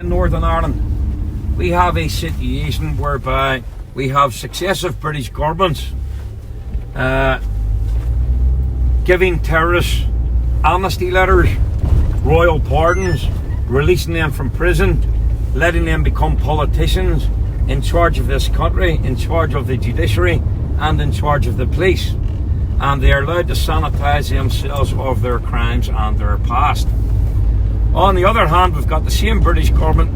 In Northern Ireland, we have a situation whereby we have successive British governments giving terrorists amnesty letters, royal pardons, releasing them from prison, letting them become politicians in charge of this country, in charge of the judiciary and in charge of the police. And they are allowed to sanitise themselves of their crimes and their past. On the other hand, we've got the same British government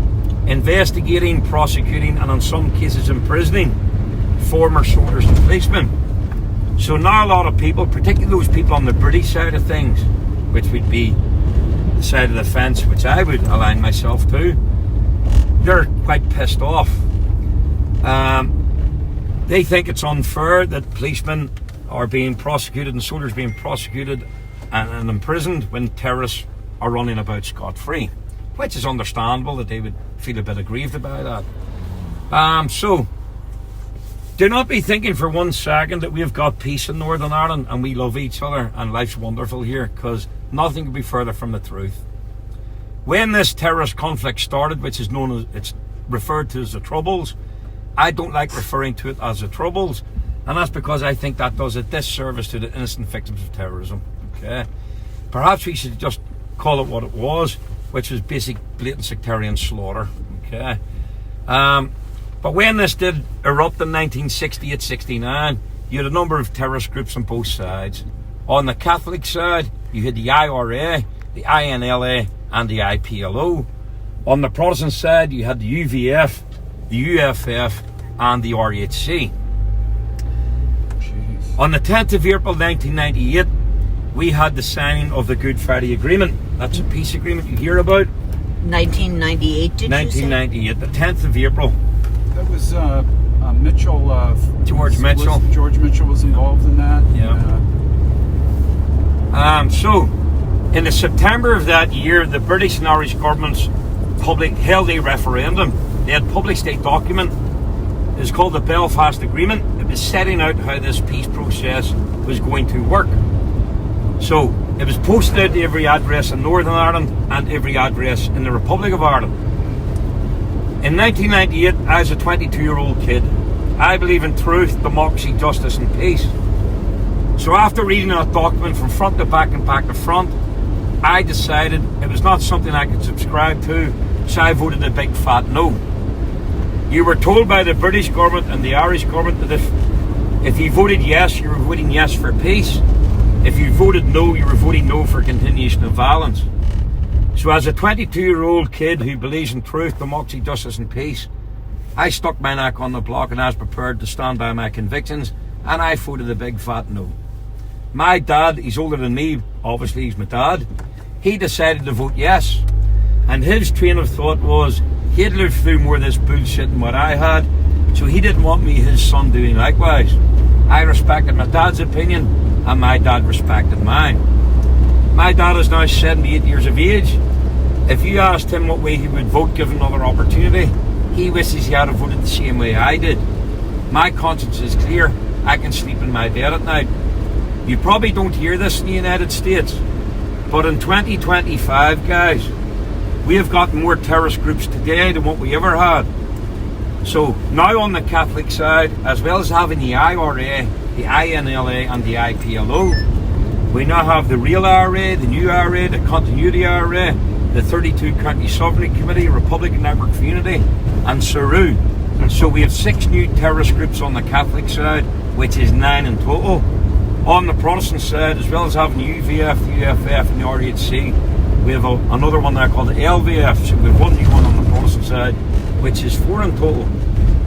investigating, prosecuting and in some cases imprisoning former soldiers and policemen. So now a lot of people, particularly those people on the British side of things, which would be the side of the fence which I would align myself to, they're quite pissed off. They think it's unfair that policemen are being prosecuted and soldiers being prosecuted and imprisoned when terrorists are running about scot-free, which is understandable that they would feel a bit aggrieved about that. So do not be thinking for one second that we've got peace in Northern Ireland and we love each other and life's wonderful here, because nothing could be further from the truth. When this terrorist conflict started, which is known as, it's referred to as the Troubles, I don't like referring to it as the Troubles, and that's because I think that does a disservice to the innocent victims of terrorism. Okay, perhaps we should just call it what it was, which was basic blatant sectarian slaughter. Okay, but when this did erupt in 1968-69, you had a number of terrorist groups on both sides. On the Catholic side, you had the IRA, the INLA and the IPLO. On the Protestant side, you had the UVF, the UFF and the RHC. Jeez. On the 10th of April 1998, we had the signing of the Good Friday Agreement. That's a peace agreement you hear about. 1998, did 1998, you say? the 10th of April. That was Mitchell. George Mitchell. George Mitchell was involved in that. Yeah. So, in the September of that year, the British and Irish governments held a referendum. They had published a document. It was called the Belfast Agreement. It was setting out how this peace process was going to work. So, it was posted out to every address in Northern Ireland and every address in the Republic of Ireland. In 1998, I was a 22-year-old kid. I believe in truth, democracy, justice and peace. So after reading that document from front to back and back to front, I decided it was not something I could subscribe to, so I voted a big fat no. You were told by the British government and the Irish government that if you voted yes, you were voting yes for peace. If you voted no, you were voting no for continuation of violence. So as a 22-year-old kid who believes in truth, democracy, justice and peace, I stuck my neck on the block and I was prepared to stand by my convictions, and I voted a big fat no. My dad, he's older than me, obviously he's my dad, he decided to vote yes. And his train of thought was, he had lived through more of this bullshit than what I had, so he didn't want me, his son, doing likewise. I respected my dad's opinion, and my dad respected mine. My dad is now 78 years of age. If you asked him what way he would vote given another opportunity, he wishes he had voted the same way I did. My conscience is clear. I can sleep in my bed at night. You probably don't hear this in the United States, but in 2025, guys, we have got more terrorist groups today than what we ever had. So now on the Catholic side, as well as having the IRA, the INLA and the IPLO, we now have the real IRA, the new IRA, the continuity IRA, the 32 County Sovereignty Committee, Republican Network for Unity and SARU. So we have 6 new terrorist groups on the Catholic side, which is 9 in total. On the Protestant side, as well as having the UVF, the UFF and the RHC, we have another one there called the LVF. So we have one new one on the Protestant side, which is 4 in total.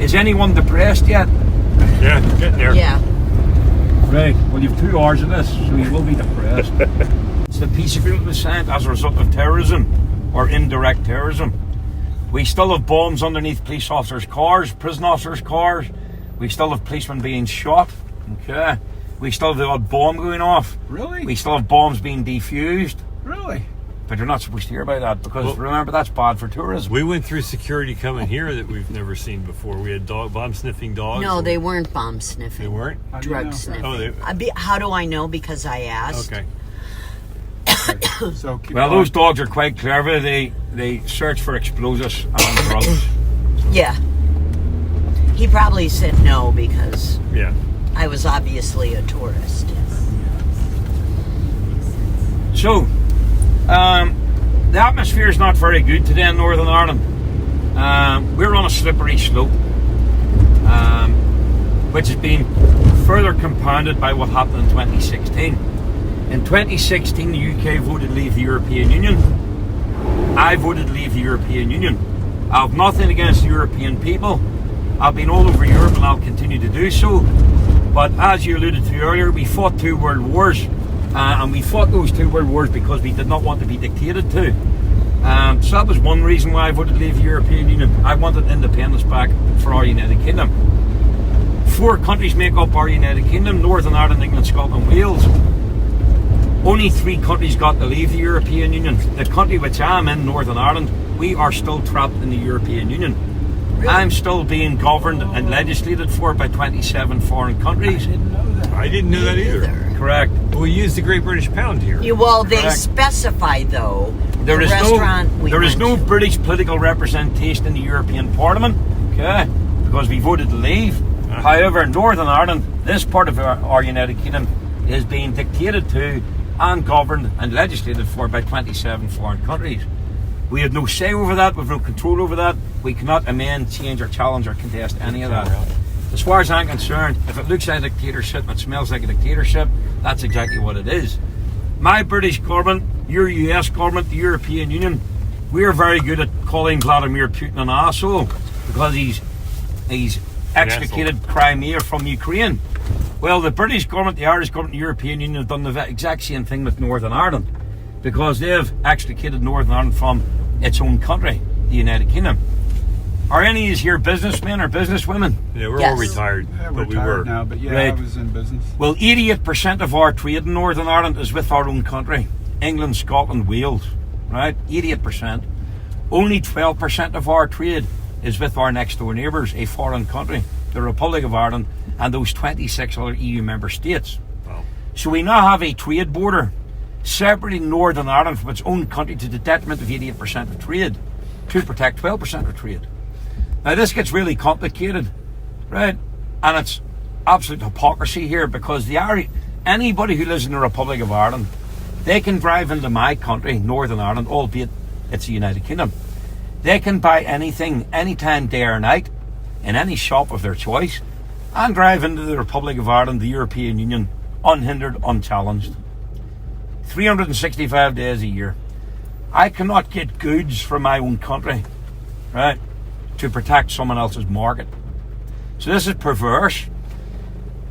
Is anyone depressed yet? Yeah, getting there. Yeah. Right, well you've 2 hours of this, so you will be depressed. It's the peace agreement was signed as a result of terrorism, or indirect terrorism. We still have bombs underneath police officers' cars, prison officers' cars. We still have policemen being shot. Okay. We still have the odd bomb going off. Really? We still have bombs being defused. Really? But you're not supposed to hear about that because remember, that's bad for tourism. We went through security coming here that we've never seen before. We had bomb sniffing dogs. No, they weren't bomb sniffing. They weren't? How do you Drug know? sniffing. Oh, How do I know? Because I asked. Okay. Okay. So keep Well, going. those dogs are quite clever. They search for explosives and drugs. Yeah. He probably said no because Yeah. I was obviously a tourist. So, the atmosphere is not very good today in Northern Ireland. We're on a slippery slope, which has been further compounded by what happened in 2016. In 2016, the UK voted leave the European Union. I voted leave the European Union. I have nothing against the European people. I've been all over Europe and I'll continue to do so. But as you alluded to earlier, we fought 2 world wars. And we fought those 2 world wars because we did not want to be dictated to. So that was one reason why I voted leave the European Union. I wanted independence back for our United Kingdom. 4 countries make up our United Kingdom: Northern Ireland, England, Scotland, Wales. Only 3 countries got to leave the European Union. The country which I'm in, Northern Ireland, we are still trapped in the European Union. I'm still being governed and legislated for by 27 foreign countries. I didn't know that. I didn't know that either. Correct. We use the Great British Pound here. Well, they Correct. specify though. There the is restaurant we there is went no to. British political representation in the European Parliament, okay, because we voted to leave. However, Northern Ireland, this part of our United Kingdom, is being dictated to and governed and legislated for by 27 foreign countries. We have no say over that, we have no control over that. We cannot amend, change or challenge or contest any of that. As far as I'm concerned, if it looks like a dictatorship and it smells like a dictatorship, that's exactly what it is. My British government, your US government, the European Union, we're very good at calling Vladimir Putin an asshole because he's extricated Crimea from Ukraine. Well, the British government, the Irish government, the European Union have done the exact same thing with Northern Ireland because they've extricated Northern Ireland from its own country, the United Kingdom. Are any of you here businessmen or businesswomen? Yeah, we're Yes. all retired, Yeah, but we retired were. now, but yeah, Right. I was in business. Well, 88% of our trade in Northern Ireland is with our own country. England, Scotland, Wales, right? 88%. Only 12% of our trade is with our next door neighbours, a foreign country, the Republic of Ireland, and those 26 other EU member states. Wow. So we now have a trade border separating Northern Ireland from its own country to the detriment of 88% of trade to protect 12% of trade. Now this gets really complicated, right? And it's absolute hypocrisy here because anybody who lives in the Republic of Ireland, they can drive into my country, Northern Ireland, albeit it's the United Kingdom. They can buy anything, anytime, day or night, in any shop of their choice, and drive into the Republic of Ireland, the European Union, unhindered, unchallenged. 365 days a year. I cannot get goods from my own country, right, to protect someone else's market. So this is perverse.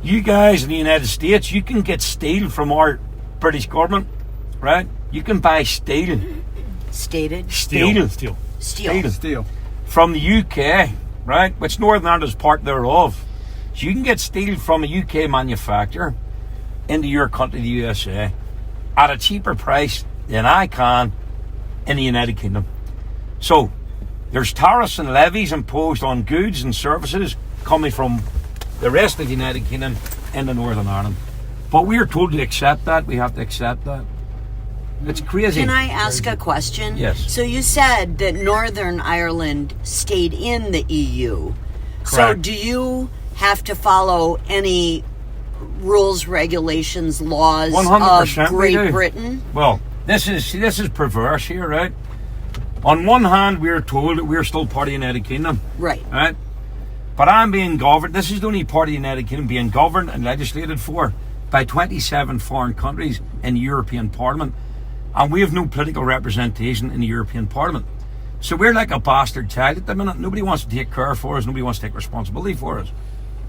You guys in the United States, you can get steel from our British government, right? You can buy steel. Stated. Steel. Steel. Steel. From the UK, right? Which Northern Ireland is part thereof. So you can get steel from a UK manufacturer into your country, the USA, at a cheaper price than I can in the United Kingdom. So there's tariffs and levies imposed on goods and services coming from the rest of the United Kingdom into Northern Ireland. But we are told to accept that. We have to accept that. It's crazy. Can I ask a question? Yes. So you said that Northern Ireland stayed in the EU. So Correct. do you have to follow any rules, regulations, laws 100% of we Great do. Britain? Well, this is perverse here, right? On one hand, we're told that we're still part of the United Kingdom, Right. right? But I'm being governed. This is the only part of the United Kingdom being governed and legislated for by 27 foreign countries in the European Parliament. And we have no political representation in the European Parliament. So we're like a bastard child at the minute. Nobody wants to take care for us. Nobody wants to take responsibility for us.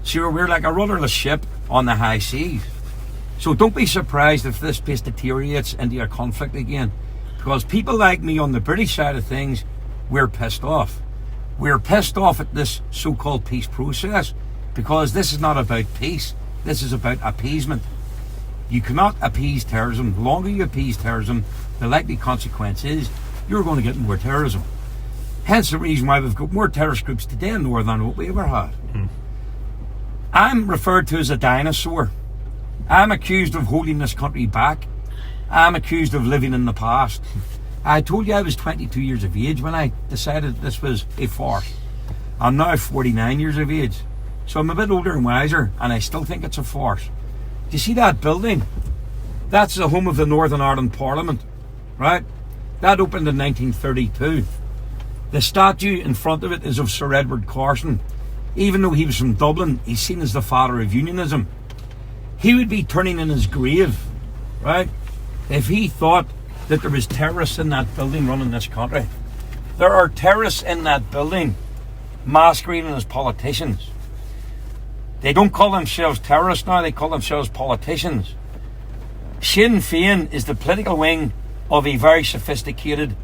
So we're like a rudderless ship on the high seas. So don't be surprised if this place deteriorates into a conflict again. Because people like me on the British side of things, we're pissed off. We're pissed off at this so-called peace process because this is not about peace. This is about appeasement. You cannot appease terrorism. The longer you appease terrorism, the likely consequence is you're going to get more terrorism. Hence the reason why we've got more terrorist groups today in Northern than what we ever had. I'm referred to as a dinosaur. I'm accused of holding this country back. I'm accused of living in the past. I told you I was 22 years of age when I decided this was a farce. I'm now 49 years of age. So I'm a bit older and wiser, and I still think it's a farce. Do you see that building? That's the home of the Northern Ireland Parliament, right? That opened in 1932. The statue in front of it is of Sir Edward Carson. Even though he was from Dublin, he's seen as the father of unionism. He would be turning in his grave, right, if he thought that there was terrorists in that building running this country. There are terrorists in that building masquerading as politicians. They don't call themselves terrorists now, they call themselves politicians. Sinn Féin is the political wing of a very sophisticated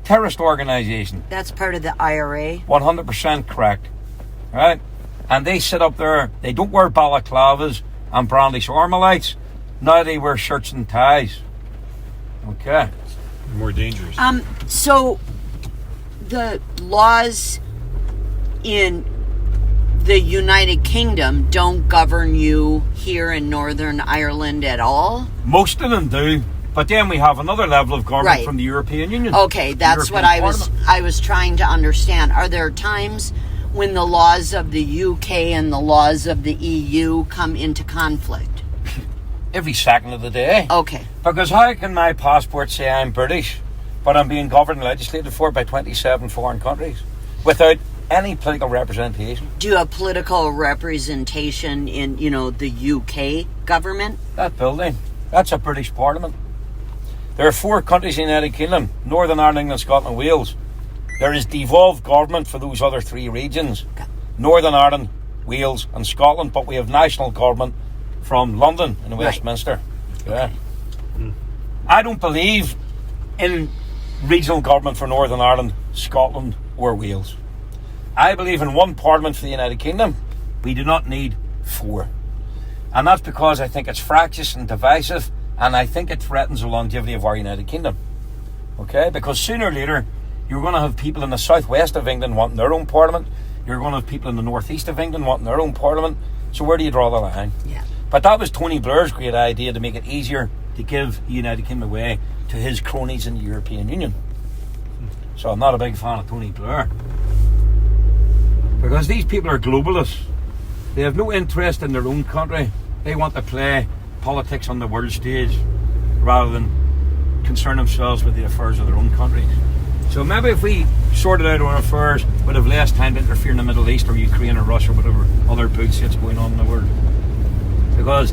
terrorist organisation. That's part of the IRA. 100% correct. Right? And they sit up there, they don't wear balaclavas and brandish armalites. Now they wear shirts and ties. Okay. More dangerous. So the laws in the United Kingdom don't govern you here in Northern Ireland at all? Most of them do. But then we have another level of government Right. from the European Union. Okay, that's what I was trying to understand. Are there times when the laws of the UK and the laws of the EU come into conflict? Every second of the day. Okay. Because how can my passport say I'm British, but I'm being governed and legislated for by 27 foreign countries without any political representation? Do you have political representation in, the UK government? That building, that's a British Parliament. There are 4 countries in the United Kingdom: Northern Ireland, England, Scotland, Wales. There is devolved government for those other 3 regions: Northern Ireland, Wales and Scotland, but we have national government from London and Westminster. Yeah. I don't believe in regional government for Northern Ireland, Scotland or Wales. I believe in one Parliament for the United Kingdom. We do not need 4. And that's because I think it's fractious and divisive, and I think it threatens the longevity of our United Kingdom. Okay? Because sooner or later, you're going to have people in the southwest of England wanting their own Parliament. You're going to have people in the northeast of England wanting their own Parliament. So where do you draw the line? Yeah. But that was Tony Blair's great idea, to make it easier to give the United Kingdom away to his cronies in the European Union. So I'm not a big fan of Tony Blair. Because these people are globalists. They have no interest in their own country. They want to play politics on the world stage rather than concern themselves with the affairs of their own countries. So maybe if we sorted out our affairs, we'd have less time to interfere in the Middle East or Ukraine or Russia or whatever other bullshit's going on in the world. Because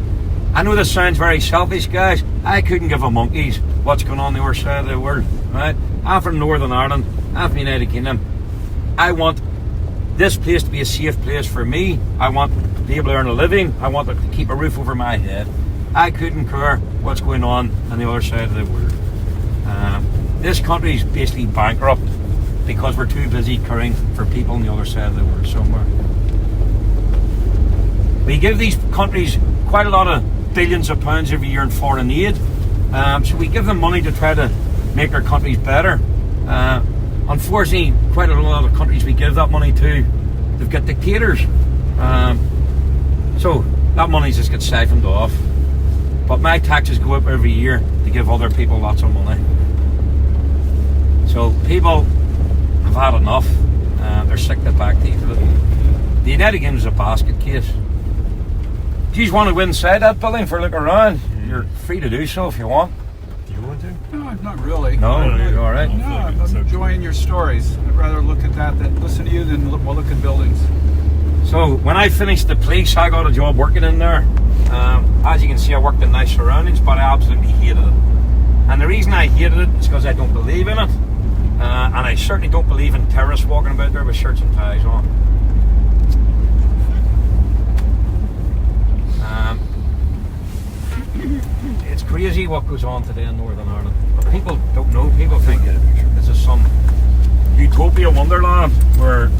I know this sounds very selfish, guys. I couldn't give a monkey's what's going on the other side of the world, right? I'm from Northern Ireland. I'm from the United Kingdom. I want this place to be a safe place for me. I want to be able to earn a living. I want to keep a roof over my head. I couldn't care what's going on the other side of the world. This country is basically bankrupt because we're too busy caring for people on the other side of the world somewhere. We give these countries quite a lot of billions of pounds every year in foreign aid. So we give them money to try to make their countries better. Unfortunately, quite a lot of countries we give that money to, they've got dictators. So that money just gets siphoned off. But my taxes go up every year to give other people lots of money. So people have had enough. They're sick to the back teeth of it. The United Kingdom is a basket case. Do you just want to go inside that building for a look around? You're free to do so if you want. Do you want to? No, not really. No, you're all right. No, I'm enjoying your stories. I'd rather look at that than listen to you than we'll look at buildings. So when I finished the police, I got a job working in there. As you can see, I worked in nice surroundings, but I absolutely hated it. And the reason I hated it is because I don't believe in it. And I certainly don't believe in terrorists walking about there with shirts and ties on. It's crazy what goes on today in Northern Ireland. But people don't know. People think this is some utopia wonderland where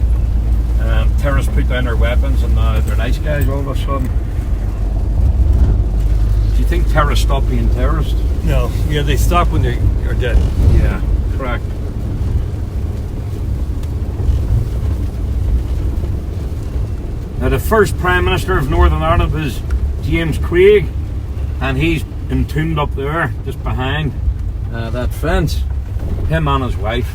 terrorists put down their weapons and they're nice guys all of a sudden. Do you think terrorists stop being terrorists? No. Yeah, they stop when they are dead. Yeah, correct. Now the first Prime Minister of Northern Ireland was James Craig, and he's entombed up there, just behind that fence. Him and his wife.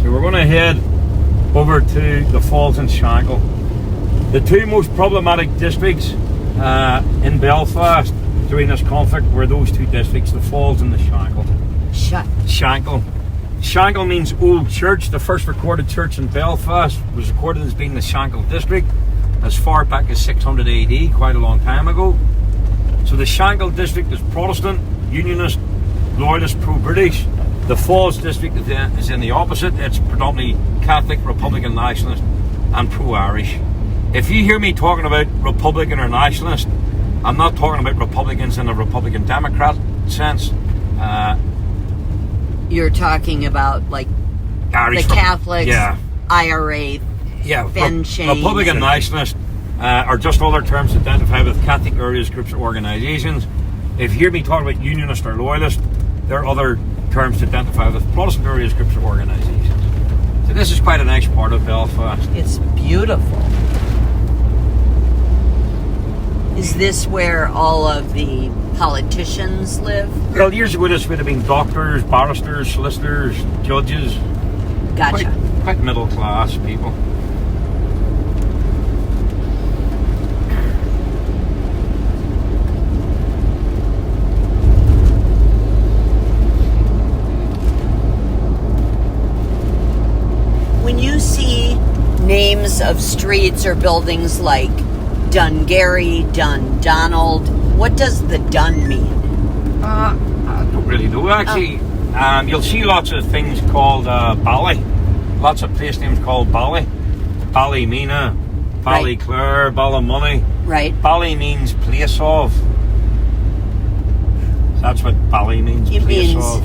So we're going to head over to the Falls and Shankill. The two most problematic districts in Belfast during this conflict were those two districts, the Falls and the Shankill. Shankill. Shankill means old church. The first recorded church in Belfast was recorded as being the Shankill district as far back as 600 AD, quite a long time ago. So the Shankill district is Protestant, Unionist, Loyalist, pro-British. The Falls district is in the opposite. It's predominantly Catholic, Republican, Nationalist and pro-Irish. If you hear me talking about Republican or Nationalist, I'm not talking about Republicans in a Republican Democrat sense. You're talking about like Irish the Catholics, yeah. IRA, Finn change. Republican Nationalists are just other terms to identify with Catholic areas, groups, or organisations. If you hear me talking about Unionist or Loyalist, there are other terms to identify with Protestant areas, groups, or organisations. So this is quite a nice part of Belfast. It's beautiful. Is this where all of the politicians live? Well, years ago this would have been doctors, barristers, solicitors, judges. Gotcha. Quite middle class people. When you see names of streets or buildings like Dungary, Dundonald, what does the Dun mean? I don't really know. Actually, you'll see lots of things called Bally. Lots of place names called Bally. Ballymena, Ballyclare, Ballymoney. Right. Bally means place of. That's what Bally means. It place means of.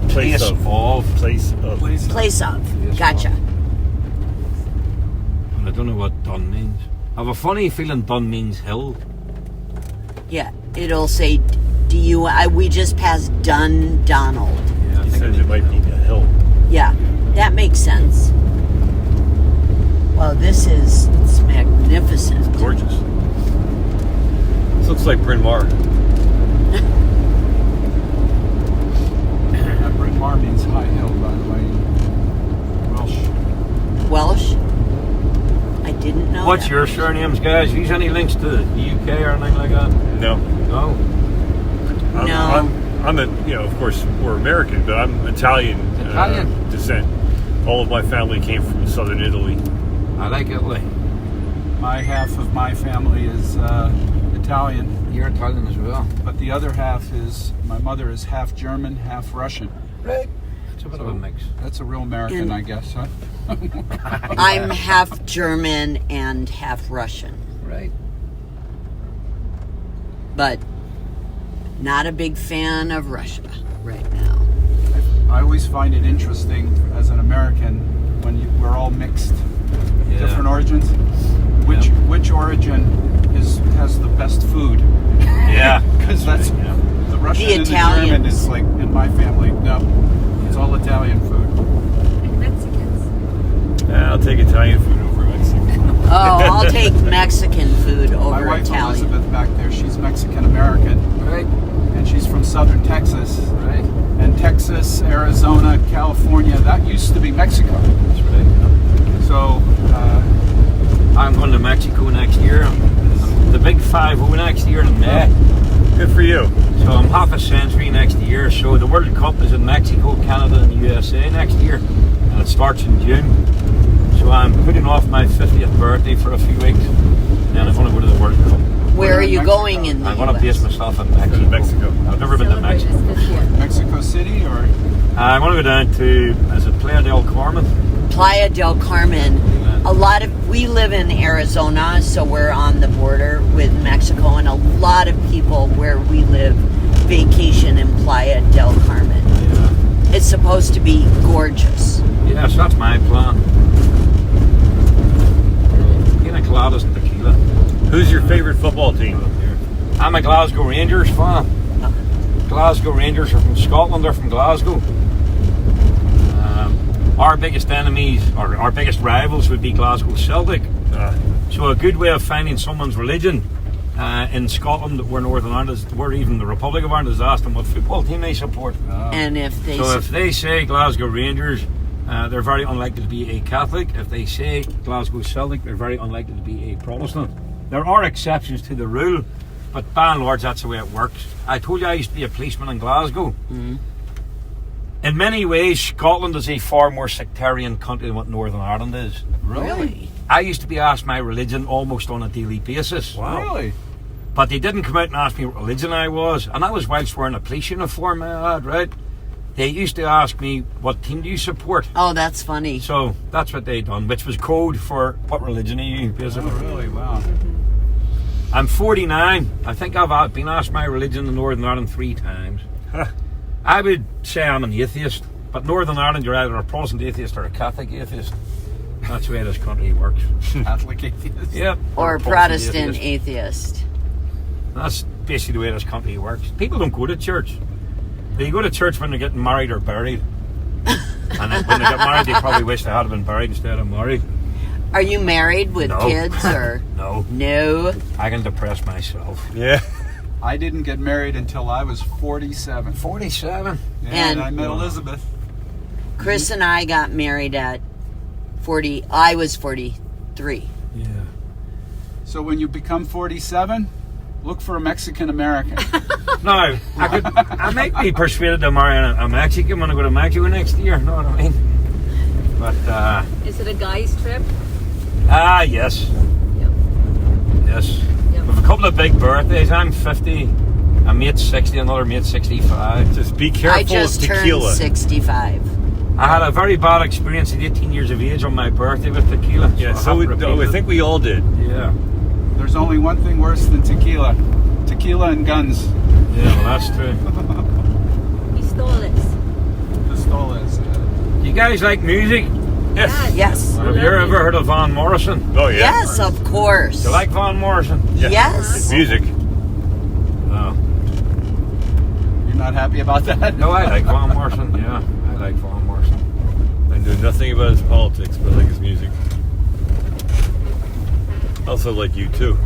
Place Place of. of. Place of. place of. Gotcha. And I don't know what Dun means. I have a funny feeling Dun means hill. Yeah, it'll say we just passed Dundonald. Yeah, I He think says it might be a hill. Yeah, that makes sense. Well, it's magnificent. Gorgeous. This looks like Bryn Mawr. Bryn Mawr means high hill, by the way. Welsh? I didn't know What's that. your surnames, guys? Use any links to the UK or anything like that? No. No. No. I'm of course, we're American, but I'm Italian, Italian. descent. All of my family came from southern Italy. I like Italy. My half of my family is Italian, You're Italian as well. but the other half is, my mother is half German, half Russian. Right. It's a bit of a mix. That's a real American, And- I guess, huh? I'm half German and half Russian, Right. but not a big fan of Russia right now. I always find it interesting as an American when we're all mixed, different origins. Which origin has the best food? Yeah. Because that's the Russian The and the Italians. German is like in my family. No, it's all Italian food. And Mexicans. I'll take Italian food over Mexican. Oh, I'll take Mexican food My over wife Italian. Elizabeth back there, she's Mexican American, Right. and she's from southern Texas. Right. And Texas, Arizona, California, that used to be Mexico. That's right. So, I'm going to Mexico next year. The big 5-0 next year in May. Good for you. So I'm half a century next year. So the World Cup is in Mexico, Canada, and the USA next year, and it starts in June. So I'm putting off my 50th birthday for a few weeks, and then I'm going to go to the World Cup. Where are you Mexico. going in the I'm going to base US? myself in Mexico. Mexico. I've never been to Celebrate Mexico. this year. Mexico City or I'm going to go down to, is it Playa del Carmen? Playa del Carmen. We live in Arizona, so we're on the border with Mexico, and a lot of people where we live vacation in Playa del Carmen. Yeah. It's supposed to be gorgeous. Yes, that's my plan. Pina coladas and tequila. Who's your favorite football team? I'm a Glasgow Rangers fan. Glasgow Rangers are from Scotland. They're from Glasgow. our biggest enemies, or our biggest rivals, would be Glasgow Celtic. So a good way of finding someone's religion in Scotland, where Northern Ireland is, where even the Republic of Ireland, is ask them what football team they support. And if they So if they say Glasgow Rangers, they're very unlikely to be a Catholic. If they say Glasgow Celtic, they're very unlikely to be a Protestant. There are exceptions to the rule, but by and large, that's the way it works. I told you I used to be a policeman in Glasgow. Mhm. In many ways, Scotland is a far more sectarian country than what Northern Ireland is. Really? I used to be asked my religion almost on a daily basis. Really? But they didn't come out and ask me what religion I was. And that was whilst wearing a police uniform I had, right? They used to ask me, what team do you support? Oh, that's funny. So that's what they done, which was code for what religion are you, basically. Oh, really? Wow. I'm 49. I think I've been asked my religion in Northern Ireland 3 times. I would say I'm an atheist, but Northern Ireland, you're either a Protestant atheist or a Catholic atheist. That's the way this country works. Catholic atheist. Yep. Or Protestant atheist. That's basically the way this country works. People don't go to church. They go to church when they're getting married or buried. And then when they get married, they probably wish they had been buried instead of married. Are you married with No. kids or No, no? I can depress myself. Yeah. I didn't get married until I was 47. 47. Yeah, And- I met Elizabeth. Chris and I got married at 40. I was 43. Yeah. So when you become 47, look for a Mexican American. No, I might be persuaded to marry a Mexican when I go to Mexico next year. Know what I mean? But Is it a guy's trip? yes, Yep. yes. Yep. With a couple of big birthdays. I'm 50. A mate's 60. Another mate's 65. Just be careful I just with turned tequila. 65. I had a very bad experience at 18 years of age on my birthday with tequila. Yeah, I so have to repeat I it. think we all did. Yeah. There's only one thing worse than tequila. Tequila and guns. Yeah, well, that's true. Pistoles. Pistolas. You guys like music? Yes. Yes. Have you ever heard of Van Morrison? Oh yeah. Yes, of course. Do you like Van Morrison? Yeah. Yes. It's music. No. You're not happy about that? No, I like Van Morrison. Yeah, I like Van Morrison. I know nothing about his politics, but I like his music. I also like you too.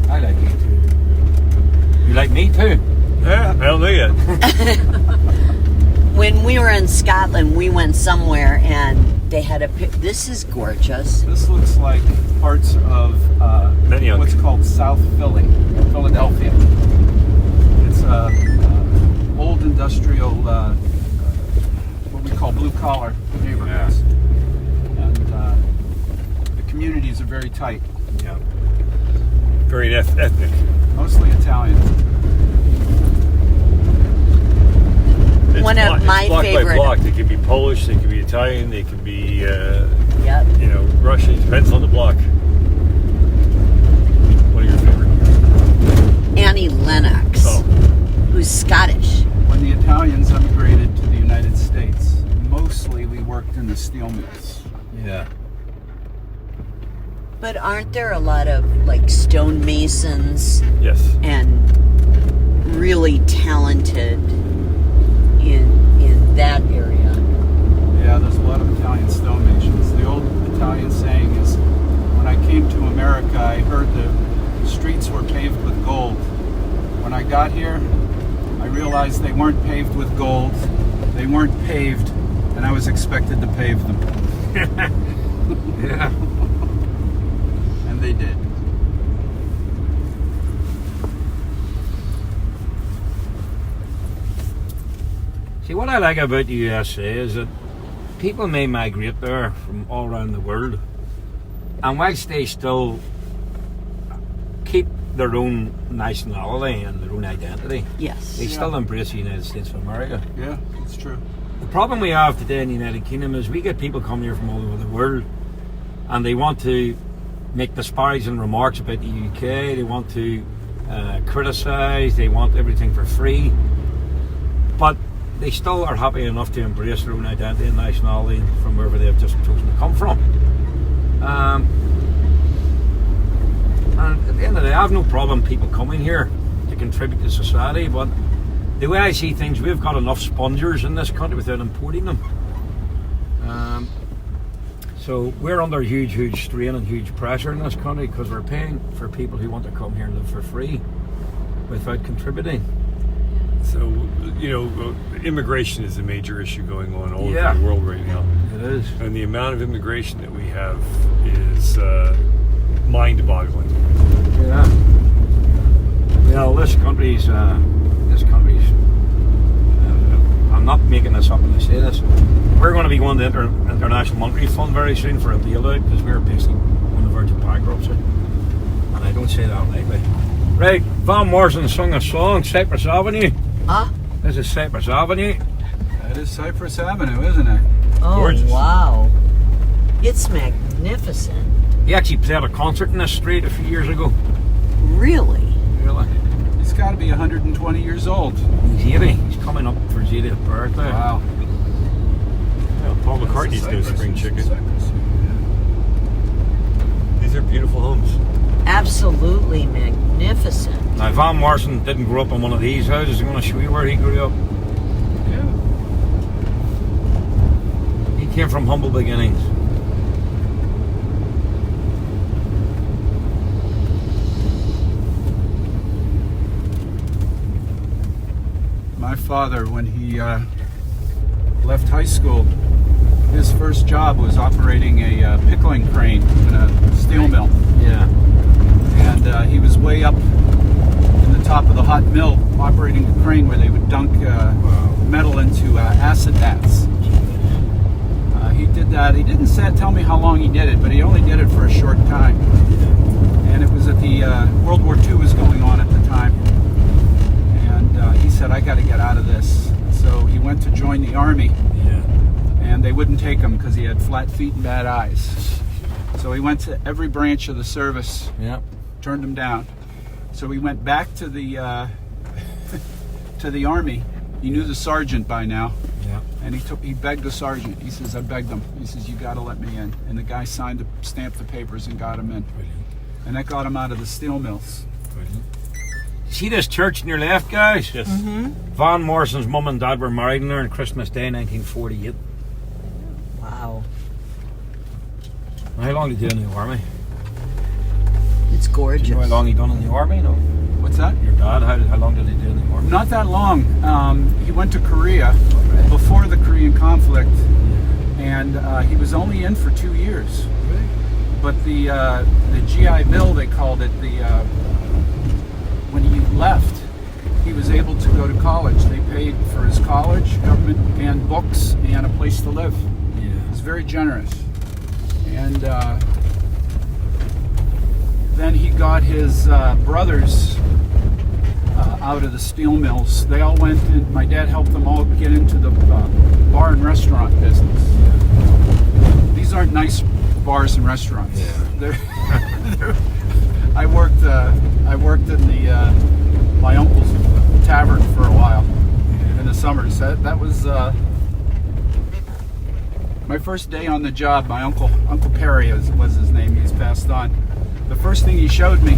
I like you too. You like me too? Yeah, I don't know yet. When we were in Scotland, we went somewhere and they had a. This is gorgeous. This looks like parts of Many what's called South Philly, Philadelphia. It's old industrial, what we call blue collar neighborhoods, and the communities are very tight, Yeah. Very ethnic. mostly Italian. It's One of my block favorite- by block. They can be Polish, they can be Italian, they can be Yep. Russian. It depends on the block. What are your favorite? Annie Lennox, Oh, who's Scottish. When the Italians emigrated to the United States, mostly we worked in the steel mills. Yeah. But aren't there a lot of like stonemasons yes. and really talented in that area? Yeah, there's a lot of Italian stonemasons. The old Italian saying is, when I came to America, I heard the streets were paved with gold. When I got here, I realized they weren't paved with gold. They weren't paved, and I was expected to pave them. Yeah. And they did. See, what I like about the USA is that people may migrate there from all around the world, and whilst they still keep their own nationality and their own identity, Yes. they still embrace the United States of America. Yeah, it's true. The problem we have today in the United Kingdom is we get people coming here from all over the world, and they want to make disparaging remarks about the UK. They want to criticise. They want everything for free, but they still are happy enough to embrace their own identity and nationality from wherever they've just chosen to come from. And at the end of the day, I have no problem people coming here to contribute to society, but the way I see things, we've got enough spongers in this country without importing them. So we're under huge strain and huge pressure in this country because we're paying for people who want to come here and live for free without contributing. So, immigration is a major issue going on all Yeah. over the world right now. It is. And the amount of immigration that we have is mind-boggling. Yeah. Well, this country's. I'm not making this up when I say this. We're going to be going to the International Monetary Fund very soon for a bailout because we're basically on the verge of bankruptcy. And I don't say that lightly. Right, Van Morrison sung a song, Cypress Avenue. Huh? This is Cypress Avenue. That is Cypress Avenue, isn't it? Oh, Gorgeous. wow. It's magnificent. He actually played a concert in this street a few years ago. Really? Really? He's got to be 120 years old. He's 80. He's coming up for his 80th birthday. Wow. Well, Paul McCartney's no spring chicken. Cypress. These are beautiful homes. Absolutely magnificent. Now, Van Morrison didn't grow up in one of these houses. I'm going to show you where he grew up. Yeah. He came from humble beginnings. My father, when he left high school, his first job was operating a pickling crane in a steel mill. Yeah. And he was way up in the top of the hot mill operating a crane where they would dunk metal into acid vats. He did that. He didn't tell me how long he did it, but he only did it for a short time. And it was at the World War II was going on at the time. And he said, I got to get out of this. So he went to join the Army, Yeah. and they wouldn't take him because he had flat feet and bad eyes. So he went to every branch of the service, Yeah. turned him down. So he went back to the to the Army. He knew the sergeant by now, Yeah. and he begged the sergeant. He says, I begged him. He says, you got to let me in. And the guy stamped the papers and got him in. Brilliant. And that got him out of the steel mills. Brilliant. See this church on your left, guys? Yes. Van Morrison's mum and dad were married in there on Christmas Day 1948. Wow. How long did he do in the army? It's Do gorgeous. you know how long he done in the army? No. What's that? Your dad, how long did he do in the army? Not that long. He went to Korea before the Korean conflict, and he was only in for 2 years. But the GI Bill, they called it, when he left, he was able to go to college. They paid for his college, government, and books, and a place to live. Yeah. It was very generous. And then he got his brothers out of the steel mills. They all went in. My dad helped them all get into the bar and restaurant business. These aren't nice bars and restaurants. Yeah. I worked in the my uncle's tavern for a while in the summers. That was my first day on the job. My Uncle Perry was his name. He's passed on. The first thing he showed me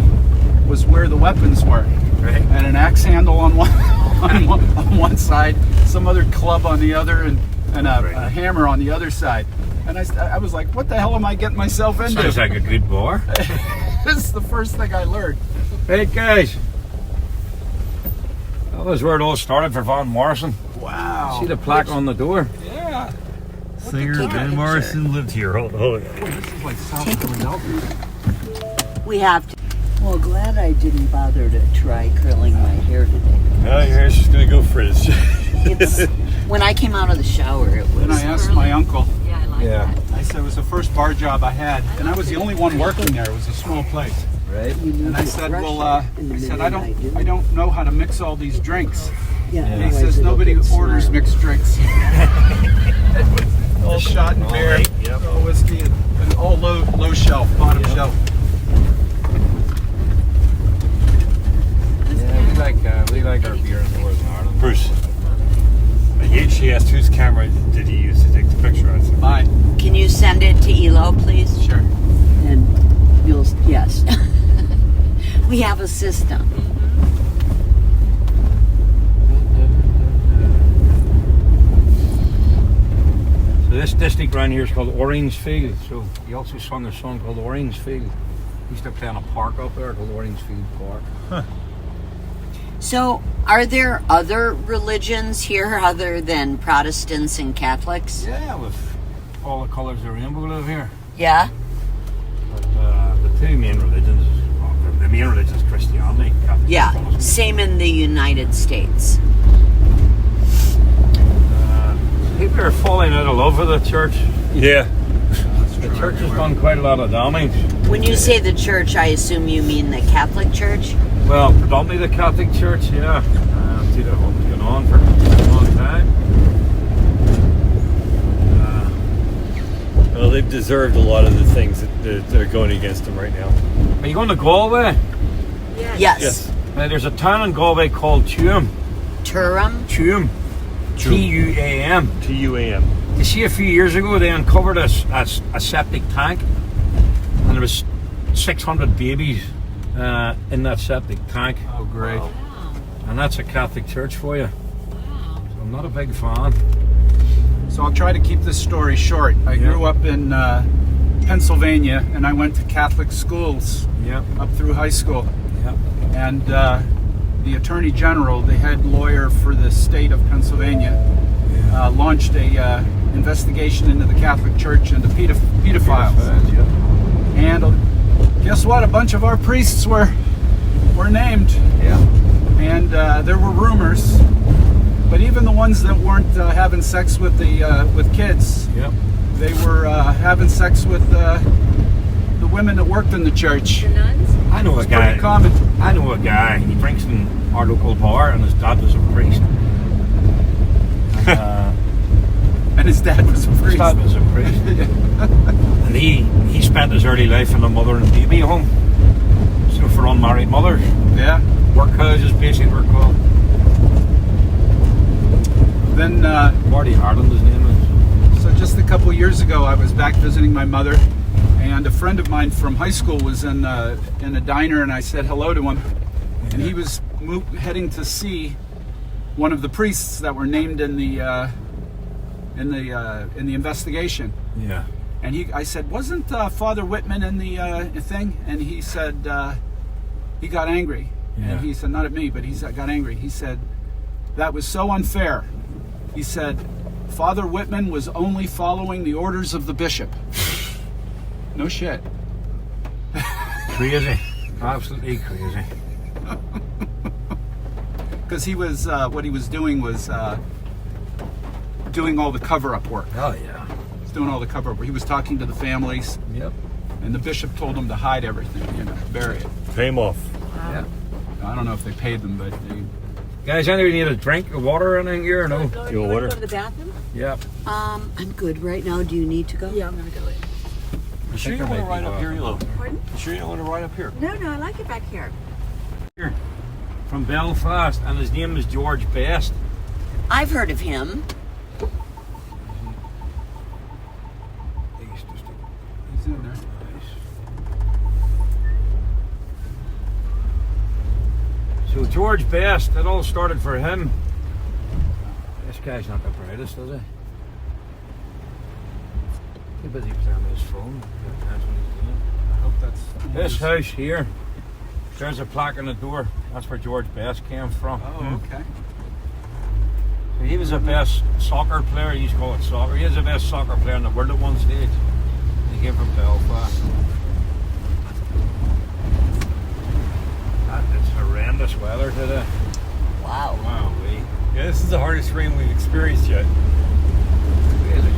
was where the weapons were, Right. and an axe handle on one on one side, some other club on the other, and a hammer on the other side. And I was like, what the hell am I getting myself into? Sounds like a good bar. This is the first thing I learned. Right, guys. That was where it all started for Van Morrison. Wow. See the plaque on the door? Yeah. Singer Take a Van picture. Morrison lived here. Hold on. This is like South Philadelphia. We have to. Well, glad I didn't bother to try curling my hair today. Now your hair's just gonna go frizz. It's when I came out of the shower. It Then was. I asked my uncle. Yeah, I like that. I said it was the first bar job I had, and I was the only one working there. It was a small place. Right. And I said, well, I don't know how to mix all these drinks. And he says nobody orders mixed drinks. All shot and beer, all whiskey, and all low shelf, bottom shelf. Yeah, we like our beer in Northern Ireland. Bruce, she asked whose camera did he use to take the picture? I said, Mine. Can you send it to Elo, please? Sure. And you'll. Yes. We have a system. So this district around here is called Orangefield. So he also sung a song called Orangefield. He used to play in a park up there called Orangefield Park. So, are there other religions here other than Protestants and Catholics? Yeah, with all the colours of the rainbow live here. Yeah. But the two main religions, well, the main religion is Christianity. Catholic Yeah. Protestant. Same in the United States. People are falling out of love with the church. Yeah. The church has done quite a lot of damage. When you say the church, I assume you mean the Catholic Church? Well, predominantly the Catholic Church, yeah. See that what's going on for a long time. Well, they've deserved a lot of the things that are going against them right now. Are you going to Galway? Yes. There's a town in Galway called Tuam. Tuam? Tuam. Tuam. TUAM. You see, a few years ago they uncovered a septic tank, and there was 600 babies in that septic tank. Oh, great. Wow. And that's a Catholic church for you. Wow. So I'm not a big fan. So I'll try to keep this story short. I grew up in Pennsylvania, and I went to Catholic schools Yeah. up through high school. Yeah. And the Attorney General, the head lawyer for the state of Pennsylvania, launched a investigation into the Catholic Church and the pedophiles. Yeah. And guess what? A bunch of our priests were named, Yeah. and there were rumors. But even the ones that weren't having sex with with kids, Yeah. they were having sex with the women that worked in the church. The nuns? I know a It's guy. pretty common. I know a guy. He drinks in our local bar, and his dad was a priest. And his dad was a His priest. dad was a priest. And he spent his early life in a mother and baby home. So for unmarried mothers, Yeah. workhouses basically were called. Then, Marty Ireland, his name is. so just a couple of years ago, I was back visiting my mother, and a friend of mine from high school was in a diner, and I said hello to him, and he was heading to see one of the priests that were named in the investigation. Yeah. And I said, wasn't Father Whitman in the thing? And he said he got angry. Yeah. And he said, not at me, but he got angry. He said, that was so unfair. He said, Father Whitman was only following the orders of the bishop. No shit. Crazy. Absolutely crazy. Because he was, what he was doing was doing all the cover-up work. Oh, yeah. He was doing all the cover-up work. He was talking to the families, Yep. and the bishop told him to hide everything, bury it. Pay them off. Yeah. I don't know if they paid them, but they... Guys, anybody need a drink of water or anything here or no? You want water? Go to the bathroom? Yep. I'm good right now. Do you need to go? Yeah, I'm gonna go in. You sure you there don't want might to be ride up here, Yellow? Pardon? You sure you don't want to ride up here? No, I like it back here. Here. From Belfast, and his name is George Best. I've heard of him. He's in there. So George Best, it all started for him. This guy's not the brightest, is he? Too busy playing with his phone. That's what he's doing. I hope that's... This house here, there's a plaque on the door. That's where George Best came from. Oh, okay. So he was the best soccer player. He used to call it soccer. He was the best soccer player in the world at one stage. He came from Belfast. It's horrendous weather today. Wow. Wow, Yeah, this is the hardest rain we've experienced yet. crazy.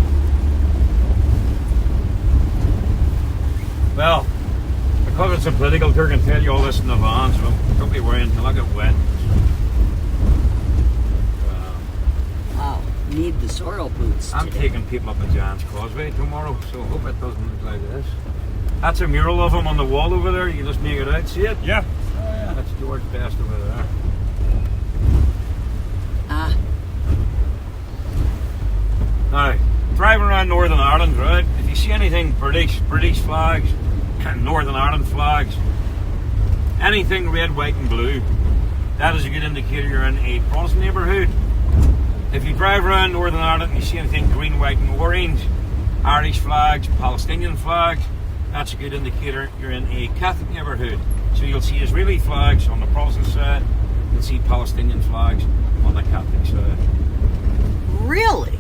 Well, because it's a political tour, I can tell you all this in advance, so don't be worrying, you'll not get wet. Wow. Need the sorrel boots I'm today. taking people up at Giant's Causeway tomorrow, so I hope it doesn't look like this. That's a mural of him on the wall over there, you can just make it out, see it? Yeah. Oh yeah, that's George Best over there. Ah. Now, driving around Northern Ireland, right? If you see anything British flags, Northern Ireland flags, anything red, white and blue, that is a good indicator you're in a Protestant neighbourhood. If you drive around Northern Ireland and you see anything green, white and orange, Irish flags, Palestinian flags. That's a good indicator you're in a Catholic neighbourhood. So you'll see Israeli flags on the Protestant side, you'll see Palestinian flags on the Catholic side. Really?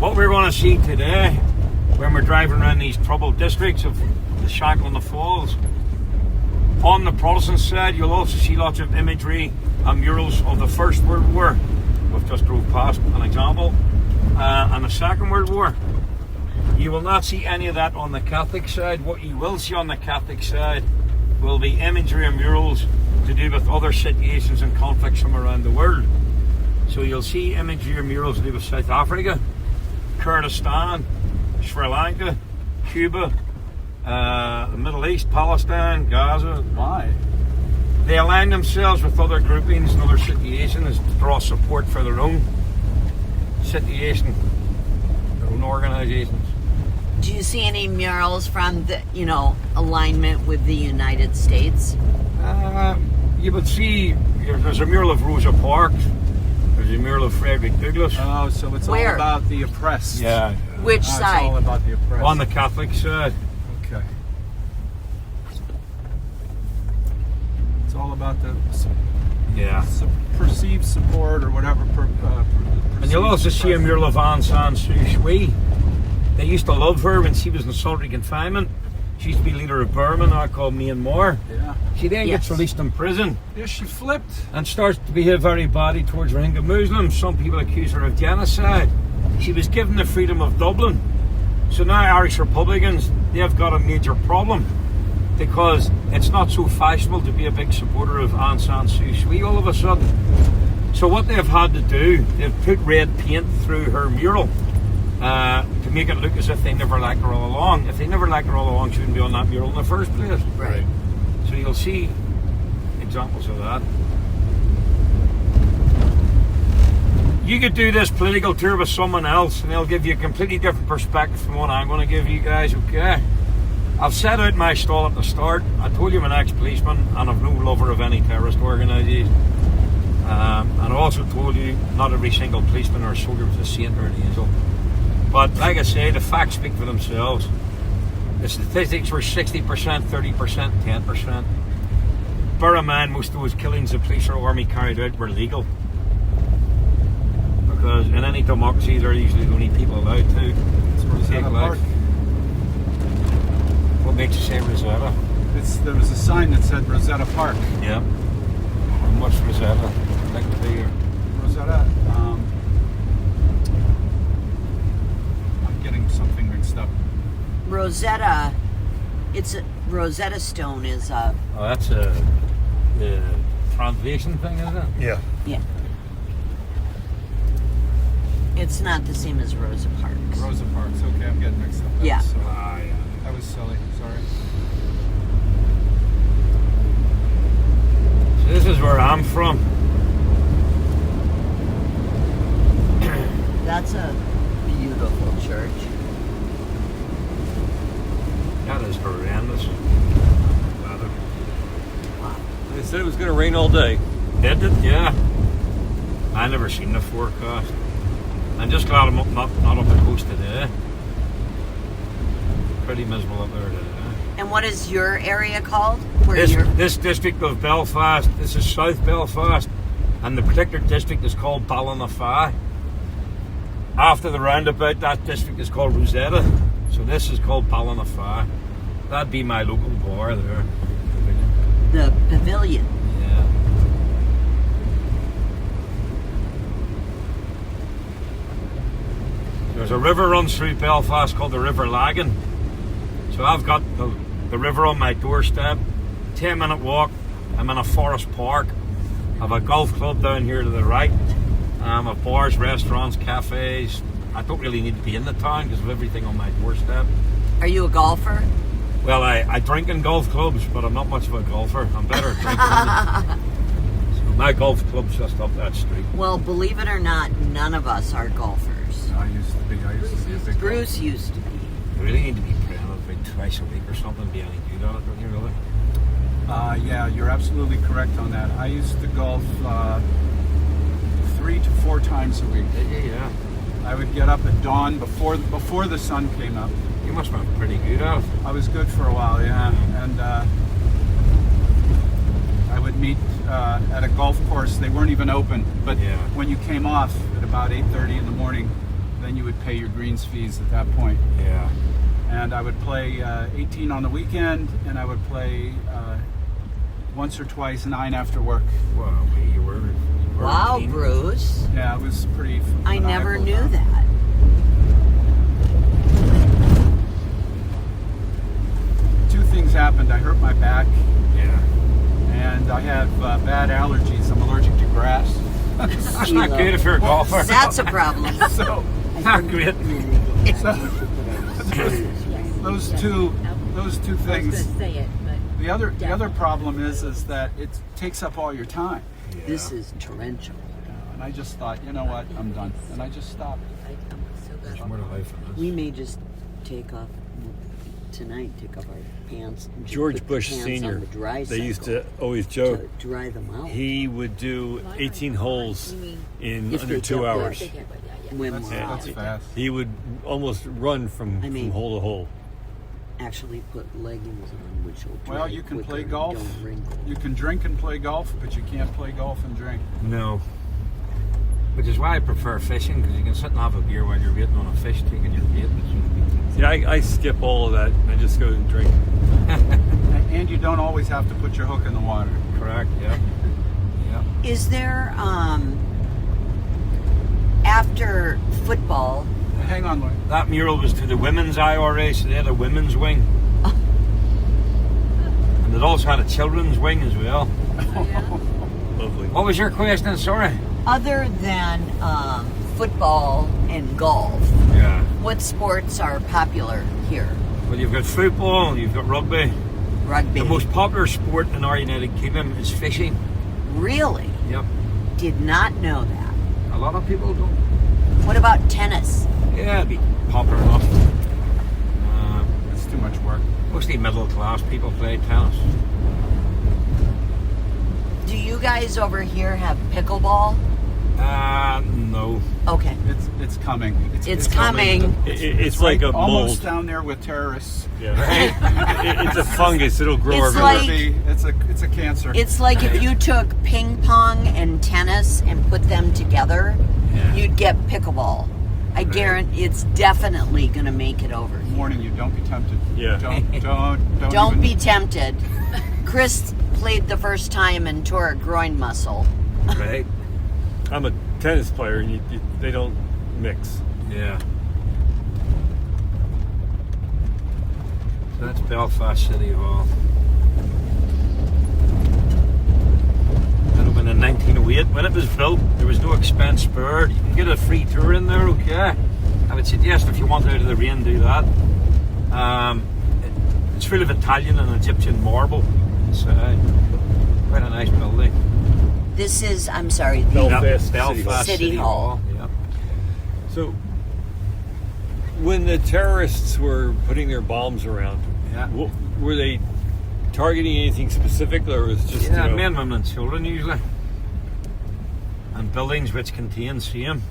What we're going to see today, when we're driving around these troubled districts of the Shankill and the Falls, on the Protestant side, you'll also see lots of imagery and murals of the First World War. We've just drove past an example. And the Second World War. You will not see any of that on the Catholic side. What you will see on the Catholic side will be imagery and murals to do with other situations and conflicts from around the world. So you'll see imagery or murals to do with South Africa, Kurdistan, Sri Lanka, Cuba, the Middle East, Palestine, Gaza. Why? They align themselves with other groupings and other situations to draw support for their own situation, their own organisations. Do you see any murals from the, alignment with the United States? You would see there's a mural of Rosa Parks, there's a mural of Frederick Douglass. Oh, so it's Where? all about the oppressed. Yeah, Which It's all side? about the oppressed. on the Catholic side. Okay. It's all about the Yeah. perceived support or whatever. And you'll also see a mural of Aung San Suu Kyi. They used to love her when she was in solitary confinement. She used to be leader of Burma, now called Myanmar. Yeah. She then Yes. gets released in prison Yeah, she flipped. and starts to behave very badly towards Rohingya Muslims. Some people accuse her of genocide. She was given the freedom of Dublin. So now Irish Republicans, they've got a major problem because it's not so fashionable to be a big supporter of Aung San Suu Kyi all of a sudden. So what they've had to do, they've put red paint through her mural to make it look as if they never liked her all along. If they never liked her all along, she wouldn't be on that mural in the first place. Right. So you'll see examples of that. You could do this political tour with someone else and they'll give you a completely different perspective from what I'm going to give you guys, okay? I've set out my stall at the start. I told you I'm an ex-policeman and I've no lover of any terrorist organisation. And I also told you not every single policeman or soldier was a saint or an angel. But like I say, the facts speak for themselves. The statistics were 60%, 30%, 10%. Bear in mind, most of those killings the police or army carried out were legal. Because in any democracy, they're usually the only people allowed to It's Rosetta take Park. life. What makes you say Rosetta? There was a sign that said Rosetta Park. Yeah. And what's Rosetta like to be here? Rosetta. I'm getting something mixed up. Rosetta, Rosetta Stone is Oh, that's the translation thing, isn't it? Yeah. yeah. It's not the same as Rosa Parks. Rosa Parks. Okay, I'm getting mixed up. Yeah. That was silly. Sorry. So this is where I'm from. That's a beautiful church. That is horrendous. Weather. They said it was going to rain all day. Did it? Yeah. I never seen the forecast. I'm just glad I'm not up the coast today. Pretty miserable up there today. And what is your area called? Where This, you're? this district of Belfast, this is South Belfast, and the particular district is called Ballinafa. After the roundabout, that district is called Rosetta. So this is called Ballinafa. That'd be my local bar there. The pavilion. Yeah. There's a river runs through Belfast called the River Lagan. So I've got the river on my doorstep. 10-minute walk. I'm in a forest park. I have a golf club down here to the right. I have bars, restaurants, cafes. I don't really need to be in the town because of everything on my doorstep. Are you a golfer? Well, I drink in golf clubs, but I'm not much of a golfer. I'm better at drinking. So my golf club's just up that street. Well, believe it or not, none of us are golfers. I used to be a big Bruce used to be. You really need to be playing about twice a week or something, be any good at it, don't you really? Yeah, you're absolutely correct on that. I used to golf 3 to 4 times a week. Yeah. I would get up at dawn before the sun came up. You must have been pretty good at it. I was good for a while, yeah. And I would meet at a golf course. They weren't even open, but Yeah. when you came off at about 8:30 in the morning, then you would pay your greens fees at that point. Yeah. And I would play 18 on the weekend, and I would play once or twice 9 after work. Wow, you were Wow, keen. Bruce. Yeah, it was pretty. I never maniacal knew time. that. Two things happened. I hurt my back, Yeah. and I have bad allergies. I'm allergic to grass. That's not good if you're a golfer. That's a problem. So, Not great. those two I was things. going to say it, but The other problem is that it takes up all your time. This is torrential. And I just thought, you know what, I'm done. And I just stopped. I'm so glad. More to life than this. We may just take off tonight, take off our pants. And just George put the Bush pants Sr. on the dry They used cycle to always joke. to dry them out. He would do 18 holes in If under they 2 get hours. They can't, but yeah. when That's, we're out. that's fast. He would almost run from mean- hole to hole. Actually put leggings on, which will dry Well, you can quicker play and golf. don't wrinkle. You can drink and play golf, but you can't play golf and drink. No. Which is why I prefer fishing, because you can sit and have a beer while you're waiting on a fish taking your bait. See, I skip all of that. I just go and drink. And you don't always have to put your hook in the water. Correct, yeah. Yeah. Is there after football? Hang on, Lloyd. That mural was to the women's IRA, so they had a women's wing. And it also had a children's wing as well. Lovely. What was your question, sorry? Other than football and golf, Yeah. what sports are popular here? Well, you've got football, you've got rugby. Rugby. The most popular sport in our United Kingdom is fishing. Really? Yep. Did not know that. A lot of people don't. What about tennis? Yeah, it'd be popular enough. It's too much work. Mostly middle class people play tennis. Do you guys over here have pickleball? No. Okay. It's coming. It's coming. It's like a almost mold. down there with terrorists. Yeah. It's a fungus. It'll grow It's everywhere. like- It's a cancer. It's like if you took ping pong and tennis and put them together, Yeah. you'd get pickleball. I guarantee it's definitely going to make it over. warning you, don't be tempted. Yeah. Don't even- be tempted. Chris played the first time and tore a groin muscle. Right? I'm a tennis player, and they don't mix. Yeah. So that's Belfast City Hall. That opened in 1908. When it was built, there was no expense spared. You can get a free tour in there, okay? I would suggest if you want out of the rain, do that. It's full of Italian and Egyptian marble. It's quite a nice building. This is, I'm sorry, the Belfast Belfast City Hall. Yeah. So, when the terrorists were putting their bombs around, Yeah. were they targeting anything specific, or was it just Yeah, you know, men, women, and children usually, and buildings which contain same.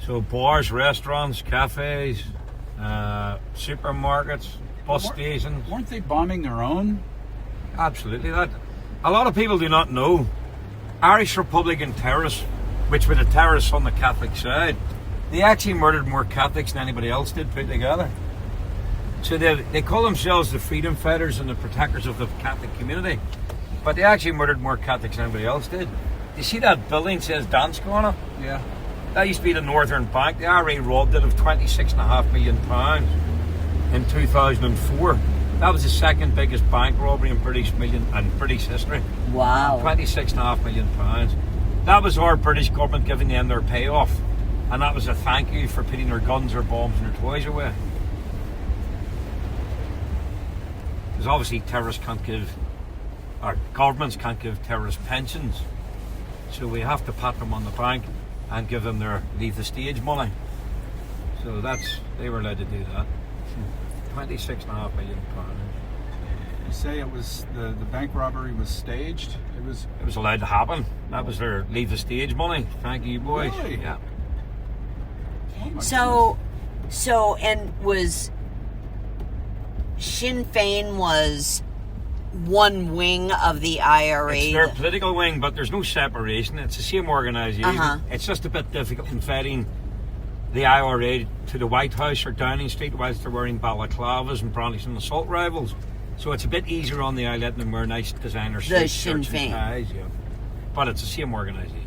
So bars, restaurants, cafes, supermarkets, bus stations. Weren't they bombing their own? Absolutely, that. A lot of people do not know. Irish Republican terrorists, which were the terrorists on the Catholic side, they actually murdered more Catholics than anybody else did put together. So they call themselves the freedom fighters and the protectors of the Catholic community. But they actually murdered more Catholics than anybody else did. You see that building says Danske on it? Yeah. That used to be the Northern Bank. The IRA robbed it of £26.5 million in 2004. That was the second biggest bank robbery in British history. wow. £26.5 million. That was our British government giving them their payoff. And that was a thank you for putting their guns, their bombs and their toys away. Because obviously terrorists can't give, or governments can't give terrorists pensions. So we have to pat them on the back and give them their leave the stage money. So they were allowed to do that. £26.5 million. You say it was the bank robbery was staged? It was allowed to happen. That was their leave the stage money. Thank you, boys. Really? Yeah. oh my So, and was Sinn Féin was one wing of the IRA. It's their political wing, but there's no separation. It's the same organisation. Uh-huh. It's just a bit difficult inviting the IRA to the White House or Downing Street whilst they're wearing balaclavas and brandishing assault rifles. So it's a bit easier on the eye letting them wear nice designer suits, The Sinn shirts and Féin. ties, yeah. But it's the same organisation.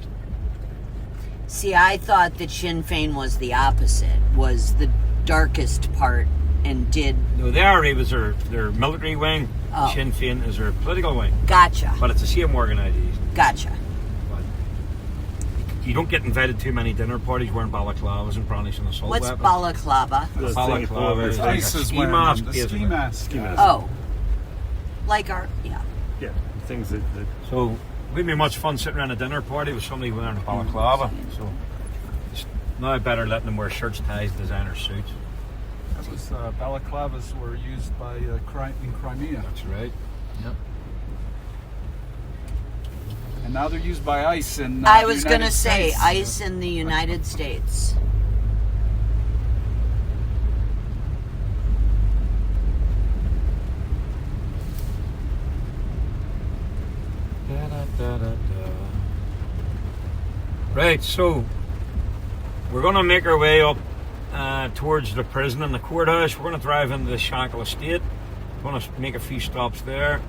See, I thought that Sinn Féin was the opposite, was the darkest part, and did... No, the IRA was their military wing. Oh. Sinn Féin is their political wing. Gotcha. But it's the same organisation. Gotcha. But you don't get invited to many dinner parties wearing balaclavas and brandishing assault What's weapons. balaclava? The Balaclava is like a ICE is ski wearing mask, them. The ski basically. mask. Yeah. Oh. Like our... Yeah. Yeah, things that So it wouldn't be much fun sitting around a dinner party with somebody wearing a balaclava. So it's now better letting them wear shirts, ties, designer suits. That was balaclavas were used by in Crimea, That's right. Yep. and now they're used by ICE in. I the was going to United say, States. ICE in the United States. Right, so we're going to make our way up towards the prison and the courthouse. We're going to drive into the Shankle Estate. We're going to make a few stops there.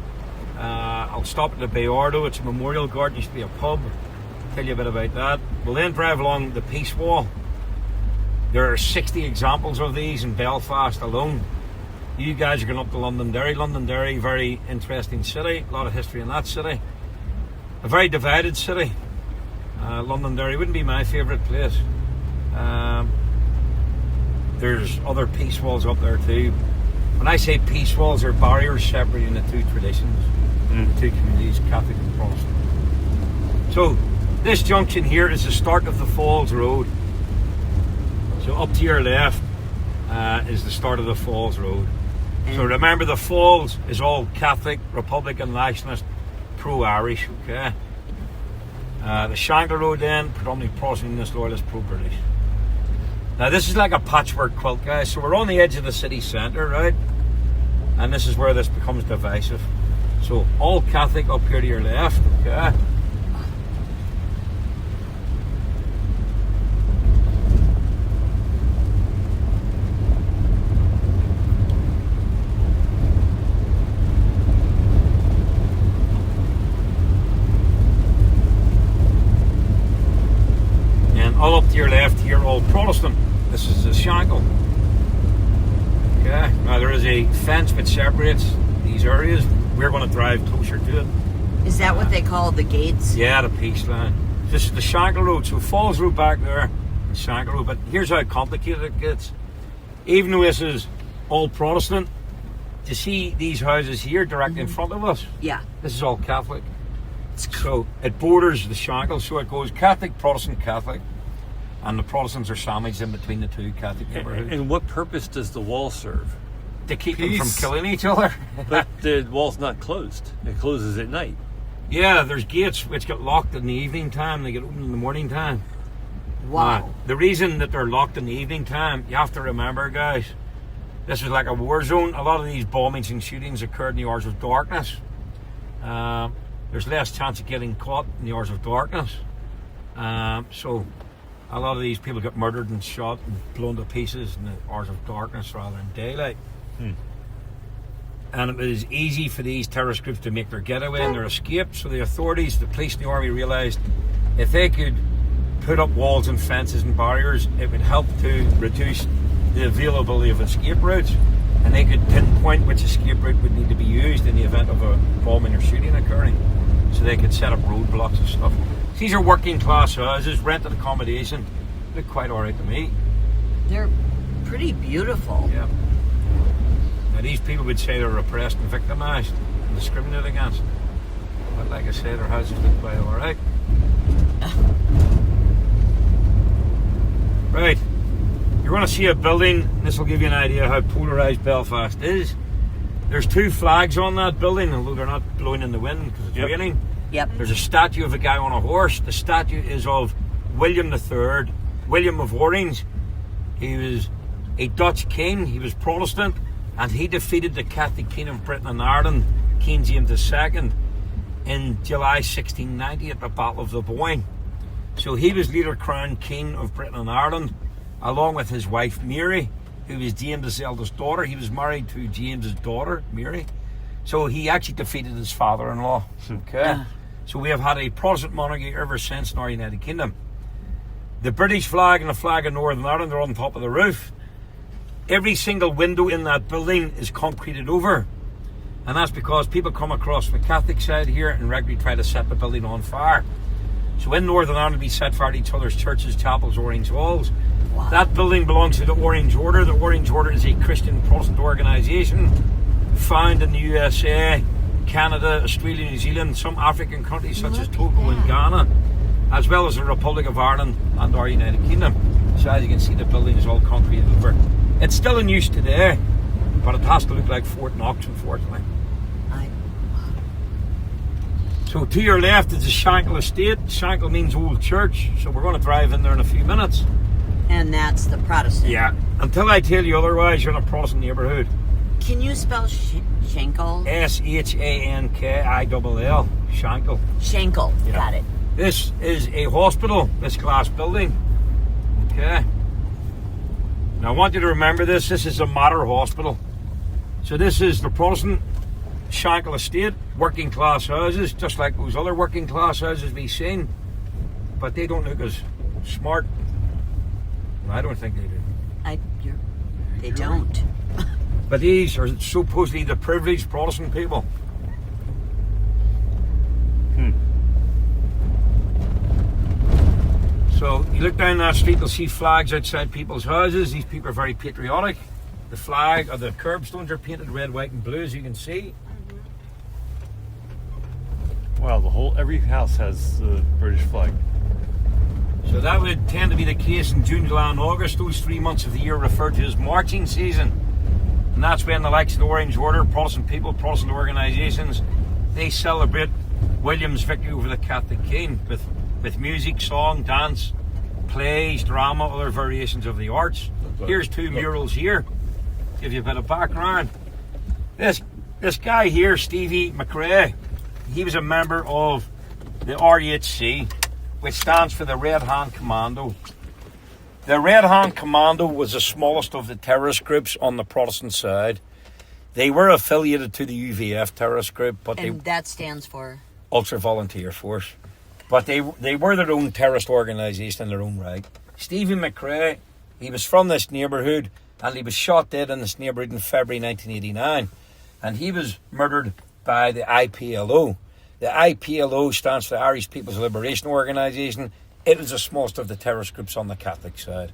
I'll stop at the Bayardo. It's a memorial garden. Used to be a pub. Tell you a bit about that. We'll then drive along the Peace Wall. There are 60 examples of these in Belfast alone. You guys are going up to Londonderry. Londonderry, very interesting city. A lot of history in that city. A very divided city. Londonderry wouldn't be my favourite place. There's other peace walls up there too. When I say peace walls, they're barriers separating the two traditions, the two communities, Catholic and Protestant. So this junction here is the start of the Falls Road. So up to your left is the start of the Falls Road. So remember, the Falls is all Catholic, Republican, Nationalist, pro-Irish, okay? The Shankle Road then, predominantly Protestant, Unionist, Loyalist, pro-British. Now this is like a patchwork quilt, guys. So we're on the edge of the city centre, right? And this is where this becomes divisive. So all Catholic up here to your left, okay? All up to your left here, all Protestant. This is the Shankle. Okay, now there is a fence which separates these areas. We're going to drive closer to it. Is that what they call the gates? Yeah, the peace line. This is the Shankle Road. So Falls Road back there, the Shankle Road. But here's how complicated it gets. Even though this is all Protestant, to see these houses here directly in front of us, Yeah. this is all Catholic. So it borders the Shankle. So it goes Catholic, Protestant, Catholic. And the Protestants are sandwiched in between the two Catholic neighbourhoods. And what purpose does the wall serve? To keep them from Peace. killing each other. But the wall's not closed. It closes at night. Yeah, there's gates which get locked in the evening time. They get opened in the morning time. Wow. The reason that they're locked in the evening time, you have to remember, guys, this is like a war zone. A lot of these bombings and shootings occurred in the hours of darkness. There's less chance of getting caught in the hours of darkness. So a lot of these people get murdered and shot and blown to pieces in the hours of darkness rather than daylight. And it was easy for these terrorist groups to make their getaway and their escape. So the authorities, the police and the army realised if they could put up walls and fences and barriers, it would help to reduce the availability of escape routes. And they could pinpoint which escape route would need to be used in the event of a bombing or shooting occurring. So they could set up roadblocks and stuff. These are working class houses, rented accommodation. Look quite alright to me. They're pretty beautiful. Yeah. Now these people would say they're repressed and victimised and discriminated against. But like I say, their houses look quite alright. Right. You're going to see a building. This will give you an idea how polarised Belfast is. There's two flags on that building, although they're not blowing in the wind because it's raining. Yep. There's a statue of a guy on a horse. The statue is of William III, William of Orange. He was a Dutch king. He was Protestant, and he defeated the Catholic King of Britain and Ireland, King James II, in July 1690 at the Battle of the Boyne. So he was later crowned King of Britain and Ireland, along with his wife Mary, who was James's eldest daughter. He was married to James's daughter, Mary. So he actually defeated his father-in-law. Okay. So we have had a Protestant monarchy ever since in our United Kingdom. The British flag and the flag of Northern Ireland are on top of the roof. Every single window in that building is concreted over. And that's because people come across the Catholic side here and regularly try to set the building on fire. So in Northern Ireland we set fire to each other's churches, chapels, Orange Walls. Wow. That building belongs to the Orange Order. The Orange Order is a Christian Protestant organisation found in the USA, Canada, Australia, New Zealand, some African countries such as Togo and Ghana, as well as the Republic of Ireland and our United Kingdom. So as you can see, the building is all concreted over. It's still in use today, but it has to look like Fort Knox, unfortunately. So to your left is the Shankle Estate. Shankle means old church, so we're going to drive in there in a few minutes. And that's the Protestant. Yeah, until I tell you otherwise, you're in a Protestant neighbourhood. Can you spell Shankle? Shankle. Shankle. Shankle. Yeah. Got it. This is a hospital, this glass building. Okay. Now I want you to remember this. This is a Mater Hospital. So this is the Protestant Shankle Estate, working class houses, just like those other working class houses we've seen. But they don't look as smart. I don't think they do. They don't. But these are supposedly the privileged Protestant people. So you look down that street, you'll see flags outside people's houses. These people are very patriotic. The flag or the curbstones are painted red, white and blue, as you can see. Wow, every house has the British flag. So that would tend to be the case in June, July and August. Those 3 months of the year referred to as marching season. And that's when the likes of the Orange Order, Protestant people, Protestant organisations, they celebrate William's victory over the Catholic King with music, song, dance, plays, drama, other variations of the arts. Here's two murals here. Give you a bit of background. This guy here, Stevie McRae, he was a member of the RHC, which stands for the Red Hand Commando. The Red Hand Commando was the smallest of the terrorist groups on the Protestant side. They were affiliated to the UVF terrorist group, but that stands for Ulster Volunteer Force. But they were their own terrorist organisation in their own right. Stephen McRae, he was from this neighbourhood, and he was shot dead in this neighbourhood in February 1989. And he was murdered by the IPLO. The IPLO stands for the Irish People's Liberation Organisation. It is the smallest of the terrorist groups on the Catholic side.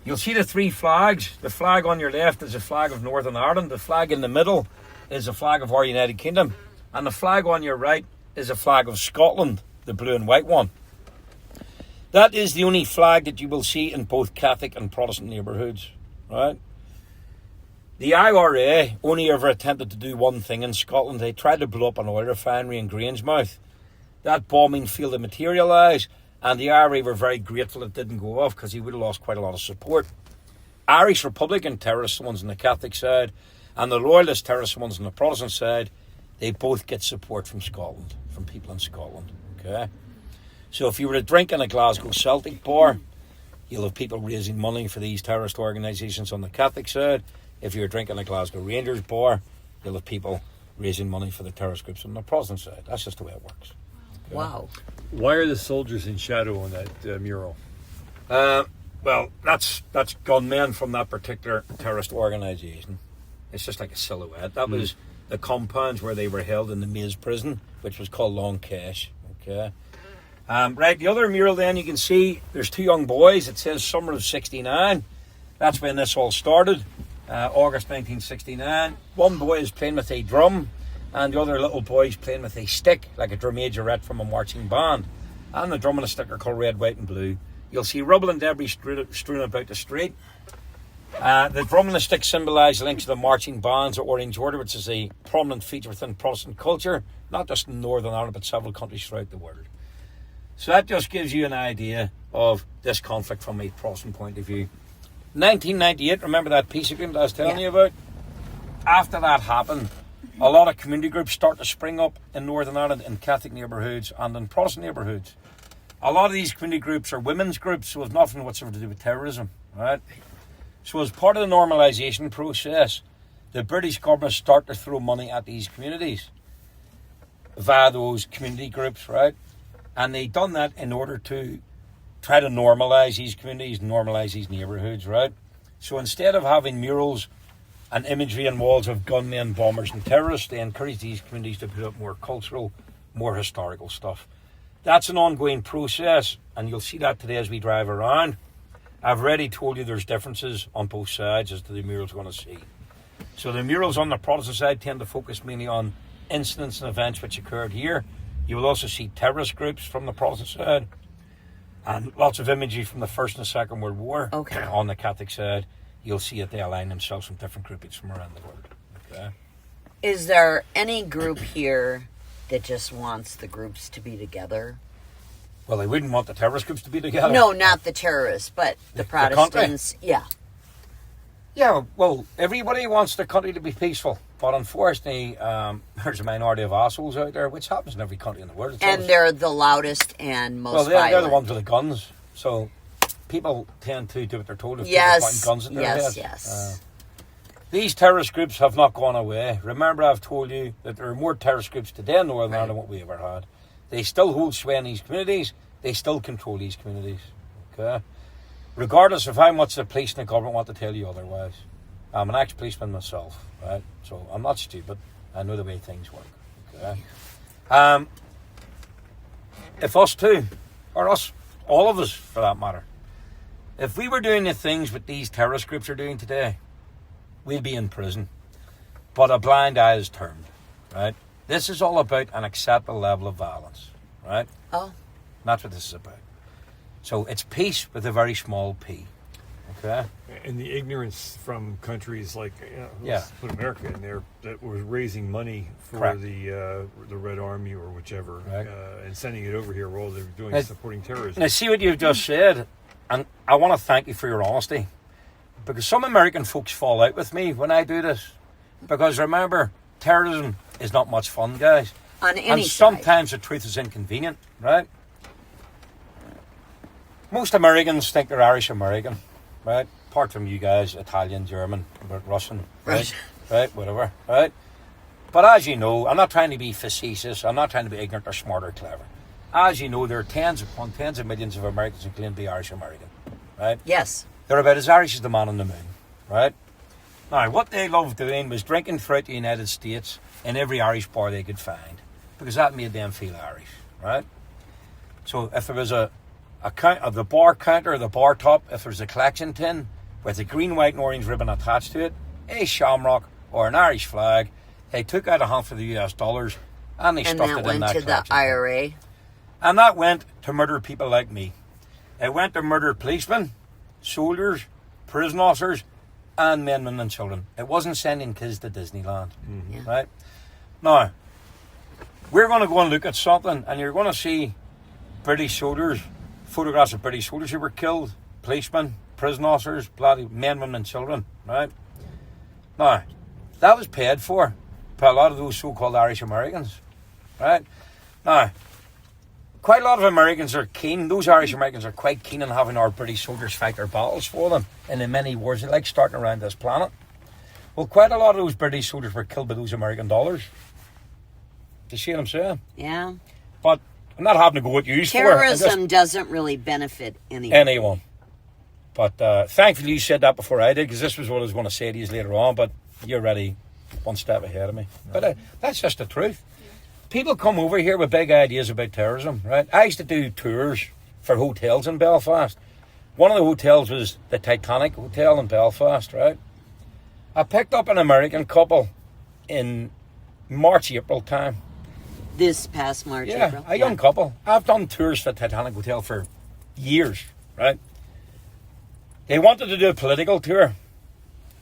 You'll see the three flags. The flag on your left is the flag of Northern Ireland. The flag in the middle is the flag of our United Kingdom. And the flag on your right is a flag of Scotland, the blue and white one. That is the only flag that you will see in both Catholic and Protestant neighbourhoods, right? The IRA only ever attempted to do one thing in Scotland. They tried to blow up an oil refinery in Grangemouth. That bombing failed to materialise, and the IRA were very grateful it didn't go off because he would have lost quite a lot of support. Irish Republican terrorists, the ones on the Catholic side, and the Loyalist terrorists, the ones on the Protestant side, they both get support from Scotland, from people in Scotland. Okay, so if you were to drink in a Glasgow Celtic bar, you'll have people raising money for these terrorist organisations on the Catholic side. If you're drinking a Glasgow Rangers bar, you'll have people raising money for the terrorist groups on the Protestant side. That's just the way it works. Okay? wow. Why are the soldiers in shadow on that mural? Well, that's gunmen from that particular terrorist organisation. It's just like a silhouette. That was the compounds where they were held in the Maze prison, which was called Long Kesh. Okay. Right, the other mural then you can see there's two young boys. It says summer of '69. That's when this all started. August 1969. One boy is playing with a drum, and the other little boy is playing with a stick, like a drum majorette from a marching band. And the drum and the stick are called red, white and blue. You'll see rubble and debris strewn about the street. The drum and the stick symbolise links to the marching bands or Orange Order, which is a prominent feature within Protestant culture, not just in Northern Ireland, but several countries throughout the world. So that just gives you an idea of this conflict from a Protestant point of view. 1998, remember that peace agreement I was telling you about? after that happened, a lot of community groups start to spring up in Northern Ireland in Catholic neighbourhoods and in Protestant neighbourhoods. A lot of these community groups are women's groups, so have nothing whatsoever to do with terrorism, right? So as part of the normalisation process, the British government start to throw money at these communities via those community groups, right? And they done that in order to try to normalise these communities, normalise these neighbourhoods, right? So instead of having murals and imagery on walls of gunmen, bombers and terrorists, they encourage these communities to put up more cultural, more historical stuff. That's an ongoing process, and you'll see that today as we drive around. I've already told you there's differences on both sides as to the murals we're going to see. So the murals on the Protestant side tend to focus mainly on incidents and events which occurred here. You will also see terrorist groups from the Protestant side and lots of imagery from the First and Second World War. Okay. On the Catholic side, you'll see that they align themselves from different groupings from around the world. Okay. Is there any group here that just wants the groups to be together? Well, they wouldn't want the terrorist groups to be together. No, not the terrorists, but the country? Protestants. Yeah. Yeah, well, everybody wants the country to be peaceful. But unfortunately, there's a minority of assholes out there, which happens in every country in the world. And they're the loudest and most well, they're violent. the ones with the guns. So people tend to do what they're told if Yes, people pointing guns at their heads. yes. These terrorist groups have not gone away. Remember, I've told you that there are more terrorist groups today in Northern Ireland than what we ever had. They still hold sway in these communities. They still control these communities. Okay, regardless of how much the police and the government want to tell you otherwise. I'm an ex-policeman myself, right? So I'm not stupid. I know the way things work. Okay. If us two, or us, all of us for that matter, if we were doing the things that these terrorist groups are doing today, we'd be in prison. But a blind eye is turned, right? This is all about an acceptable level of violence, right? Oh. And that's what this is about. So it's peace with a very small p. Okay? And the ignorance from countries like, Yeah. let's put America in there, that was raising money for Correct. the Red Army or whichever, Right. and sending it over here where all they're doing Now- is supporting terrorism. Now, see what you've just said, and I want to thank you for your honesty, because some American folks fall out with me when I do this. Because remember, terrorism is not much fun, guys. On any And side. sometimes the truth is inconvenient, right? Most Americans think they're Irish American, right? Apart from you guys, Italian, German, Russian, right? Right, whatever, right? But as you know, I'm not trying to be facetious. I'm not trying to be ignorant or smart or clever. As you know, there are tens of millions of Americans who claim to be Irish American, right? Yes. They're about as Irish as the man on the moon, right? Now, what they loved doing was drinking throughout the United States in every Irish bar they could find, because that made them feel Irish, right? So if there was a count of the bar counter, the bar top, if there's a collection tin with a green, white, and orange ribbon attached to it, a shamrock or an Irish flag, they took out a handful of the US dollars and they And stuffed that it in went that to the collection tin. IRA. And that went to murder people like me. It went to murder policemen, soldiers, prison officers, and men, women, and children. It wasn't sending kids to Disneyland, right? Now, we're going to go and look at something, and you're going to see British soldiers, photographs of British soldiers who were killed, policemen, prison officers, bloody men, women, and children, right? Now, that was paid for by a lot of those so-called Irish Americans, right? Now, quite a lot of Americans are keen, those Irish Americans are quite keen on having our British soldiers fight their battles for them in the many wars they like starting around this planet. Well, quite a lot of those British soldiers were killed by those American dollars. Do you see what I'm saying? Yeah. But I'm not having to go what you used Terrorism doesn't really benefit anyone. anyone. But thankfully you said that before I did, because this was what I was going to say to you later on, but you're already one step ahead of me. But that's just the truth. People come over here with big ideas about terrorism, right? I used to do tours for hotels in Belfast. One of the hotels was the Titanic Hotel in Belfast, right? I picked up an American couple in March, April time. This past March, Yeah, April. a young couple. I've done tours for the Titanic Hotel for years, right? They wanted to do a political tour.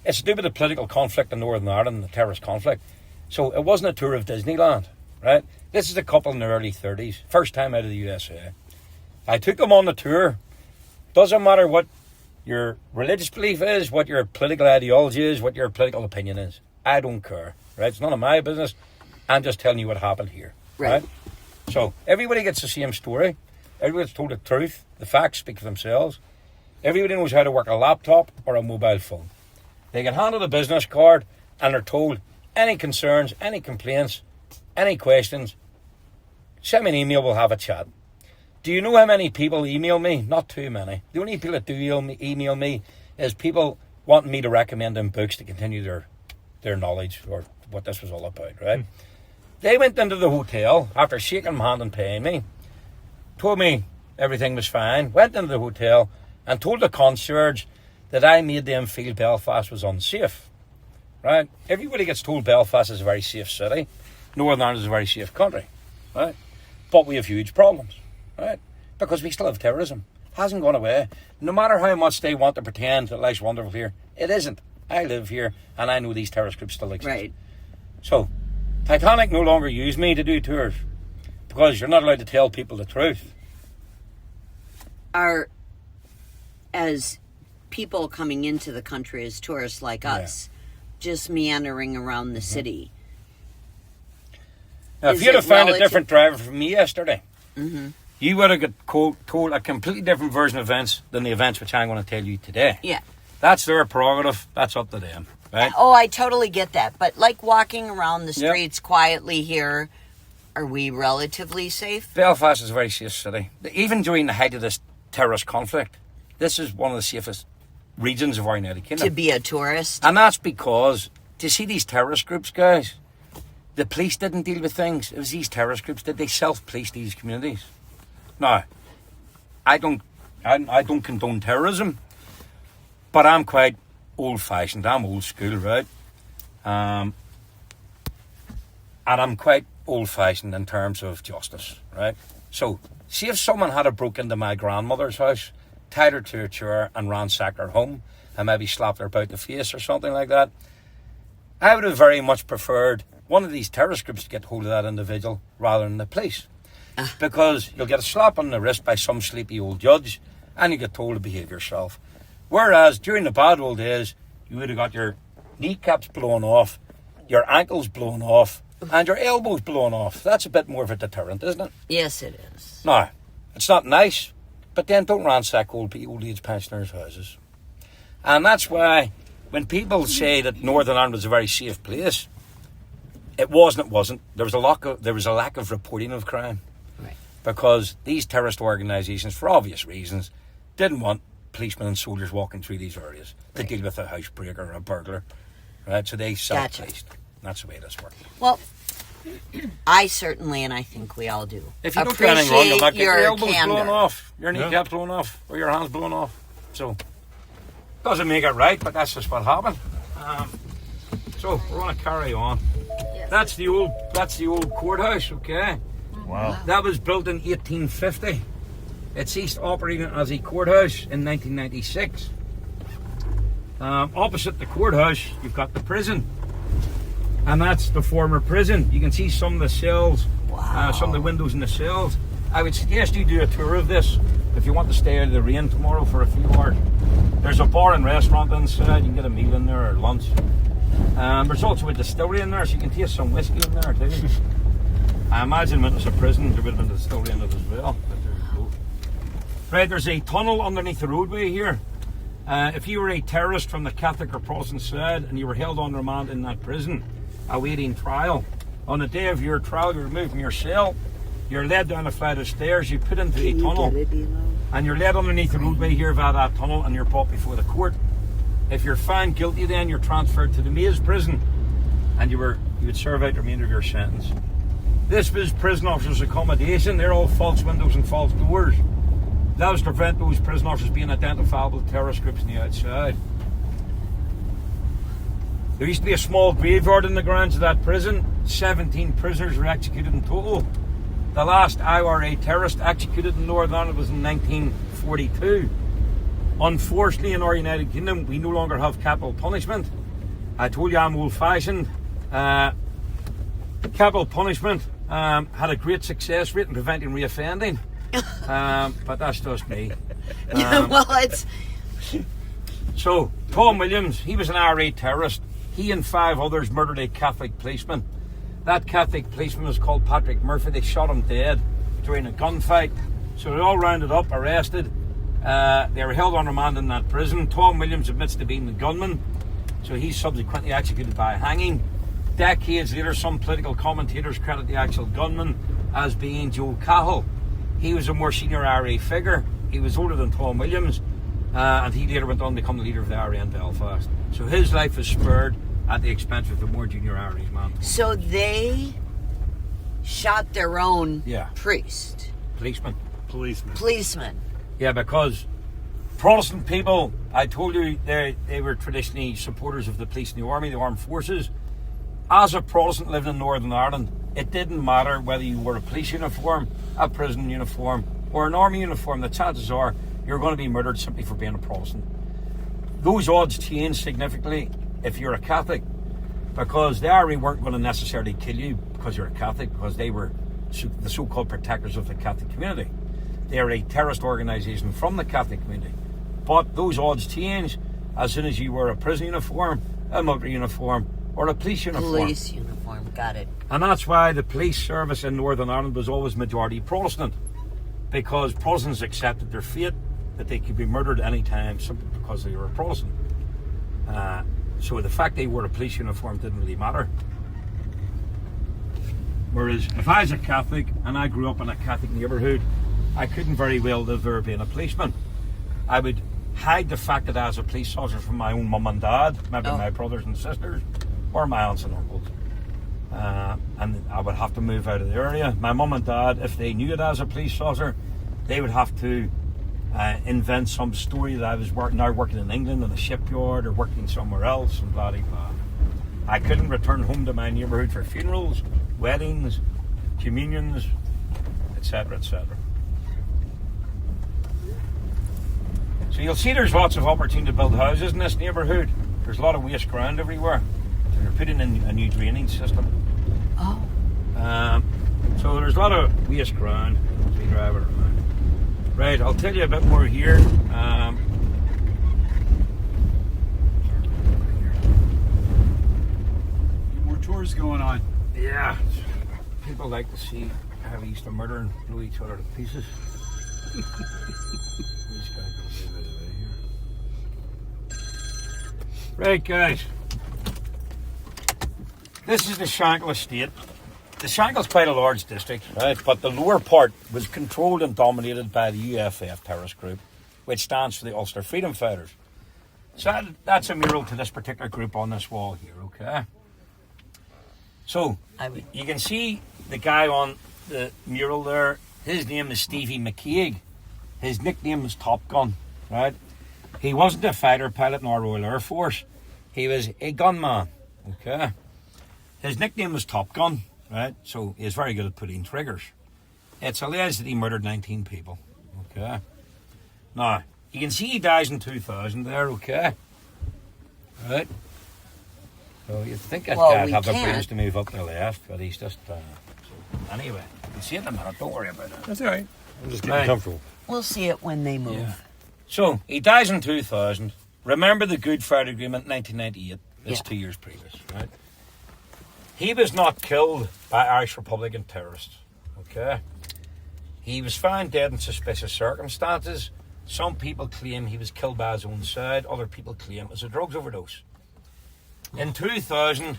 It's to do with the political conflict in Northern Ireland and the terrorist conflict. So it wasn't a tour of Disneyland, right? This is a couple in their early 30s, first time out of the USA. I took them on the tour. Doesn't matter what your religious belief is, what your political ideology is, what your political opinion is. I don't care, right? It's none of my business. I'm just telling you what happened here, right? So everybody gets the same story. Everybody's told the truth. The facts speak for themselves. Everybody knows how to work a laptop or a mobile phone. They get handed a business card and are told any concerns, any complaints, any questions, send me an email, we'll have a chat. Do you know how many people email me? Not too many. The only people that do email me is people wanting me to recommend them books to continue their knowledge or what this was all about, right? They went into the hotel after shaking my hand and paying me, told me everything was fine, went into the hotel and told the concierge that I made them feel Belfast was unsafe, right? Everybody gets told Belfast is a very safe city. Northern Ireland is a very safe country, right? But we have huge problems, right? Because we still have terrorism. It hasn't gone away. No matter how much they want to pretend that life's wonderful here, it isn't. I live here and I know these terrorist groups still exist. Right. So, Titanic no longer use me to do tours because you're not allowed to tell people the truth. As people coming into the country as tourists like us, just meandering around the city. Now, if Is you'd have it found a relative- different driver from me yesterday, you would have got told a completely different version of events than the events which I'm going to tell you today. Yeah. That's their prerogative. That's up to them, right? Oh, I totally get that. But like walking around the Yep. streets quietly here, are we relatively safe? Belfast is a very safe city. Even during the height of this terrorist conflict, this is one of the safest regions of our United Kingdom. To be a tourist? And that's because, do you see these terrorist groups, guys? The police didn't deal with things. It was these terrorist groups. Did they self-police these communities? Now, I don't condone terrorism, but I'm quite old-fashioned. I'm old school, right? And I'm quite old-fashioned in terms of justice, right? So, see if someone had broke into my grandmother's house, tied her to a chair and ransacked her home and maybe slapped her about the face or something like that, I would have very much preferred one of these terrorist groups to get hold of that individual rather than the police. Because you'll get a slap on the wrist by some sleepy old judge and you get told to behave yourself. Whereas during the bad old days, you would have got your kneecaps blown off, your ankles blown off, and your elbows blown off. That's a bit more of a deterrent, isn't it? Yes, it is. Now, it's not nice, but then don't ransack old age pensioners' houses. And that's why when people say that Northern Ireland was a very safe place, it wasn't. There was a lack of reporting of crime. Right. Because these terrorist organisations, for obvious reasons, didn't want policemen and soldiers walking through these areas to deal with a housebreaker or a burglar. Right? So they self-policed. That's the way this worked. Well, I certainly, and I think we all do, If you don't do anything wrong, you'll not get your elbows candor. blown off, your kneecaps blown off, or your hands blown off. So, doesn't make it right, but that's just what happened. So we're going to carry on. That's the old courthouse. Okay. Wow. That was built in 1850. It ceased operating as a courthouse in 1996. Opposite the courthouse, you've got the prison. And that's the former prison. You can see some of the cells, some of the windows in the cells. I would suggest you do a tour of this if you want to stay out of the rain tomorrow for a few hours. There's a bar and restaurant inside. You can get a meal in there or lunch. There's also a distillery in there, so you can taste some whiskey in there too. I imagine when it was a prison, there would have been a distillery in it as well. But there you go. Right, there's a tunnel underneath the roadway here. If you were a terrorist from the Catholic or Protestant side and you were held on remand in that prison, awaiting trial, on the day of your trial, you're removed from your cell, you're led down a flight of stairs, you're put into a tunnel, and you're led underneath the roadway here via that tunnel, and you're brought before the court. If you're found guilty, then you're transferred to the Maze prison, and you would serve out the remainder of your sentence. This was prison officers' accommodation. They're all false windows and false doors. That was to prevent those prison officers being identifiable with terrorist groups on the outside. There used to be a small graveyard in the grounds of that prison. 17 prisoners were executed in total. The last IRA terrorist executed in Northern Ireland was in 1942. Unfortunately, in our United Kingdom, we no longer have capital punishment. I told you I'm old-fashioned. Capital punishment had a great success rate in preventing reoffending. But that's just me. Well, it's... So, Tom Williams, he was an IRA terrorist. He and 5 others murdered a Catholic policeman. That Catholic policeman was called Patrick Murphy. They shot him dead during a gunfight. So they all rounded up, arrested. They were held on remand in that prison. Tom Williams admits to being the gunman. So he's subsequently executed by hanging. Decades later, some political commentators credit the actual gunman as being Joe Cahill. He was a more senior IRA figure. He was older than Tom Williams, and he later went on to become the leader of the IRA in Belfast. So his life was spared at the expense of the more junior IRA man. So they shot their own priest. Policeman. Yeah, because Protestant people, I told you, they were traditionally supporters of the police and the army, the armed forces. As a Protestant living in Northern Ireland, it didn't matter whether you wore a police uniform, a prison uniform, or an army uniform. The chances are you're going to be murdered simply for being a Protestant. Those odds change significantly if you're a Catholic, because the IRA weren't going to necessarily kill you because you're a Catholic, because they were the so-called protectors of the Catholic community. They are a terrorist organisation from the Catholic community. But those odds change as soon as you wear a prison uniform, a military uniform, or a police uniform. Police uniform, got it. And that's why the police service in Northern Ireland was always majority Protestant, because Protestants accepted their fate, that they could be murdered any time simply because they were a Protestant. So the fact they wore a police uniform didn't really matter. Whereas if I was a Catholic and I grew up in a Catholic neighbourhood, I couldn't very well live there being a policeman. I would hide the fact that I was a police officer from my own mum and dad, maybe my brothers and sisters, or my aunts and uncles. And I would have to move out of the area. My mum and dad, if they knew that I was a police officer, they would have to invent some story that I was now working in England in a shipyard or working somewhere else and blah blah blah. I couldn't return home to my neighbourhood for funerals, weddings, communions, etc., etc. So you'll see there's lots of opportunity to build houses in this neighbourhood. There's a lot of waste ground everywhere. So they're putting in a new drainage system. Oh. So there's a lot of waste ground as we drive it around. Right, I'll tell you a bit more here. More tours going on. Yeah, people like to see how we used to murder and blow each other to pieces. This guy goes a bit away here. Right, guys. This is the Shankill estate. The Shankill's quite a large district, right? But the lower part was controlled and dominated by the UFF terrorist group, which stands for the Ulster Freedom Fighters. So that's a mural to this particular group on this wall here, okay? So, you can see the guy on the mural there. His name is Stevie McCaig. His nickname was Top Gun, right? He wasn't a fighter pilot in our Royal Air Force. He was a gunman, okay? His nickname was Top Gun, right? So he was very good at putting triggers. It's alleged that he murdered 19 people, okay? Now, you can see he dies in 2000 there, okay? Right? So you'd think that guy'd have the brains to move up to the left, but he's just... so anyway, you can see it in a minute, don't worry about it. That's all right. I'm just getting comfortable. We'll see it when they move. Yeah. So, he dies in 2000. Remember the Good Friday Agreement, 1998. It's 2 years previous, right? He was not killed by Irish Republican terrorists, okay? He was found dead in suspicious circumstances. Some people claim he was killed by his own side. Other people claim it was a drugs overdose. In 2000,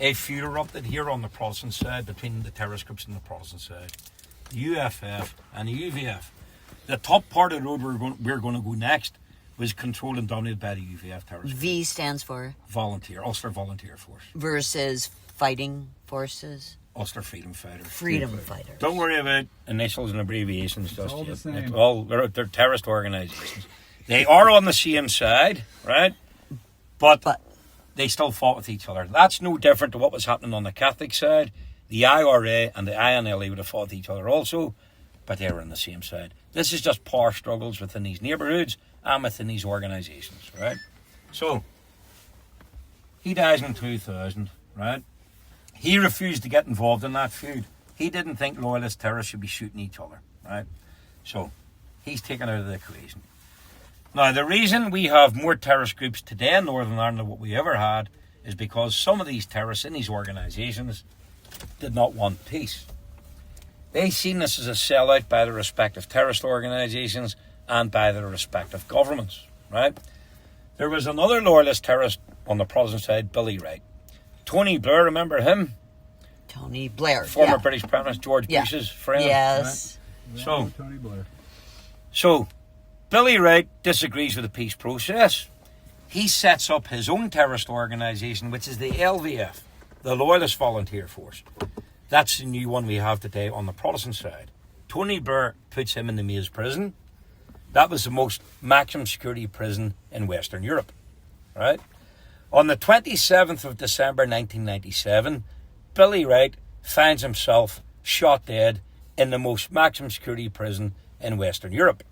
a feud erupted here on the Protestant side between the terrorist groups on the Protestant side, the UFF and the UVF. The top part of the road we're going to go next was controlled and dominated by the UVF terrorist. V stands for? Ulster Volunteer Force. Versus Fighting Forces? Ulster Freedom Fighters. Freedom Fighters. Don't worry about initials and abbreviations just all yet. the same. They're terrorist organisations. They are on the same side, right? But they still fought with each other. That's no different to what was happening on the Catholic side. The IRA and the INLA would have fought with each other also, but they were on the same side. This is just power struggles within these neighbourhoods and within these organisations, right? So, he dies in 2000, right? He refused to get involved in that feud. He didn't think loyalist terrorists should be shooting each other, right? So, he's taken out of the equation. Now, the reason we have more terrorist groups today in Northern Ireland than what we ever had is because some of these terrorists in these organisations did not want peace. They seen this as a sellout by the respective terrorist organisations and by their respective governments, right? There was another loyalist terrorist on the Protestant side, Billy Wright. Tony Blair, remember him? Tony Blair. Former British Prime Minister George Bush's friend. Yes. Right? Tony Blair. So, Billy Wright disagrees with the peace process. He sets up his own terrorist organisation, which is the LVF, the Loyalist Volunteer Force. That's the new one we have today on the Protestant side. Tony Blair puts him in the Maze prison. That was the most maximum security prison in Western Europe, right? On the 27th of December 1997, Billy Wright finds himself shot dead in the most maximum security prison in Western Europe.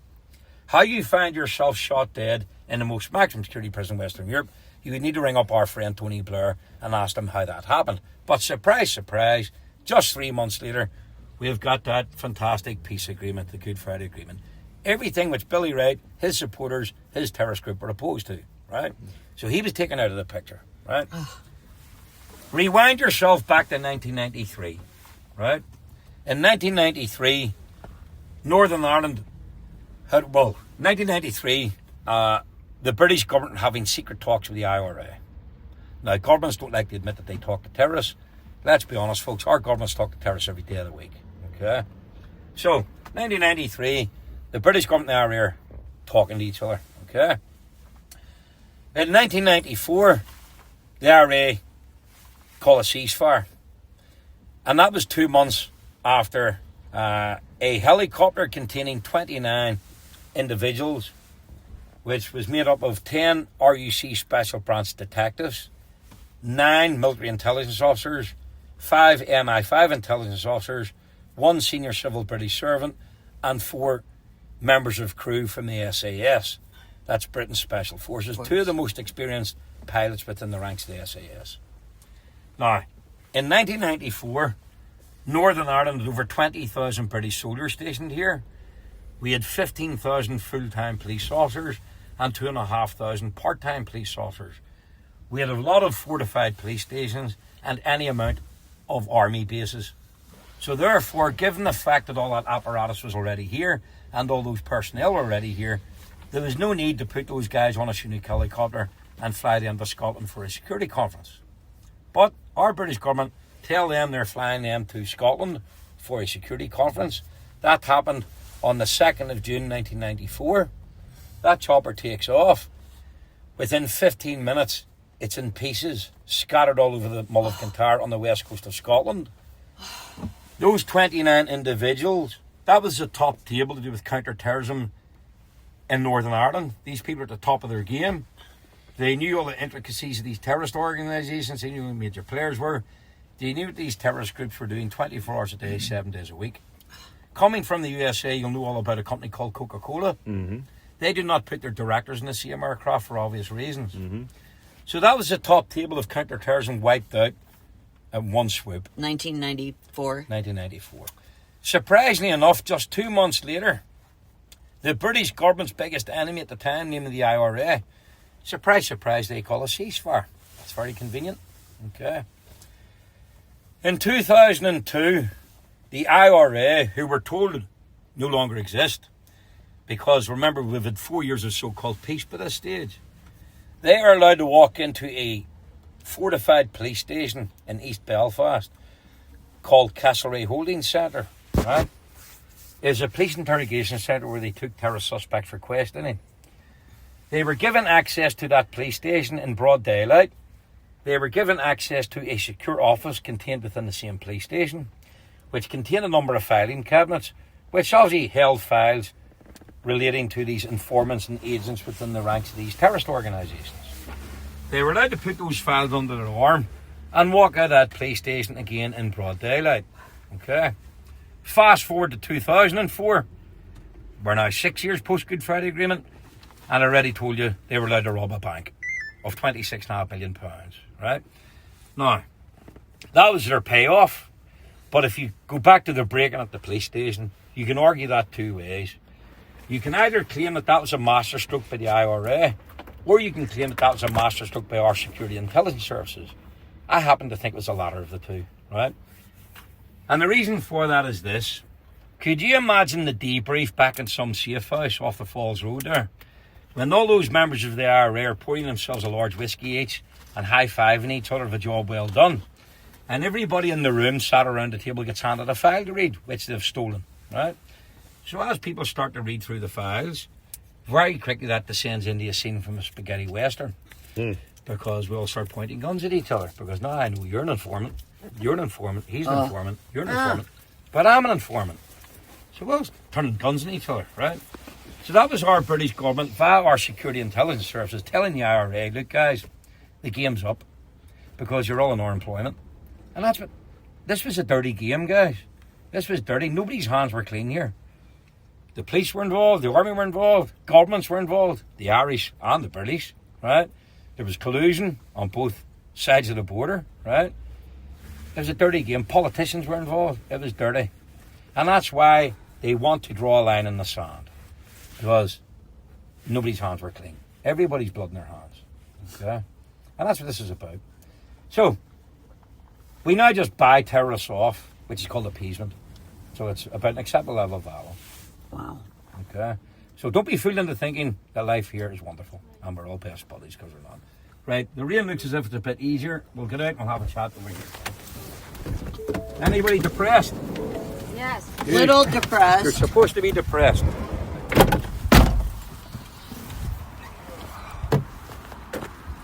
How you find yourself shot dead in the most maximum security prison in Western Europe, you would need to ring up our friend Tony Blair and ask him how that happened. But surprise, surprise, just 3 months later, we've got that fantastic peace agreement, the Good Friday Agreement. Everything which Billy Wright, his supporters, his terrorist group were opposed to, right? So he was taken out of the picture, right? Rewind yourself back to 1993, right? In 1993, Northern Ireland had, 1993, the British government having secret talks with the IRA. Now, governments don't like to admit that they talk to terrorists. Let's be honest, folks, our governments talk to terrorists every day of the week, okay? So, 1993, the British government and the IRA are talking to each other, okay? In 1994, the IRA called a ceasefire. And that was 2 months after a helicopter containing 29 individuals, which was made up of 10 RUC Special Branch detectives, 9 military intelligence officers, 5 MI5 intelligence officers, 1 senior civil British servant, and 4 members of crew from the SAS. That's Britain's Special Forces. 2 of the most experienced pilots within the ranks of the SAS. Now, in 1994, Northern Ireland had over 20,000 British soldiers stationed here. We had 15,000 full-time police officers and 2,500 part-time police officers. We had a lot of fortified police stations and any amount of army bases. So therefore, given the fact that all that apparatus was already here and all those personnel were already here, there was no need to put those guys on a Chinook helicopter and fly them to Scotland for a security conference. But our British government tell them they're flying them to Scotland for a security conference. That happened on the 2nd of June 1994. That chopper takes off. Within 15 minutes, it's in pieces, scattered all over the Mull of Kintyre on the west coast of Scotland. Those 29 individuals, that was the top table to do with counter-terrorism in Northern Ireland. These people are at the top of their game. They knew all the intricacies of these terrorist organisations. They knew who major players were. They knew what these terrorist groups were doing 24 hours a day, 7 days a week. Coming from the USA, you'll know all about a company called Coca-Cola. Mm-hmm. They do not put their directors in the same aircraft for obvious reasons. Mm-hmm. So that was the top table of counter-terrorism wiped out in one swoop. 1994. Surprisingly enough, just 2 months later, the British government's biggest enemy at the time, namely the IRA, surprise, surprise, they call a ceasefire. That's very convenient. Okay. In 2002, the IRA, who were told no longer exist, because remember we've had 4 years of so-called peace by this stage, they are allowed to walk into a fortified police station in East Belfast called Castlereagh Holding Centre, right? It's a police interrogation centre where they took terrorist suspects for questioning. They were given access to that police station in broad daylight. They were given access to a secure office contained within the same police station, which contained a number of filing cabinets, which obviously held files relating to these informants and agents within the ranks of these terrorist organisations. They were allowed to put those files under their arm and walk out of that police station again in broad daylight. Okay. Fast forward to 2004. We're now 6 years post Good Friday Agreement, and I already told you they were allowed to rob a bank of £26.5 million, right? Now, that was their payoff. But if you go back to the break-in at the police station, you can argue that 2 ways. You can either claim that that was a masterstroke by the IRA, or you can claim that that was a masterstroke by our security intelligence services. I happen to think it was the latter of the two, right? And the reason for that is this. Could you imagine the debrief back in some safe house off the Falls Road there? When all those members of the IRA are pouring themselves a large whiskey each and high-fiving each other for a job well done. And everybody in the room sat around the table gets handed a file to read, which they've stolen, right? So as people start to read through the files, very quickly that descends into a scene from a spaghetti western. Because we all start pointing guns at each other. Because now I know you're an informant, he's an informant, you're an informant, but I'm an informant. So we're all turning guns on each other, right? So that was our British government via our security intelligence services telling the IRA, look guys, the game's up because you're all in unemployment. And that's what, this was a dirty game, guys. This was dirty. Nobody's hands were clean here. The police were involved, the army were involved, governments were involved, the Irish and the British, right? There was collusion on both sides of the border, right? It was a dirty game. Politicians were involved. It was dirty. And that's why they want to draw a line in the sand. Because nobody's hands were clean. Everybody's blood in their hands. Okay? And that's what this is about. So, we now just buy terrorists off, which is called appeasement. So it's about an acceptable level of violence. Wow. Okay? So don't be fooled into thinking that life here is wonderful. And we're all best buddies, because we're not. Right, the rain looks as if it's a bit easier. We'll get out and we'll have a chat over here. Anybody depressed? Yes. Good. Little You're depressed. supposed to be depressed.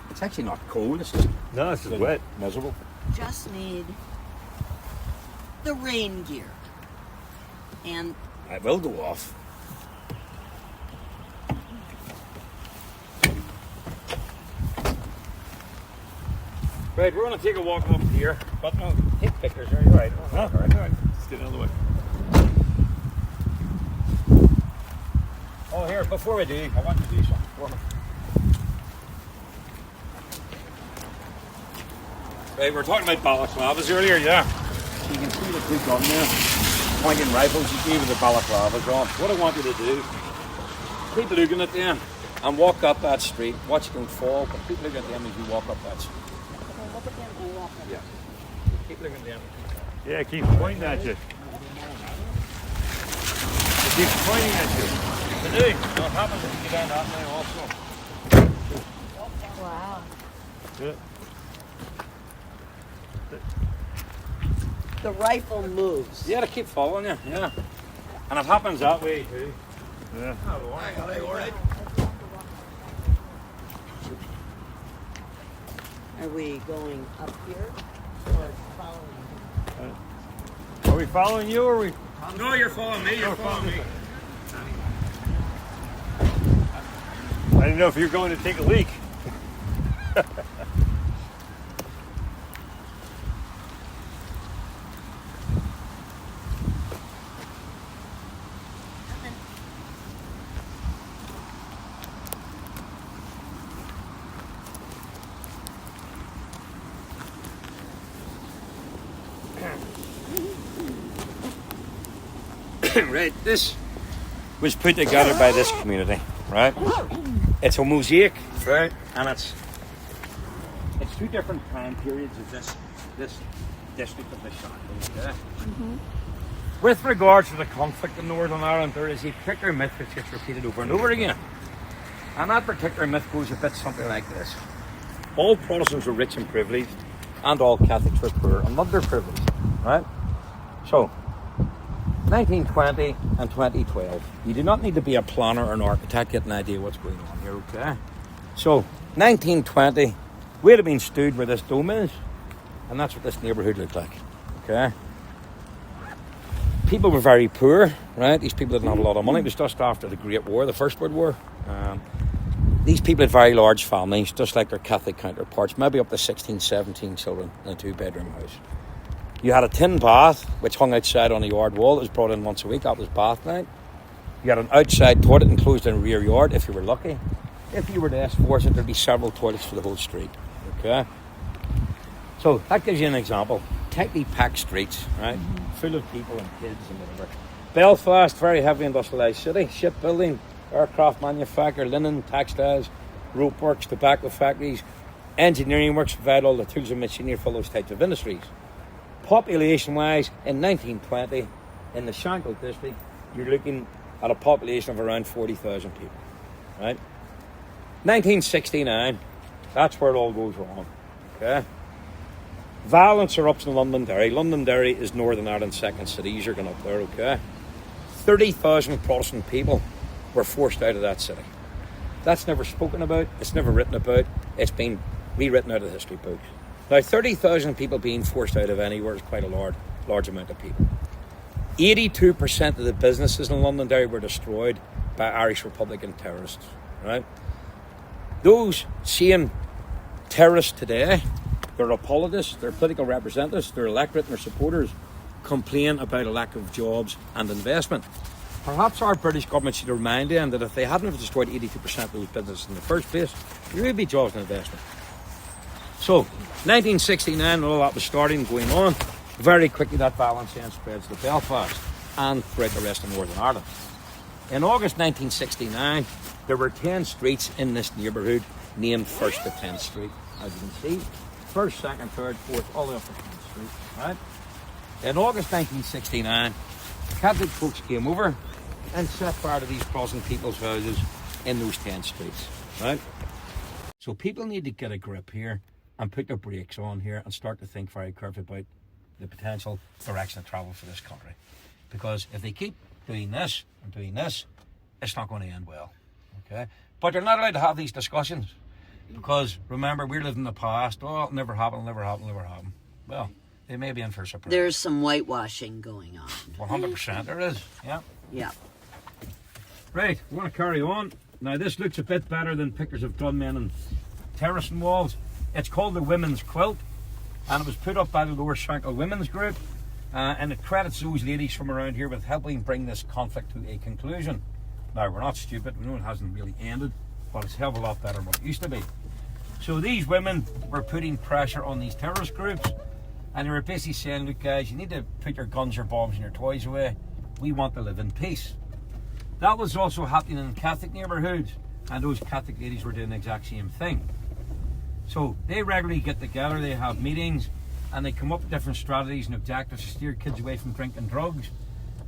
It's actually not cold, it's just No, this is wet. miserable. Just need the rain gear. And I will go off. Right, we're going to take a walk up here. But no, take pictures, are you right? Huh? All right. Let's get out of the way. Oh, here, before we do, I want you to do something for me. Right, we were talking about balaclavas earlier, yeah. So you can see the two gun there, pointing rifles. You see with the balaclavas on. What I want you to do, keep looking at them and walk up that street. Watch them fall, but keep looking at them as you walk up that street. Yeah. Keep looking at them. Yeah, keep pointing at you. Keep pointing at you. They do. What happens if you get down that way also? Wow. Yeah. the rifle moves. Yeah, they keep following you, yeah. And it happens that way too. Yeah. Are we going up here or following? Are we following you or are we? No, you're following me, you're following me. I didn't know if you were going to take a leak. Right, this was put together by this community, right? It's a mosaic, right? And it's two different time periods of this district of the Shankill, okay? With regards to the conflict in Northern Ireland, there is a particular myth which gets repeated over and over again. And that particular myth goes a bit something like this. All Protestants were rich and privileged, and all Catholics were poor and underprivileged, right? So, 1920 and 2012. You do not need to be a planner or an architect to get an idea what's going on here, okay? So, 1920, we'd have been stood where this dome is, and that's what this neighbourhood looked like, okay? People were very poor, right? These people didn't have a lot of money. It was just after the Great War, the First World War. These people had very large families, just like their Catholic counterparts, maybe up to 16, 17 children in a two-bedroom house. You had a tin bath, which hung outside on a yard wall. It was brought in once a week. That was bath night. You had an outside toilet enclosed in a rear yard, if you were lucky. If you were to ask for it, there'd be several toilets for the whole street. Okay? So, that gives you an example. Tightly packed streets, right? Full of people and kids and whatever. Belfast, very heavy industrialised city. Shipbuilding, aircraft manufacture, linen, textiles. rope works, tobacco factories, engineering works, provide all the tools and machinery for those types of industries. Population-wise, in 1920, in the Shankill district, you're looking at a population of around 40,000 people, right? 1969, that's where it all goes wrong, okay? Violence erupts in Londonderry. Londonderry is Northern Ireland's second city. You're going up there, okay? 30,000 Protestant people were forced out of that city. That's never spoken about. It's never written about. It's been rewritten out of the history books. Now, 30,000 people being forced out of anywhere is quite a large amount of people. 82% of the businesses in Londonderry were destroyed by Irish Republican terrorists, right? Those same terrorists today, their apologists, their political representatives, their electorate and their supporters complain about a lack of jobs and investment. Perhaps our British government should remind them that if they hadn't have destroyed 82% of those businesses in the first place, there would be jobs and investment. So, 1969, all that was starting, going on. Very quickly that violence then spreads to Belfast and throughout the rest of Northern Ireland. In August 1969, there were 10 streets in this neighbourhood named 1st to 10th Street. As you can see, 1st, 2nd, 3rd, 4th, all the way up to 10th Street, right? In August 1969, Catholic folks came over and set fire to these Protestant people's houses in those 10 streets, right? So people need to get a grip here and put their brakes on here and start to think very carefully about the potential direction of travel for this country. Because if they keep doing this and doing this, it's not going to end well, okay? But they're not allowed to have these discussions because, remember, we're living in the past. Oh, it'll never happen, never happen, never happen. Well, they may be in for a surprise. There's some whitewashing going on. 100% there is, yeah. Yeah. Right, we want to carry on. Now, this looks a bit better than pictures of gunmen and terracing walls. It's called the Women's Quilt, and it was put up by the Lower Shankill Women's Group, and it credits those ladies from around here with helping bring this conflict to a conclusion. Now, we're not stupid. We know it hasn't really ended, but it's a hell of a lot better than what it used to be. So these women were putting pressure on these terrorist groups, and they were basically saying, look guys, you need to put your guns, your bombs and your toys away. We want to live in peace. That was also happening in Catholic neighbourhoods, and those Catholic ladies were doing the exact same thing. So they regularly get together, they have meetings, and they come up with different strategies and objectives to steer kids away from drinking drugs.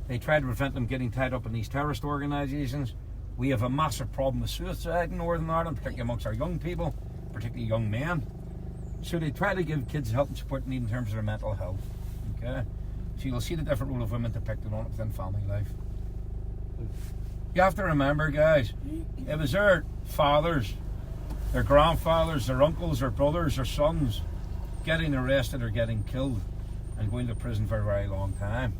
They try to prevent them getting tied up in these terrorist organisations. We have a massive problem with suicide in Northern Ireland, particularly amongst our young people, particularly young men. So they try to give kids help and support need in terms of their mental health. Okay? So you'll see the different role of women depicted on it within family life. You have to remember, guys, it was their fathers, their grandfathers, their uncles, their brothers, their sons getting arrested or getting killed and going to prison for a very long time.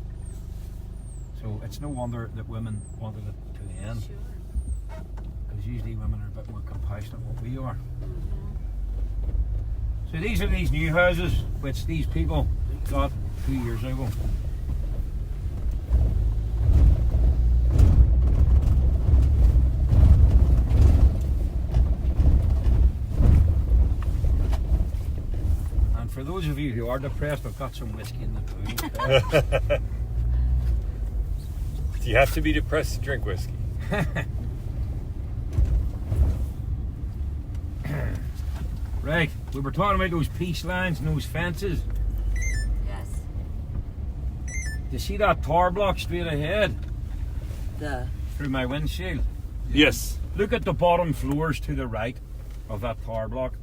So it's no wonder that women wanted it to end. Because usually women are a bit more compassionate than what we are. So these are these new houses which these people got 2 years ago. And for those of you who are depressed, I've got some whiskey in the booth. Do you have to be depressed to drink whiskey? Right, we were talking about those peace lines and those fences. Yes. Do you see that tar block straight ahead The through my windshield? Yes. Look at the bottom floors to the right of that tar block.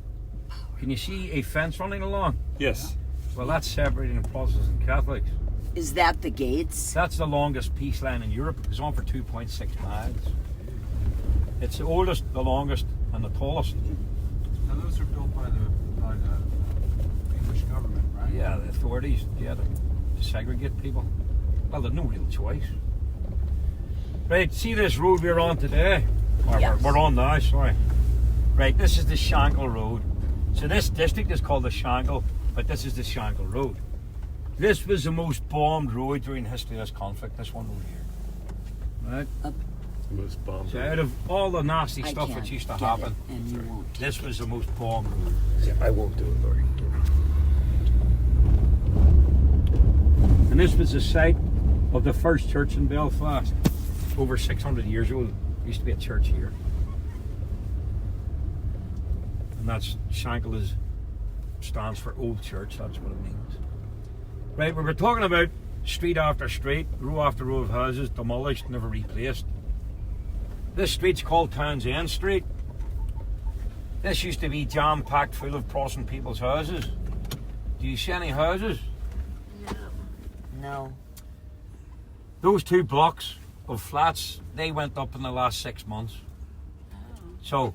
Can you see a fence running along? Yes. Well, that's separating Protestants and Catholics. is that the gates? That's the longest peace line in Europe. It goes on for 2.6 miles. It's the oldest, the longest, and the tallest. Now those are built by the English government, right? Yeah, the authorities, yeah, to segregate people. Well, there's no real choice. Right, see this road we're on today? Or Yes. we're on now, sorry. Right, this is the Shankill Road. So this district is called the Shankill, but this is the Shankill Road. This was the most bombed road during the history of this conflict, this one road here. Right? Most bombed. So out of all the nasty I stuff can't which used to get happen, it, and you won't. this was the most bombed road. Yeah, I won't do it, Lori. And this was the site of the first church in Belfast. Over 600 years ago, there used to be a church here. And that's Shankill stands for Old Church. That's what it means. Right, we were talking about street after street, row after row of houses, demolished, never replaced. This street's called Townsend Street. This used to be jam-packed full of Protestant people's houses. Do you see any houses? No. No. Those 2 blocks of flats, they went up in the last 6 months. So,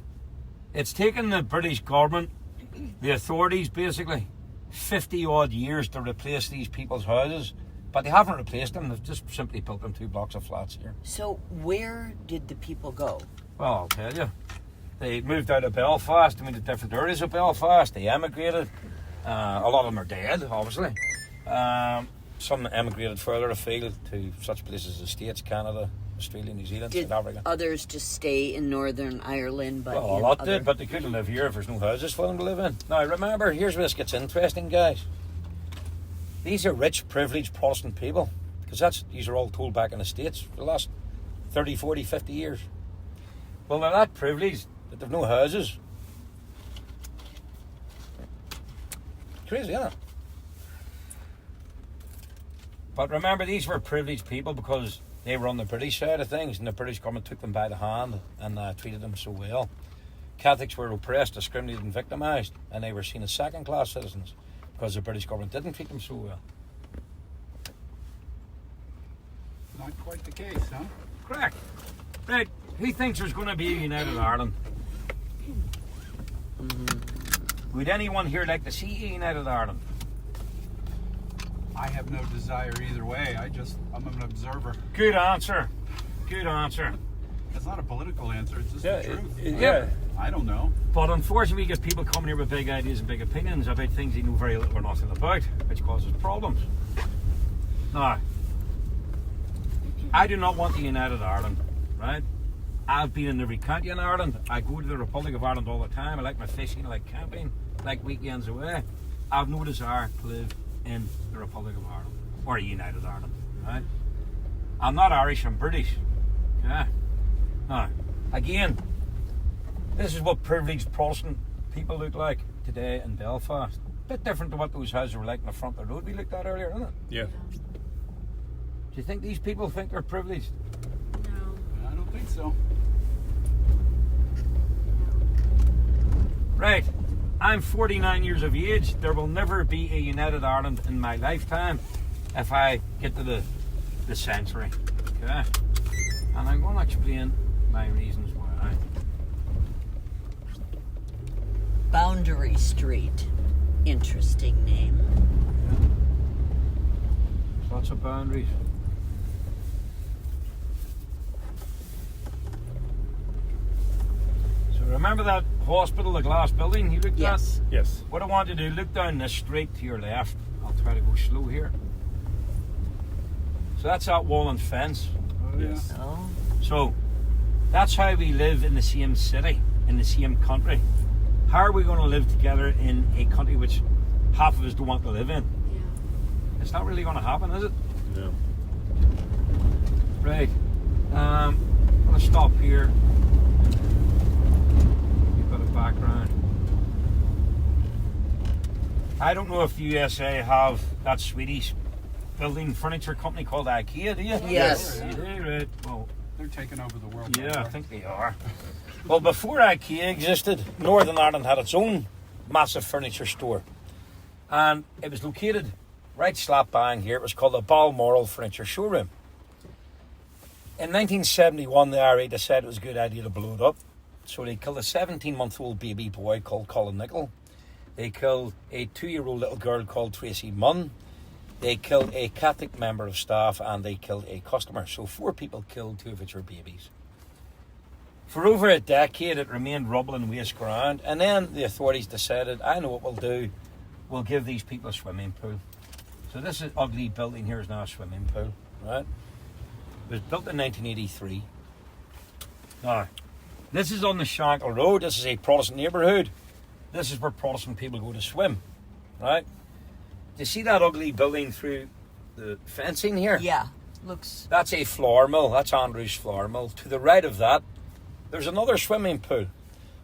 it's taken the British government, the authorities basically, 50 odd years to replace these people's houses. But they haven't replaced them, they've just simply built them 2 blocks of flats here. So where did the people go? Well, I'll tell you. They moved out of Belfast, I mean, to different areas of Belfast. They emigrated. A lot of them are dead, obviously. Some emigrated further afield to such places as the States, Canada, Australia, New Zealand, Did South Africa. others just stay in Northern Ireland? But Well, a in lot other... did, but they couldn't live here if there's no houses for them to live in. Now, remember, here's where this gets interesting, guys. These are rich, privileged Protestant people, because these are all told back in the States for the last 30, 40, 50 years. Well, they're that privileged that they've no houses. Crazy, isn't it? But remember, these were privileged people because they were on the British side of things, and the British government took them by the hand and treated them so well. Catholics were oppressed, discriminated and victimised, and they were seen as second-class citizens because the British government didn't treat them so well. Not quite the case, huh? Correct. Right, who thinks there's going to be a United Ireland? Would anyone here like to see a United Ireland? I have no desire either way. I'm an observer. Good answer. Good answer. It's not a political answer. It's just the truth. Yeah. I don't know. But unfortunately, we get people coming here with big ideas and big opinions about things they know very little or nothing about, which causes problems. Now, I do not want the United Ireland, right? I've been in every county in Ireland. I go to the Republic of Ireland all the time. I like my fishing, I like camping, I like weekends away. I've no desire to live in the Republic of Ireland or a United Ireland, right? I'm not Irish, I'm British. Okay? Now, again, this is what privileged Protestant people look like today in Belfast. Bit different to what those houses were like in the front of the road we looked at earlier, isn't it? Yeah. Do you think these people think they're privileged? No. I don't think so. Right. I'm 49 years of age. There will never be a United Ireland in my lifetime if I get to the century. Okay? And I'm going to explain my reasons why. Boundary Street. Interesting name. Lots of boundaries. So remember that hospital, the glass building you looked Yes. at? Yes. What I want you to do, look down this street to your left. I'll try to go slow here. So that's that wall and fence. Oh, Yes. yeah. Oh. So that's how we live in the same city, in the same country. How are we going to live together in a country which half of us don't want to live in? Yeah. It's not really going to happen, is it? No. Right. I'm going to stop here. You've got a background. I don't know if the USA have that Swedish building furniture company called IKEA, do you? Yes. You do, right. Well, They're taking over the world. yeah, I think they are. Well, before IKEA existed, Northern Ireland had its own massive furniture store. And it was located right slap bang here. It was called the Balmoral Furniture Showroom. In 1971, the IRA decided it was a good idea to blow it up. So they killed a 17-month-old baby boy called Colin Nichol. They killed a 2-year-old little girl called Tracy Munn. They killed a Catholic member of staff, and they killed a customer. So 4 people killed, 2 of which were babies. For over a decade, it remained rubble and waste ground. And then the authorities decided, I know what we'll do. We'll give these people a swimming pool. So this ugly building here is now a swimming pool, right? It was built in 1983. Now, this is on the Shankill Road. This is a Protestant neighbourhood. This is where Protestant people go to swim, right? Do you see that ugly building through the fencing here? Yeah. Looks. That's a flour mill. That's Andrew's flour mill. To the right of that, there's another swimming pool,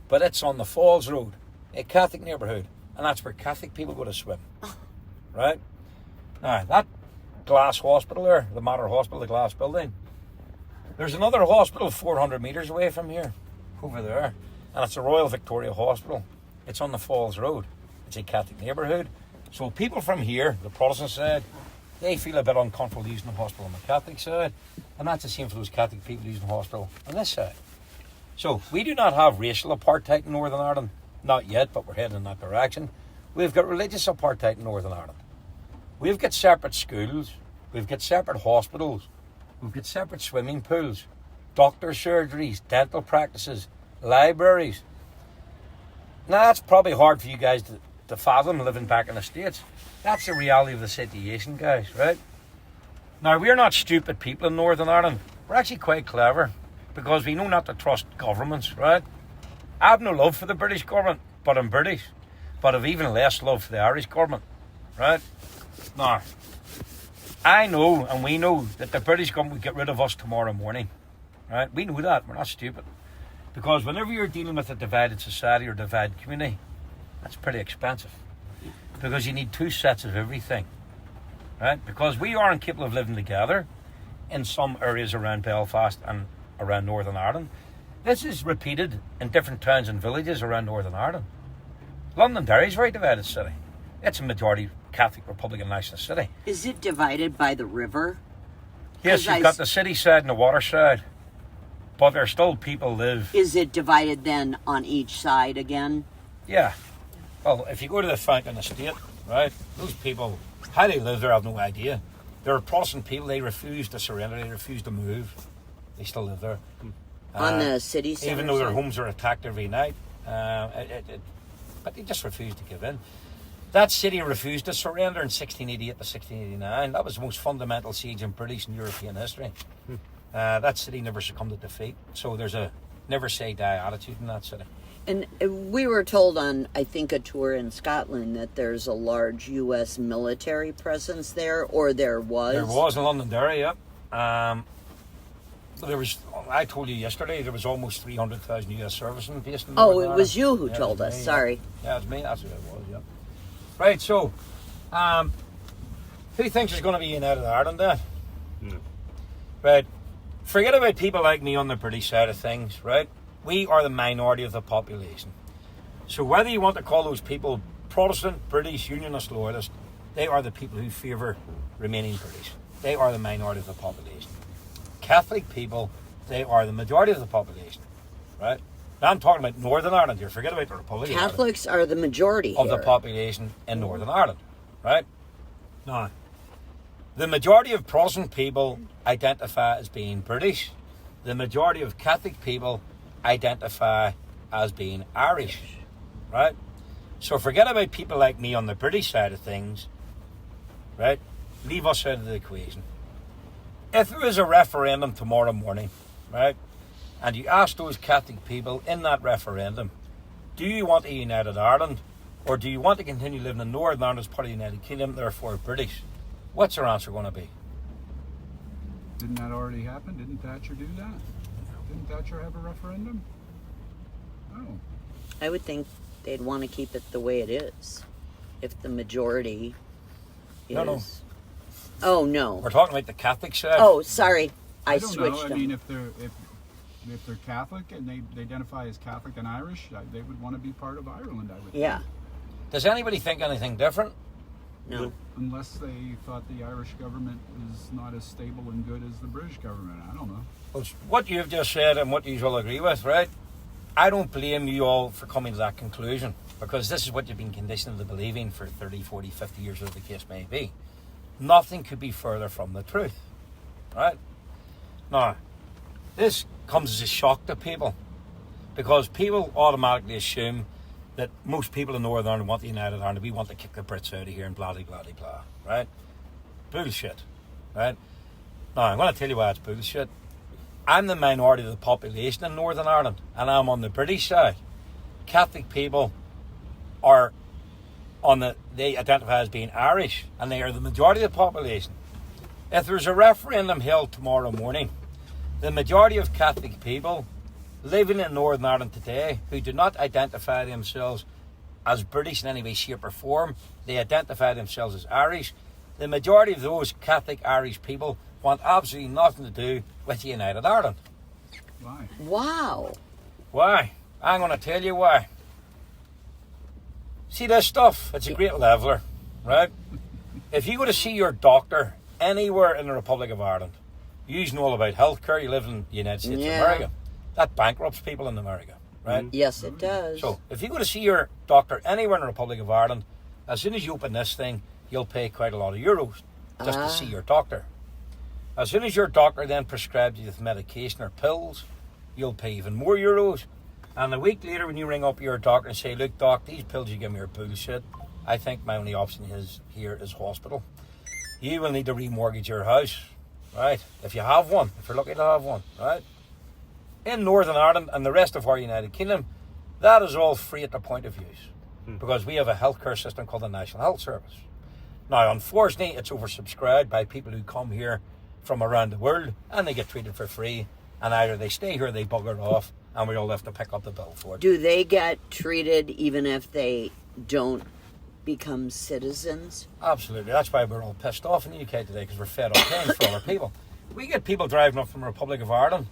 but it's on the Falls Road. a Catholic neighbourhood, and that's where Catholic people go to swim. Right? Now, that glass hospital there, the Mater Hospital, the glass building, there's another hospital 400 metres away from here, over there, and it's the Royal Victoria Hospital. It's on the Falls Road. It's a Catholic neighbourhood. So people from here, the Protestant side, they feel a bit uncomfortable using the hospital on the Catholic side, and that's the same for those Catholic people using the hospital on this side. So we do not have racial apartheid in Northern Ireland, not yet, but we're heading in that direction. We've got religious apartheid in Northern Ireland. We've got separate schools, we've got separate hospitals, we've got separate swimming pools, doctor surgeries, dental practices, libraries. Now that's probably hard for you guys to fathom living back in the States. That's the reality of the situation, guys, right? Now, we're not stupid people in Northern Ireland. We're actually quite clever because we know not to trust governments, right? I have no love for the British government, but I'm British. But I've even less love for the Irish government, right? Now, I know and we know that the British government will get rid of us tomorrow morning, right? We know that. We're not stupid. Because whenever you're dealing with a divided society or divided community, that's pretty expensive. Because you need two sets of everything, right? Because we aren't capable of living together in some areas around Belfast and around Northern Ireland. This is repeated in different towns and villages around Northern Ireland. Londonderry is a very divided city. It's a majority Catholic Republican nationalist city. Is it divided by the river? Yes, you've got the city side and the water side. But there still people live. Is it divided then on each side again? Yeah. Well, if you go to the Fountain Estate, right, those people, how they live there, I have no idea. They're Protestant people, they refuse to surrender, they refuse to move. They still live there. On the city center even though their side? homes are attacked every night. But they just refuse to give in. That city refused to surrender in 1688 to 1689. That was the most fundamental siege in British and European history. That city never succumbed to defeat. So there's a never say die attitude in that city. And we were told on, I think, a tour in Scotland that there's a large U.S. military presence there, or there was. There was in Londonderry, yeah. There was. I told you yesterday there was almost 300,000 U.S. servicemen based in. Oh, Northern it was Ireland. you who Yeah, told it was us. me, Sorry. Yeah, it was me. That's what it was. Yeah. Right. So, who thinks there's going to be United Ireland then? No. Right. Forget about people like me on the British side of things. Right. We are the minority of the population. So whether you want to call those people Protestant, British, Unionist, Loyalist, they are the people who favour remaining British. They are the minority of the population. Catholic people, they are the majority of the population. Right? Now I'm talking about Northern Ireland here. Forget about the Republic of Ireland. Catholics are the majority Of here. the population in Northern Ireland. Right? Now, the majority of Protestant people identify as being British. The majority of Catholic people identify as being Irish, right? So forget about people like me on the British side of things, right? Leave us out of the equation. If there was a referendum tomorrow morning, right, and you ask those Catholic people in that referendum, do you want a united Ireland, or do you want to continue living in Northern Ireland as part of the United Kingdom, therefore British? What's their answer going to be? Didn't that already happen? Didn't Thatcher do that? Didn't Thatcher have a referendum? Oh. I would think they'd want to keep it the way it is. If the majority is... No. Oh, no. We're talking about the Catholic side. Oh, sorry. I don't switched know. I them. mean, if they're Catholic and they identify as Catholic and Irish, they would want to be part of Ireland, I would Yeah. think. Does anybody think anything different? No. Unless they thought the Irish government is not as stable and good as the British government. I don't know. Well, what you've just said and what you all agree with, right? I don't blame you all for coming to that conclusion, because this is what you've been conditioned to believing for 30, 40, 50 years, as the case may be. Nothing could be further from the truth, right? Now, this comes as a shock to people, because people automatically assume that most people in Northern Ireland want the United Ireland. We want to kick the Brits out of here and blah, blah, blah, blah, right? Bullshit, right? Now, I'm going to tell you why it's bullshit. I'm the minority of the population in Northern Ireland, and I'm on the British side. Catholic people are they identify as being Irish, and they are the majority of the population. If there's a referendum held tomorrow morning, the majority of Catholic people living in Northern Ireland today who do not identify themselves as British in any way, shape or form. They identify themselves as Irish. The majority of those Catholic Irish people want absolutely nothing to do with United Ireland. Why? Wow. Why? I'm going to tell you why. See this stuff? It's a great leveler, right? If you go to see your doctor anywhere in the Republic of Ireland, you know all about healthcare, you live in the United States of America. That bankrupts people in America, right? Yes, it does. So, if you go to see your doctor anywhere in the Republic of Ireland, as soon as you open this thing, you'll pay quite a lot of euros just to see your doctor. As soon as your doctor then prescribes you with medication or pills, you'll pay even more euros. And a week later, when you ring up your doctor and say, look, doc, these pills you give me are bullshit. I think my only option here is hospital. You will need to remortgage your house, right? If you have one, if you're lucky to have one, right? In Northern Ireland and the rest of our United Kingdom, that is all free at the point of use. Because we have a healthcare system called the National Health Service. Now, unfortunately, it's oversubscribed by people who come here from around the world and they get treated for free. And either they stay here or they bugger off and we all have to pick up the bill for it. Do they get treated even if they don't become citizens? Absolutely. That's why we're all pissed off in the UK today, because we're fed up paying for other people. We get people driving up from the Republic of Ireland.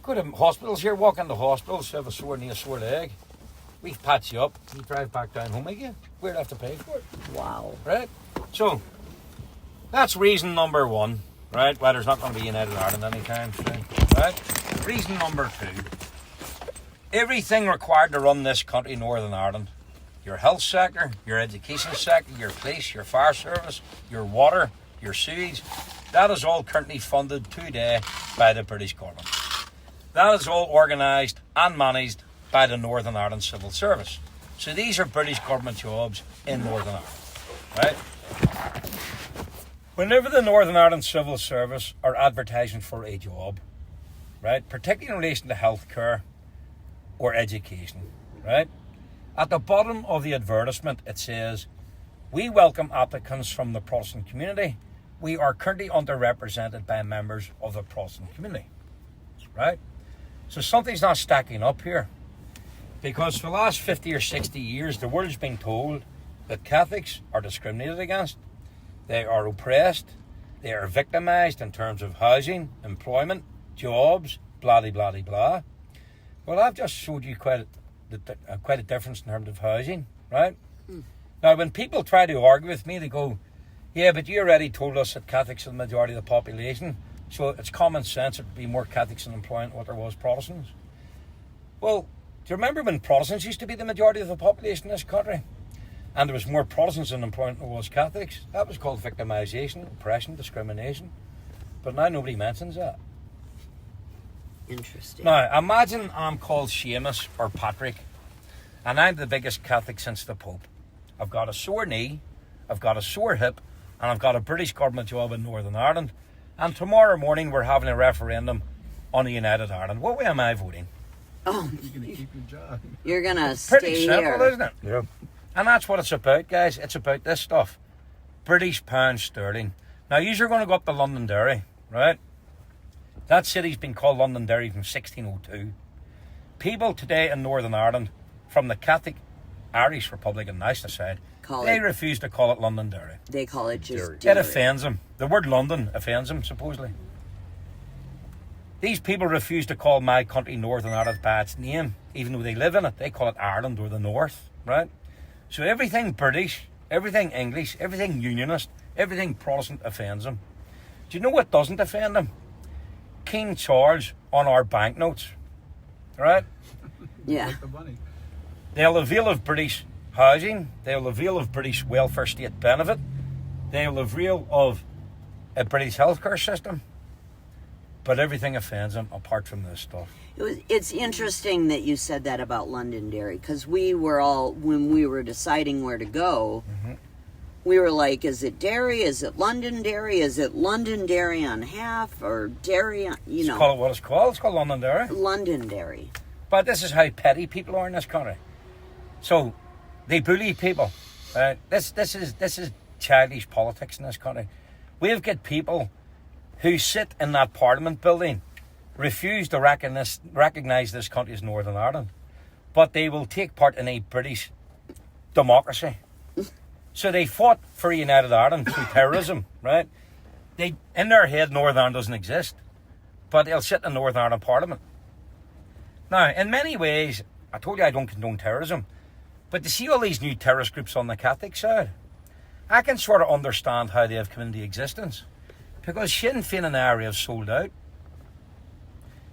Go to hospitals here, walk into hospitals, have a sore knee, a sore leg. We patch you up, you drive back down home again. We'd have to pay for it. Wow. Right? So, that's reason number one, right? Why there's not going to be United Ireland anytime soon, right? Reason number two. Everything required to run this country, Northern Ireland, your health sector, your education sector, your police, your fire service, your water, your sewage, that is all currently funded today by the British government. That is all organised and managed by the Northern Ireland Civil Service. So these are British government jobs in Northern Ireland, right? Whenever the Northern Ireland Civil Service are advertising for a job, right, particularly in relation to healthcare or education, right, at the bottom of the advertisement it says, we welcome applicants from the Protestant community. We are currently underrepresented by members of the Protestant community, right? So something's not stacking up here, because for the last 50 or 60 years the world's been told that Catholics are discriminated against, they are oppressed, they are victimised in terms of housing, employment, jobs, blah de blah de blah. Well, I've just showed you quite a difference in terms of housing, right? Now, when people try to argue with me, they go, yeah, but you already told us that Catholics are the majority of the population, so it's common sense it would be more Catholics in employment than what there was Protestants. Well, do you remember when Protestants used to be the majority of the population in this country? And there was more Protestants in employment than there was Catholics? That was called victimisation, oppression, discrimination. But now nobody mentions that. Interesting. Now, imagine I'm called Seamus or Patrick, and I'm the biggest Catholic since the Pope. I've got a sore knee, I've got a sore hip, and I've got a British government job in Northern Ireland. And tomorrow morning we're having a referendum on the United Ireland. What way am I voting? Oh, You're going to keep your job. you're gonna Pretty stay simple, here. isn't it? Yeah. And that's what it's about, guys. It's about this stuff. British pound sterling. Now, you're going to go up to Londonderry, right? That city's been called Londonderry from 1602. People today in Northern Ireland, from the Catholic Irish Republic and National side, they refuse to call it Londonderry. They call it just It Derry. offends them. The word London offends them, supposedly. These people refuse to call my country Northern Ireland by its name, even though they live in it. They call it Ireland or the North, right? So everything British, everything English, everything Unionist, everything Protestant offends them. Do you know what doesn't offend them? King Charles on our banknotes, right? Yeah. Like the money. They'll avail of British housing, they'll avail of British welfare state benefit, they'll avail of a British healthcare system, but everything offends them apart from this stuff. It's interesting that you said that about Londonderry, because we were all, when we were deciding where to go, we were like, is it Derry? Is it Londonderry? Is it Londonderry on half or Derry on, you know? Call it what it's called. It's called Londonderry. Londonderry. But this is how petty people are in this country. So they bully people. This is childish politics in this country. We've got people who sit in that Parliament building, refuse to recognise this country as Northern Ireland. but they will take part in a British democracy. So they fought for United Ireland through terrorism, right? They, in their head, Northern Ireland doesn't exist, but they'll sit in Northern Ireland Parliament. Now, in many ways, I told you I don't condone terrorism, but to see all these new terrorist groups on the Catholic side, I can sort of understand how they have come into existence, because Sinn Féin and IRA have sold out.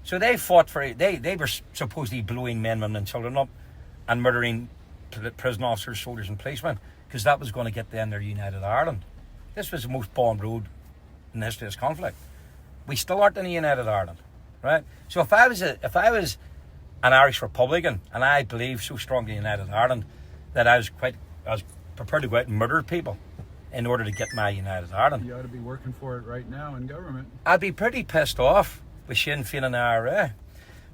So they fought for it. They were supposedly blowing men, women and children up and murdering prison officers, soldiers and policemen, because that was going to get them their United Ireland. This was the most bombed road in the history of this conflict. We still aren't in a United Ireland, right? So if I was an Irish Republican and I believed so strongly in United Ireland that I was prepared to go out and murder people in order to get my United Ireland, You ought to be working for it right now in government. I'd be pretty pissed off with Sinn Féin and IRA,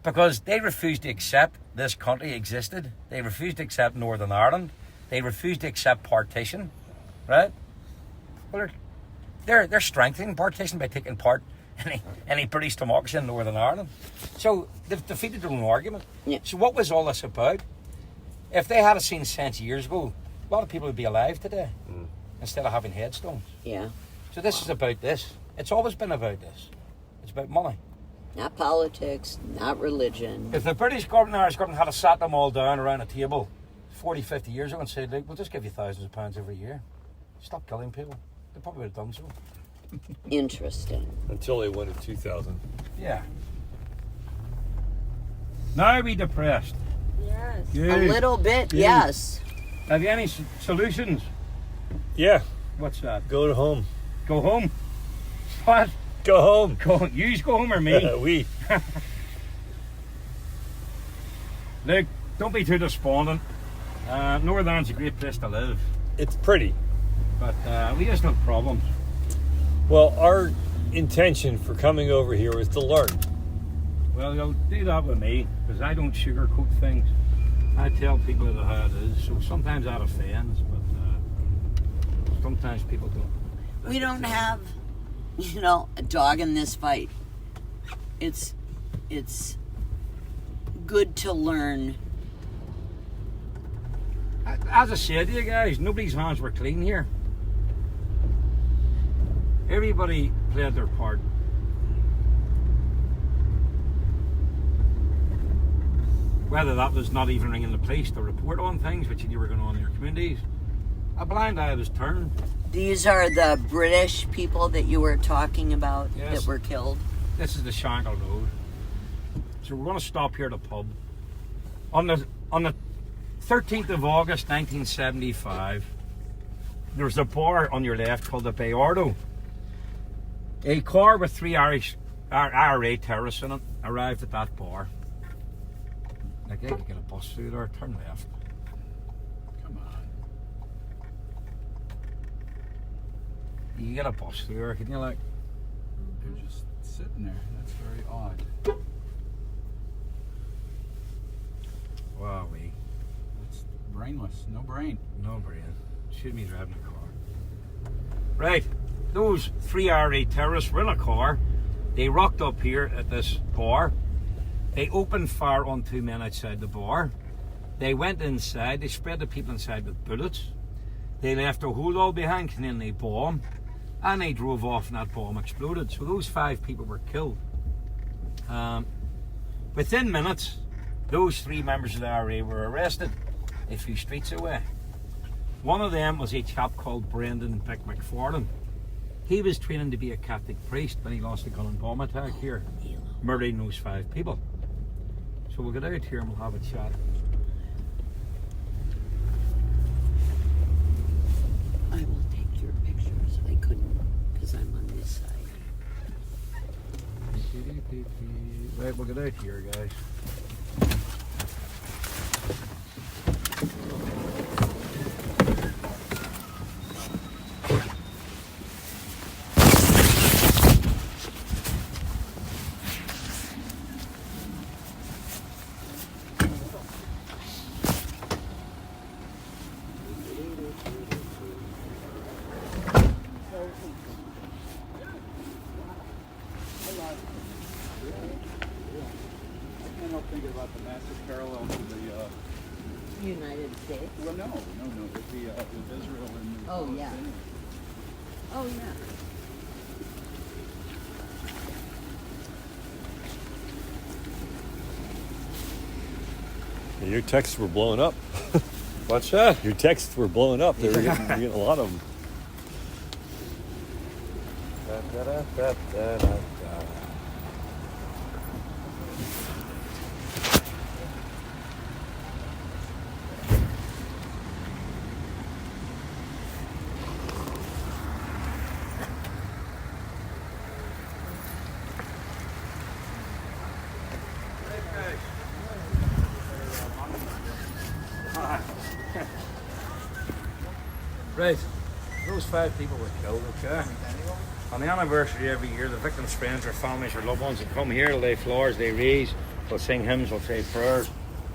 because they refused to accept this country existed. They refused to accept Northern Ireland. They refused to accept partition, right? Well, they're strengthening partition by taking part in any British democracy in Northern Ireland. So they've defeated their own argument. Yeah. So what was all this about? If they had seen sense years ago, a lot of people would be alive today instead of having headstones. Yeah. So this is about this. It's always been about this. It's about money. Not politics, not religion. If the British government and Irish government had sat them all down around a table 40, 50 years ago and said, look, we'll just give you thousands of pounds every year, stop killing people, they probably would have done so. Interesting. Until they went in 2000. Yeah. Now be depressed. Yes. A little bit, yes. Have you any solutions? Yeah, What's that? go home. Go home? What? Go home. You go home or me? We. Look, don't be too despondent. Northern Ireland's a great place to live, It's pretty. but we just have problems. Well, our intention for coming over here was to learn. Well, you'll do that with me, because I don't sugarcoat things. I tell people how it is, so sometimes that offends, but sometimes people don't. We don't have, a dog in this fight. It's good to learn. As I said to you guys, nobody's hands were clean here. Everybody played their part. Whether that was not even ringing the police to report on things which you knew were going on in your communities. A blind eye was turned. These are the British people that you were talking about Yes. that were killed. This is the Shankill Road. So we're going to stop here at the pub. On the 13th of August 1975, there's a bar on your left called the Bayardo. A car with 3 IRA terrorists in it arrived at that bar. Like, I could get a bus through there, turn left. Come on. You can get a bus through there, can you, like? They're just sitting there. That's very odd. Wowee. That's brainless. No brain. No brain. Should be driving a car. Right. Those 3 IRA terrorists were in a car. They rocked up here at this bar. They opened fire on 2 men outside the bar. They went inside. They spread the people inside with bullets. They left a hole all behind containing a bomb. And they drove off and that bomb exploded. So those 5 people were killed. Within minutes, those 3 members of the IRA were arrested a few streets away. One of them was a chap called Brendan Vic McFarlane. He was training to be a Catholic priest when he lost a gun and bomb attack here, murdering those 5 people. So we'll get out here and we'll have a chat. I will take your pictures. I couldn't because I'm on this side. Right, we'll get out here, guys. I can't help thinking about the massive parallel to the United States. Well, no. It'd be with Israel and the Oh, yeah. Palestinians. Oh, yeah. Your texts were blowing up. What's that? Your texts were blowing up. They were getting a lot of them. Right, those 5 people were killed, okay? On the anniversary every year, the victims' friends or families or loved ones will come here, they'll lay flowers, they raise, they'll sing hymns, they'll say prayers,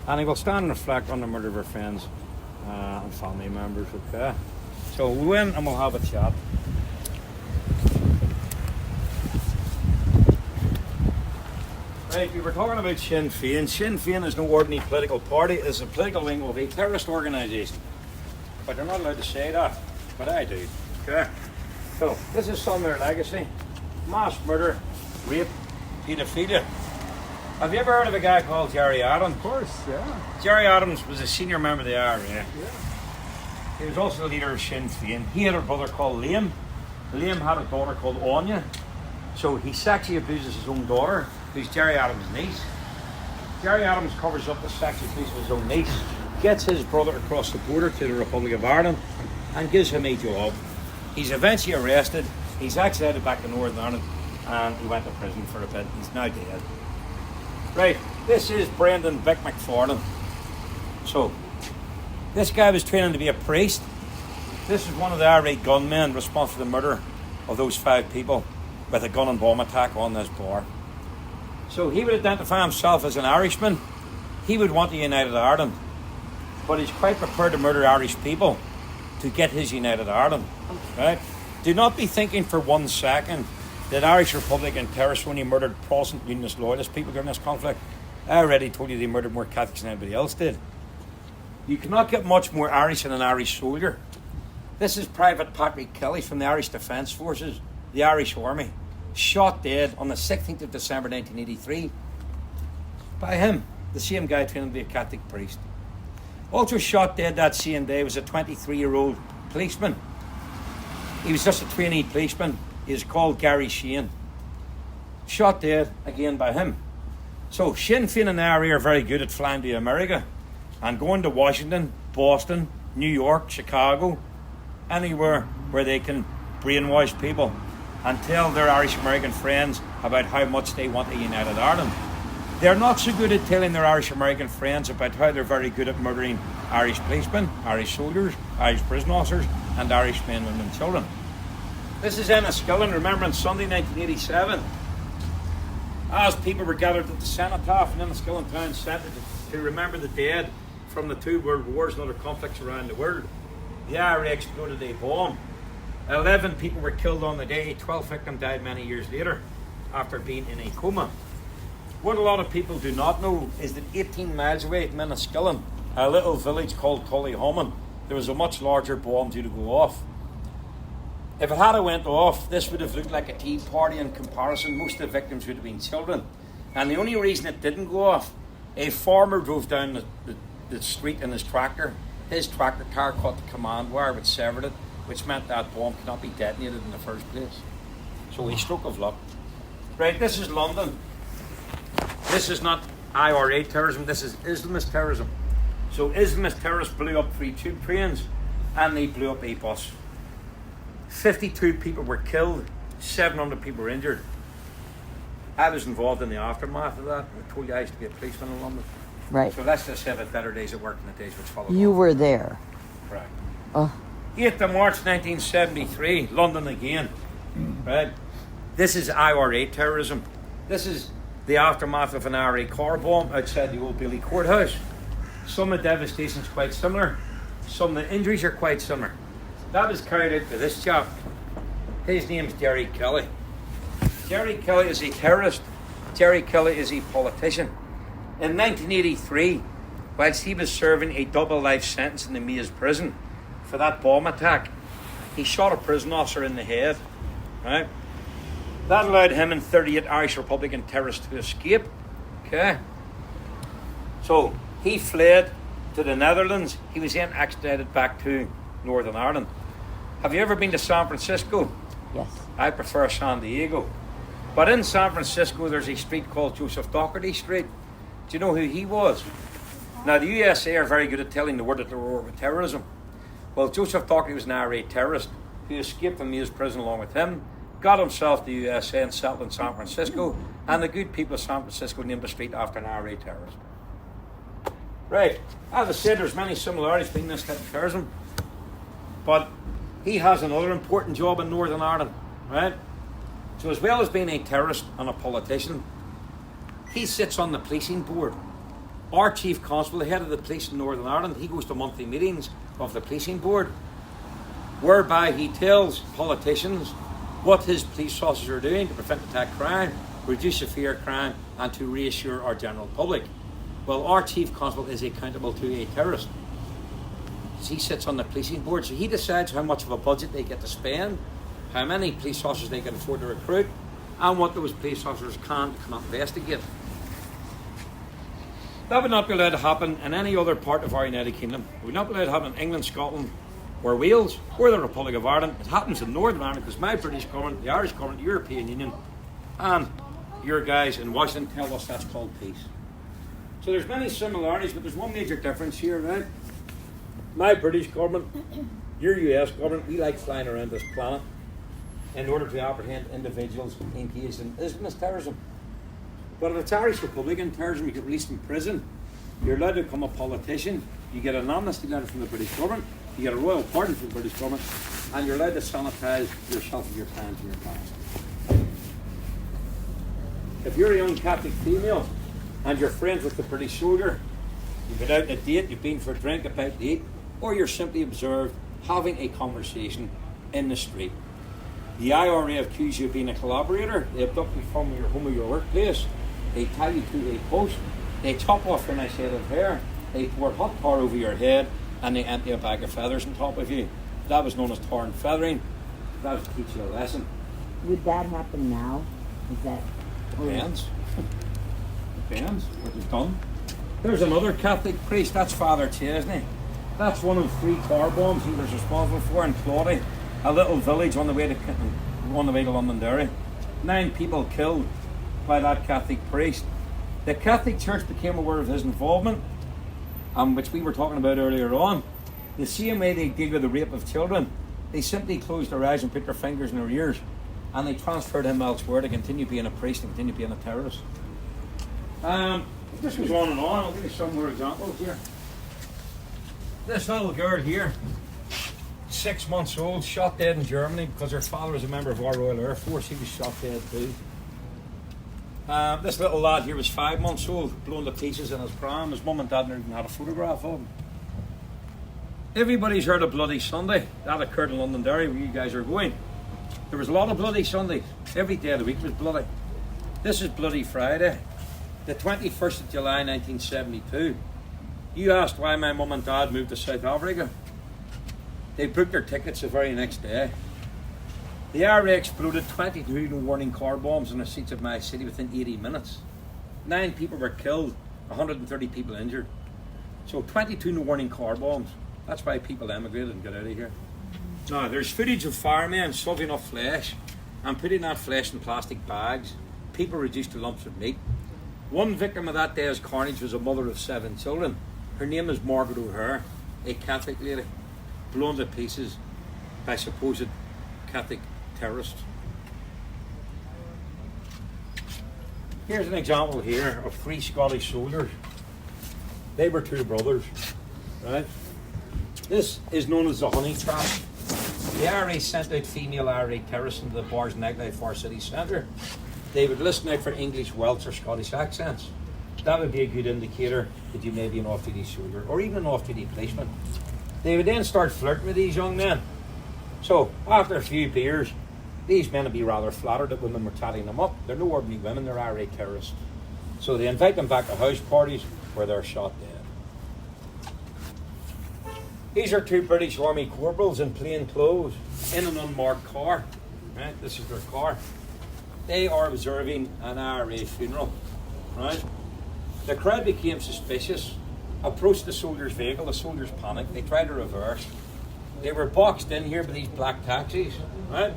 and they will stand and reflect on the murder of their friends and family members, okay? So we'll win and we'll have a chat. Right, we were talking about Sinn Féin. Sinn Féin is no ordinary political party, it's a political wing of a terrorist organisation. But they're not allowed to say that, but I do. Okay. So this is some of their legacy: mass murder, rape, paedophilia. Have you ever heard of a guy called Gerry Adams? Of course, yeah. Gerry Adams was a senior member of the IRA. Yeah. He was also the leader of Sinn Féin. He had a brother called Liam. Liam had a daughter called Anya. So he sexually abuses his own daughter, who's Gerry Adams' niece. Gerry Adams covers up the sexual abuse of his own niece, gets his brother across the border to the Republic of Ireland, and gives him a job. He's eventually arrested. He's extradited back to Northern Ireland, and he went to prison for a bit. He's now dead. Right, this is Brendan Vic McFarlane. So, this guy was training to be a priest. This is one of the IRA gunmen responsible for the murder of those 5 people with a gun and bomb attack on this bar. So he would identify himself as an Irishman. He would want a united Ireland, but he's quite prepared to murder Irish people to get his united Ireland. Right? Do not be thinking for 1 second that Irish Republican terrorists only murdered Protestant Unionist loyalist people during this conflict. I already told you they murdered more Catholics than anybody else did. You cannot get much more Irish than an Irish soldier. This is Private Patrick Kelly from the Irish Defence Forces, the Irish Army, shot dead on the 16th of December 1983 by him, the same guy training to be a Catholic priest. Also shot dead that same day was a 23-year-old policeman. He was just a trainee policeman. He was called Gary Shane. Shot dead again by him. So Sinn Féin and the IRA are very good at flying to America and going to Washington, Boston, New York, Chicago, anywhere where they can brainwash people and tell their Irish American friends about how much they want a united Ireland. They're not so good at telling their Irish American friends about how they're very good at murdering Irish policemen, Irish soldiers, Irish prison officers, and Irish men, women, and children. This is Enniskillen, Remembrance Sunday 1987. As people were gathered at the cenotaph in Enniskillen Town Centre to remember the dead from the 2 world wars and other conflicts around the world, the IRA exploded a bomb. 11 people were killed on the day. 12 victims died many years later after being in a coma. What a lot of people do not know is that 18 miles away from Enniskillen, a little village called Tullyhammon, there was a much larger bomb due to go off. If it had went off, this would have looked like a tea party in comparison. Most of the victims would have been children. And the only reason it didn't go off, a farmer drove down the street in his tractor. His tractor car caught the command wire, which severed it, which meant that bomb could not be detonated in the first place. So a stroke of luck. Right, this is London. This is not IRA terrorism, this is Islamist terrorism. So Islamist terrorists blew up 3 tube trains and they blew up a bus. 52 people were killed, 700 people were injured. I was involved in the aftermath of that. I told you I used to be a policeman in London. Right. So let's just have a better days at work than the days which followed. You were there. Right. Oh. 8th of March 1973, London again. Right. This is IRA terrorism. This is the aftermath of an IRA car bomb outside the Old Bailey Courthouse. Some of the devastation is quite similar. Some of the injuries are quite similar. That was carried out by this chap. His name's Gerry Kelly. Gerry Kelly is a terrorist. Gerry Kelly is a politician. In 1983, whilst he was serving a double life sentence in the Maze prison for that bomb attack. He shot a prison officer in the head. Right? That allowed him and 38 Irish Republican terrorists to escape. Okay? So he fled to the Netherlands. He was then extradited back to Northern Ireland. Have you ever been to San Francisco? Yes. I prefer San Diego. But in San Francisco, there's a street called Joseph Doherty Street. Do you know who he was? Now, the USA are very good at telling the world that they're war with terrorism. Well, Joseph Doherty was an IRA terrorist who escaped from Maze prison along with him, got himself to the USA and settled in San Francisco, and the good people of San Francisco named the street after an IRA terrorist. Right, as I said, there's many similarities between this type of terrorism, but he has another important job in Northern Ireland, right? So as well as being a terrorist and a politician, he sits on the policing board. Our chief constable, the head of the police in Northern Ireland, he goes to monthly meetings of the policing board, whereby he tells politicians what his police officers are doing to prevent attack crime, reduce the fear of crime, and to reassure our general public. Well, our chief constable is accountable to a terrorist. He sits on the policing board, so he decides how much of a budget they get to spend, how many police officers they can afford to recruit, and what those police officers can and cannot investigate. That would not be allowed to happen in any other part of our United Kingdom. It would not be allowed to happen in England, Scotland, or Wales, or the Republic of Ireland. It happens in Northern Ireland because my British government, the Irish government, the European Union, and your guys in Washington tell us that's called peace. So there's many similarities, but there's one major difference here, right? My British government, your US government, we like flying around this planet in order to apprehend individuals engaged in Islamist terrorism. But if it's Irish Republican terrorism, you get released from prison, you're allowed to become a politician, you get an amnesty letter from the British government, you get a royal pardon from the British government, and you're allowed to sanitise yourself and your plans and your past. If you're a young Catholic female and you're friends with the British soldier, you've been out on a date, you've been for a drink, about to eat, or you're simply observed having a conversation in the street, the IRA accuse you of being a collaborator, they abduct you from your home or your workplace, they tie you to a post, they chop off your nice head of hair, they pour hot tar over your head, and they empty a bag of feathers on top of you. That was known as tar and feathering. That was to teach you a lesson. Would that happen now? Is that... Depends. Depends what you've done. There's another Catholic priest, that's Father Chesney. That's one of 3 car bombs he was responsible for in Claudy, a little village on the way to Londonderry. 9 people killed by that Catholic priest. The Catholic Church became aware of his involvement, which we were talking about earlier on. The same way they deal with the rape of children, they simply closed their eyes and put their fingers in their ears, and they transferred him elsewhere to continue being a priest and continue being a terrorist. This goes on and on. I'll give you some more examples here. This little girl here, 6 months old, shot dead in Germany because her father was a member of our Royal Air Force. He was shot dead too. This little lad here was 5 months old, blown to pieces in his pram. His mum and dad never even had a photograph of him. Everybody's heard of Bloody Sunday. That occurred in Londonderry where you guys are going. There was a lot of Bloody Sundays. Every day of the week was bloody. This is Bloody Friday, the 21st of July 1972. You asked why my mum and dad moved to South Africa. They booked their tickets the very next day. The IRA exploded 22 no-warning car bombs in the streets of my city within 80 minutes. 9 people were killed, 130 people injured. So 22 no-warning car bombs. That's why people emigrated and got out of here. Now, there's footage of firemen shoving up flesh and putting that flesh in plastic bags. People reduced to lumps of meat. One victim of that day's carnage was a mother of 7 children. Her name is Margaret O'Hare, a Catholic lady, blown to pieces by supposed Catholic terrorists. Here's an example here of 3 Scottish soldiers. They were 2 brothers, right? This is known as the honey trap. The IRA sent out female IRA terrorists into the bars and nightlife of our city centre. They would listen out for English, Welsh or Scottish accents. That would be a good indicator that you may be an off-duty soldier or even an off-duty policeman. They would then start flirting with these young men. So after a few beers, these men would be rather flattered that women were chatting them up. They're no ordinary women, they're IRA terrorists. So they invite them back to house parties where they're shot dead. These are two British Army corporals in plain clothes in an unmarked car. Right, this is their car. They are observing an IRA funeral. Right, the crowd became suspicious, approached the soldiers' vehicle. The soldiers panicked. They tried to reverse. They were boxed in here by these black taxis. Right,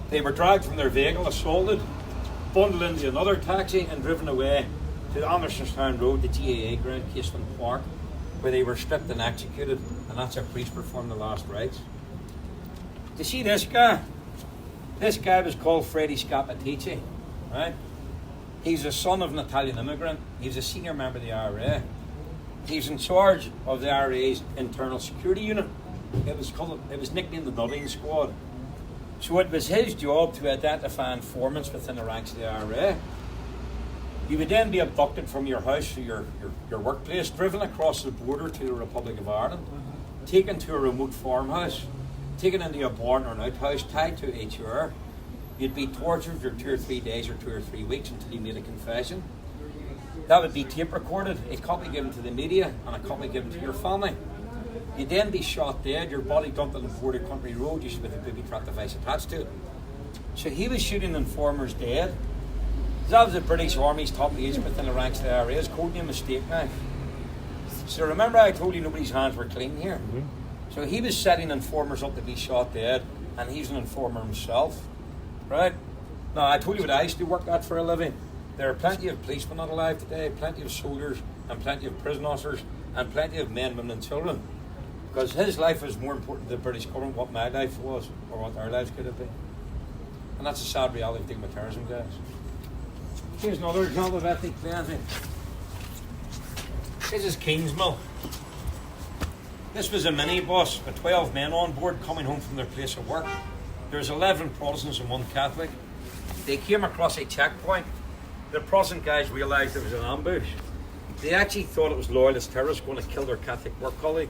they were dragged from their vehicle, assaulted, bundled into another taxi, and driven away to the Andersonstown Road, the GAA ground, Caseland Park, where they were stripped and executed, and that's how priests performed the last rites. You see this guy? This guy was called Freddie Scappaticci, right? He's the son of an Italian immigrant. He was a senior member of the IRA. He's in charge of the IRA's internal security unit. It was nicknamed the Nutting Squad. So it was his job to identify informants within the ranks of the IRA. You would then be abducted from your house to your workplace, driven across the border to the Republic of Ireland, taken to a remote farmhouse, taken into a barn or an outhouse, tied to a chair. You'd be tortured for 2 or 3 days or 2 or 3 weeks until you made a confession. That would be tape recorded, a copy given to the media, and a copy given to your family. You'd then be shot dead, your body dumped on the border country road, usually with a booby trap device attached to it. So he was shooting informers dead. That was the British Army's top agent within the ranks of the IRA. His code name was Steak Knife. So remember I told you nobody's hands were clean here? Mm-hmm. So he was setting informers up to be shot dead, and he's an informer himself. Right? Now, I told you what I used to work at for a living. There are plenty of policemen not alive today, plenty of soldiers, and plenty of prison officers, and plenty of men, women, and children. Because his life was more important to the British government than what my life was, or what our lives could have been. And that's a sad reality of dealing with terrorism, guys. Here's another example of ethnic cleansing. This is Kingsmill. This was a minibus with 12 men on board coming home from their place of work. There's 11 Protestants and 1 Catholic. They came across a checkpoint. The Protestant guys realised there was an ambush. They actually thought it was loyalist terrorists going to kill their Catholic work colleague.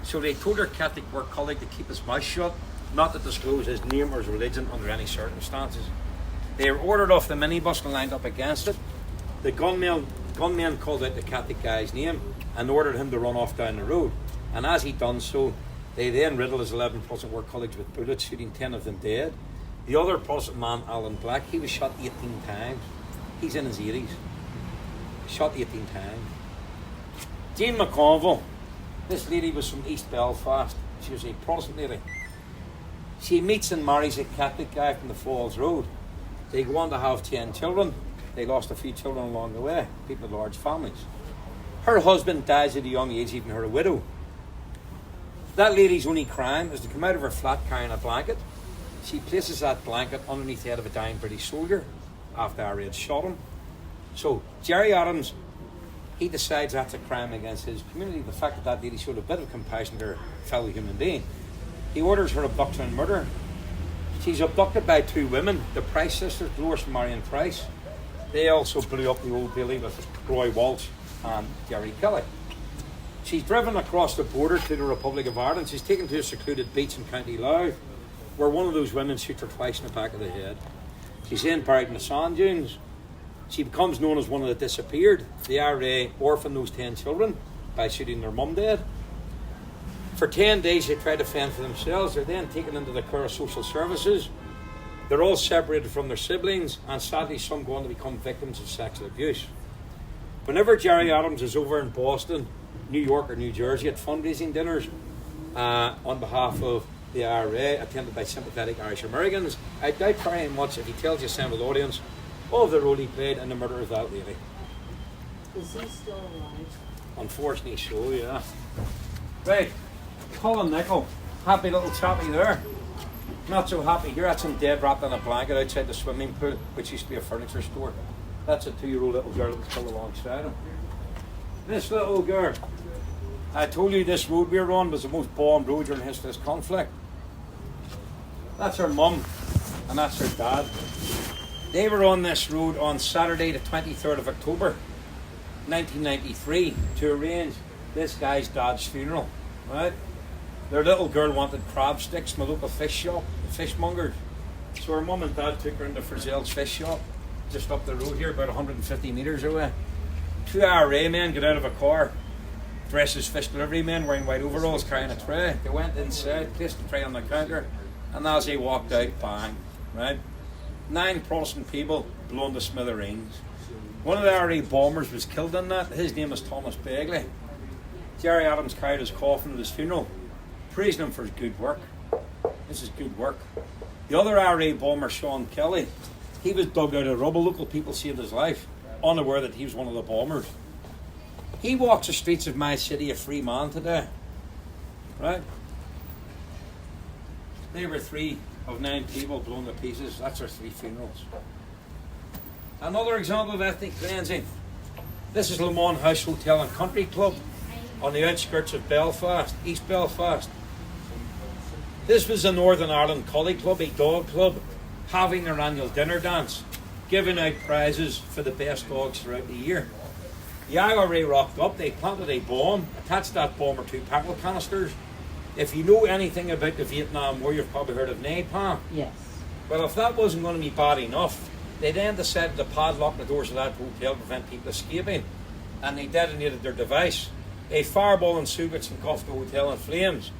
So they told their Catholic work colleague to keep his mouth shut, not to disclose his name or his religion under any circumstances. They were ordered off the minibus and lined up against it. The gunmen called out the Catholic guy's name and ordered him to run off down the road. And as he done so, they then riddled his 11 Protestant work colleagues with bullets, shooting 10 of them dead. The other Protestant man, Alan Black, he was shot 18 times. He's in his 80s. Shot 18 times. Jane McConville, this lady was from East Belfast. She was a Protestant lady. She meets and marries a Catholic guy from the Falls Road. They go on to have 10 children. They lost a few children along the way, people with large families. Her husband dies at a young age, even her a widow. That lady's only crime is to come out of her flat carrying a blanket. She places that blanket underneath the head of a dying British soldier after IRA had shot him. So Gerry Adams, he decides that's a crime against his community. The fact that lady showed a bit of compassion to her fellow human being. He orders her abduction and murder. She's abducted by 2 women, the Price sisters, Dolores and Marion Price. They also blew up the Old Bailey with Roy Walsh and Gary Kelly. She's driven across the border to the Republic of Ireland. She's taken to a secluded beach in County Louth, where one of those women shoots her twice in the back of the head. She's then buried in the sand dunes. She becomes known as one of the disappeared. The IRA orphaned those 10 children by shooting their mum dead. For 10 days they try to fend for themselves. They're then taken into the care of social services. They're all separated from their siblings, and sadly some go on to become victims of sexual abuse. Whenever Gerry Adams is over in Boston, New York or New Jersey at fundraising dinners on behalf of the IRA, attended by sympathetic Irish Americans, I doubt very much if he tells the assembled audience of the role he played in the murder of that lady. Is he still alive? Unfortunately so, yeah. Right, Colin Nichol, happy little chappy there. Not so happy here, that's him dead wrapped in a blanket outside the swimming pool, which used to be a furniture store. That's a 2-year-old little girl that was killed alongside him. This little girl, I told you this road we were on was the most bombed road during the history of this conflict. That's her mum, and that's her dad. They were on this road on Saturday the 23rd of October 1993 to arrange this guy's dad's funeral, right? Their little girl wanted crab sticks from a local fish shop, the fishmongers. So her mum and dad took her into Frizzell's fish shop, just up the road here, about 150 metres away. 2 IRA men get out of a car, dressed as fish delivery men, wearing white overalls, carrying a tray. They went inside, placed the tray on the counter, and as they walked out, bang, right? 9 Protestant people blown to smithereens. One of the IRA bombers was killed in that. His name is Thomas Begley. Gerry Adams carried his coffin at his funeral, praising him for his good work. This is good work. The other IRA bomber, Sean Kelly, he was dug out of rubble. Local people saved his life, unaware that he was one of the bombers. He walks the streets of my city a free man today. Right? They were 3 of 9 people blown to pieces. That's our 3 funerals. Another example of ethnic cleansing. This is Le Mans House Hotel and Country Club on the outskirts of Belfast, East Belfast. This was a Northern Ireland Collie Club, a dog club, having their annual dinner dance, giving out prizes for the best dogs throughout the year. The IRA rocked up, they planted a bomb, attached that bomb to 2 petrol canisters. If you know anything about the Vietnam War, you've probably heard of napalm. Yes. Well, if that wasn't going to be bad enough, they then decided to padlock the doors of that hotel to prevent people escaping, and they detonated their device. A fireball ensued which engulfed the hotel in flames.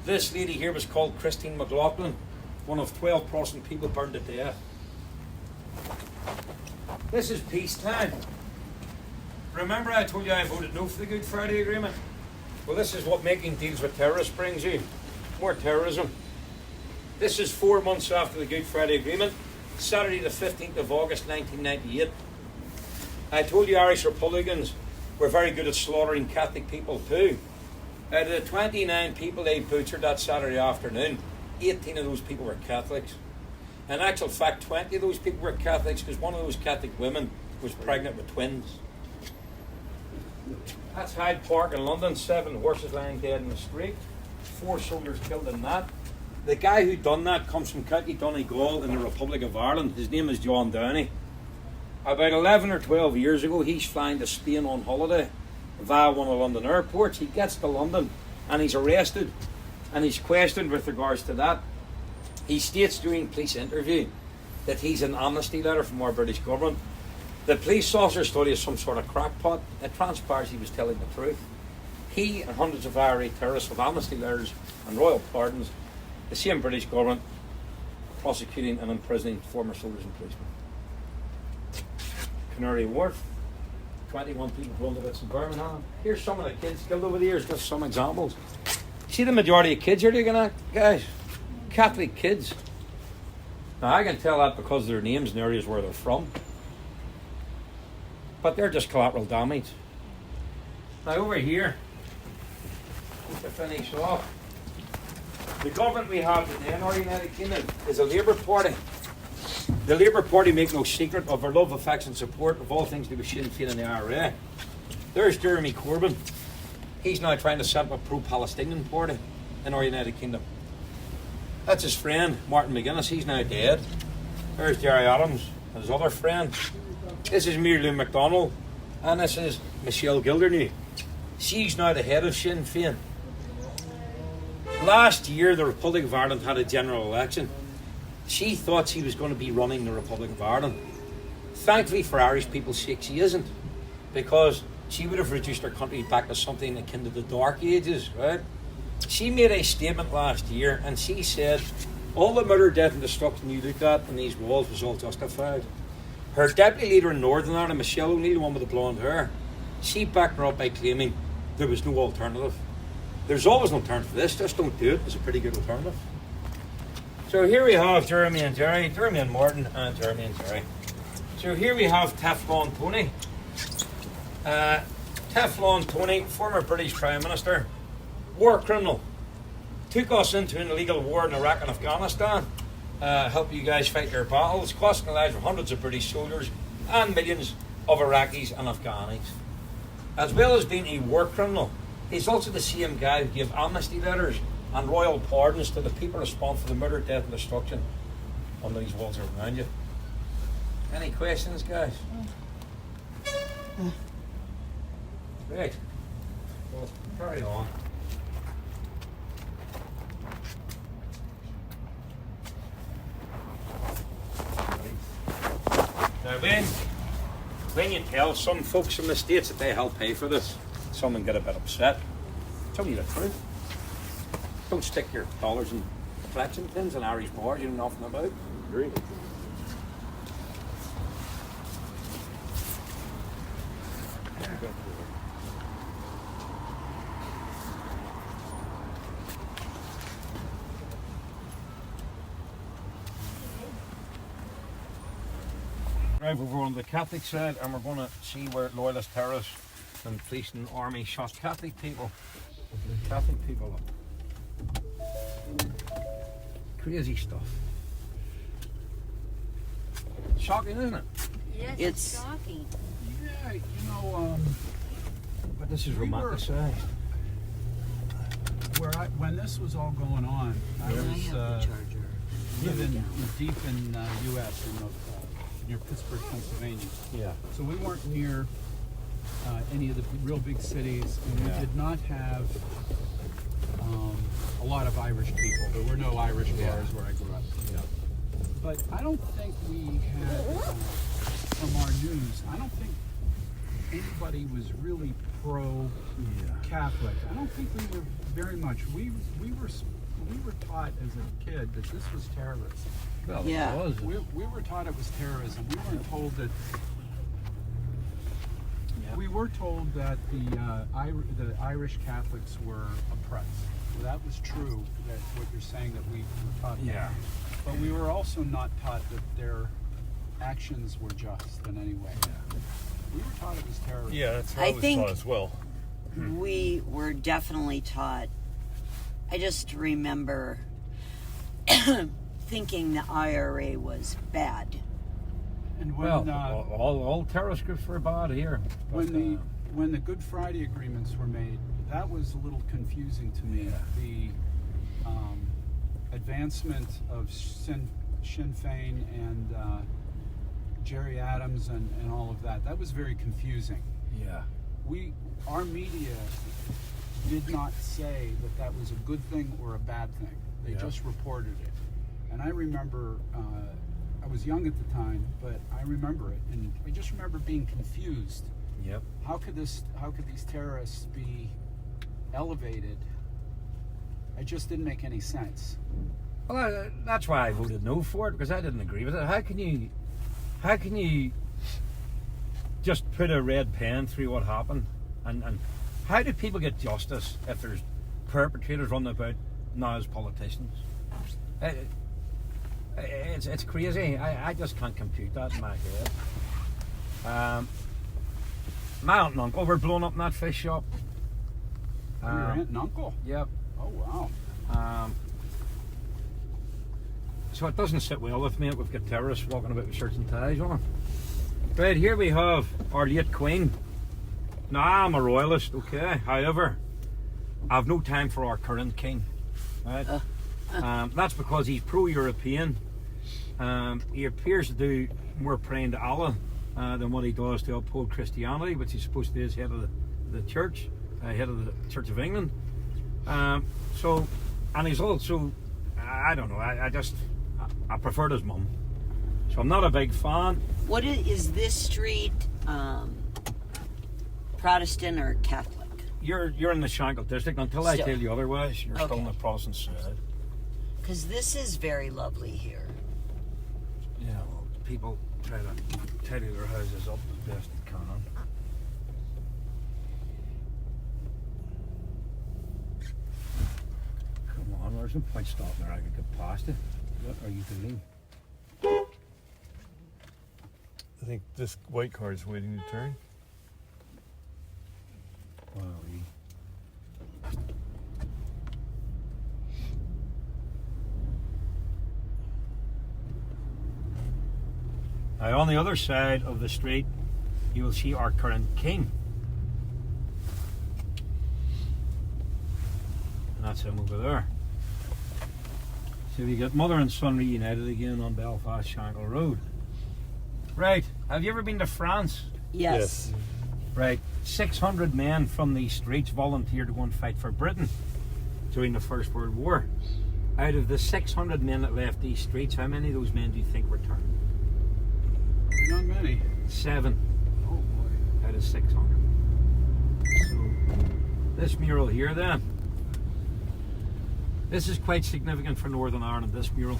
This lady here was called Christine McLaughlin, one of 12 Protestant people burned to death. This is peacetime. Remember I told you I voted no for the Good Friday Agreement? Well, this is what making deals with terrorists brings you. More terrorism. This is 4 months after the Good Friday Agreement, Saturday the 15th of August 1998. I told you Irish Republicans were very good at slaughtering Catholic people too. Out of the 29 people they butchered that Saturday afternoon, 18 of those people were Catholics. In actual fact, 20 of those people were Catholics because one of those Catholic women was pregnant with twins. That's Hyde Park in London, 7 horses lying dead in the street, 4 soldiers killed in that. The guy who done that comes from County Donegal in the Republic of Ireland. His name is John Downey. About 11 or 12 years ago, he's flying to Spain on holiday via one of the London airports. He gets to London and he's arrested and he's questioned with regards to that. He states during police interview that he's an amnesty letter from our British government. The police officer study is some sort of crackpot. It transpires he was telling the truth. He and hundreds of IRA terrorists with amnesty letters and royal pardons, the same British government prosecuting and imprisoning former soldiers and policemen. Canary Wharf, 21 people blown to bits in Birmingham. Here's some of the kids killed over the years, just some examples. See the majority of kids are looking at, guys? Catholic kids. Now I can tell that because of their names and areas where they're from. But they're just collateral damage. Now over here, to finish off, the government we have today in our United Kingdom is a Labour Party. The Labour Party make no secret of their love, affection, support of all things to do with Sinn Féin and the IRA. There's Jeremy Corbyn. He's now trying to set up a pro-Palestinian party in our United Kingdom. That's his friend, Martin McGuinness. He's now dead. There's Gerry Adams and his other friend. This is Mary Lou MacDonald. And this is Michelle Gildernew. She's now the head of Sinn Féin. Last year, the Republic of Ireland had a general election. She thought she was going to be running the Republic of Ireland. Thankfully for Irish people's sake, she isn't. Because she would have reduced her country back to something akin to the Dark Ages, right? She made a statement last year and she said, all the murder, death and destruction you looked at in these walls was all justified. Her deputy leader in Northern Ireland, Michelle O'Neill, the one with the blonde hair, she backed her up by claiming there was no alternative. There's always an alternative for this, just don't do it. It's a pretty good alternative. So here we have Jeremy and Gerry, Jeremy and Martin, and Jeremy and Gerry. So here we have Teflon Tony. Teflon Tony, former British Prime Minister, war criminal, took us into an illegal war in Iraq and Afghanistan, helped you guys fight your battles, costing the lives of hundreds of British soldiers and millions of Iraqis and Afghanis. As well as being a war criminal, he's also the same guy who gave amnesty letters and royal pardons to the people responsible for the murder, death and destruction on these walls around you. Any questions, guys? Right. Well, carry on. Now when you tell some folks in the States that they help pay for this, someone get a bit upset. Tell you the truth. Don't stick your dollars in collection pins and Irish bars you know nothing about. Agree. Drive over on the Catholic side and we're going to see where loyalist terrorists and police and army shot Catholic people. Catholic people up. Crazy stuff. Shocking, isn't it? Yes, It's- it's shocking. Yeah, you know, But this is We were- romanticized. when this was all going on, I I was have the charger. living deep in U.S. Near Pittsburgh, Pennsylvania. Yeah. So we weren't near any of the real big cities, and we Yeah. did not have a lot of Irish people. There were no Irish bars where I grew up. Yeah. But I don't think we had, from our news, I don't think anybody was really pro-Catholic. I don't think we were very much. We were taught as a kid that this was terrorism. Well, Yeah. it was. We were taught it was terrorism. We weren't told that. Yeah. We were told that the Irish Catholics were oppressed. Well, that was true. That what you're saying that we were taught. Yeah. That. But we were also not taught that their actions were just in any way. We were taught it was terrorism. Yeah, that's what I I was think- taught as well. We were definitely taught. I just remember thinking the IRA was bad. And when Well, all terrorist groups were bad here. But, when the Good Friday agreements were made, that was a little confusing to me. Yeah. The advancement of Sinn Féin and Jerry Adams and all of that was very confusing. yeah. Our media did not say that was a good thing or a bad thing. They Yeah. just reported it. And I remember, I was young at the time, but I remember it, and I just remember being confused. Yep. How could these terrorists be elevated? It just didn't make any sense. Well, that's why I voted no for it, because I didn't agree with it. How can you just put a red pen through what happened? And how do people get justice if there's perpetrators running about now as politicians? It's crazy. I just can't compute that in my head. My aunt and uncle were blown up in that fish shop. Your aunt and uncle? Yep. Oh, wow. So it doesn't sit well with me that we've got terrorists walking about with shirts and ties on. Right, here we have our late Queen. Now, I'm a royalist, okay? However, I've no time for our current king. Right? That's because he's pro-European. He appears to do more praying to Allah than what he does to uphold Christianity, which he's supposed to be as head of the church, head of the Church of England. And he's also, I don't know, I preferred his mum. So I'm not a big fan. What is this street? Protestant or Catholic? You're in the Shankill district. Until I Still. tell you otherwise, you're still Okay. in the Protestant side. Because this is very lovely here. Yeah, well, people try to tidy their houses up as best they can. Come on, there's no point stopping there. I could get past it. What are you doing? I think this white car is waiting to turn. Wow. Now, on the other side of the street, you will see our current king. And that's him over there. So we got mother and son reunited again on Belfast Shankill Road. Right, have you ever been to France? Yes. Right, 600 men from these streets volunteered to go and fight for Britain during the First World War. Out of the 600 men that left these streets, how many of those men do you think returned? Not many. 7 Oh, boy. out of 600. So This mural here then. This is quite significant for Northern Ireland, this mural.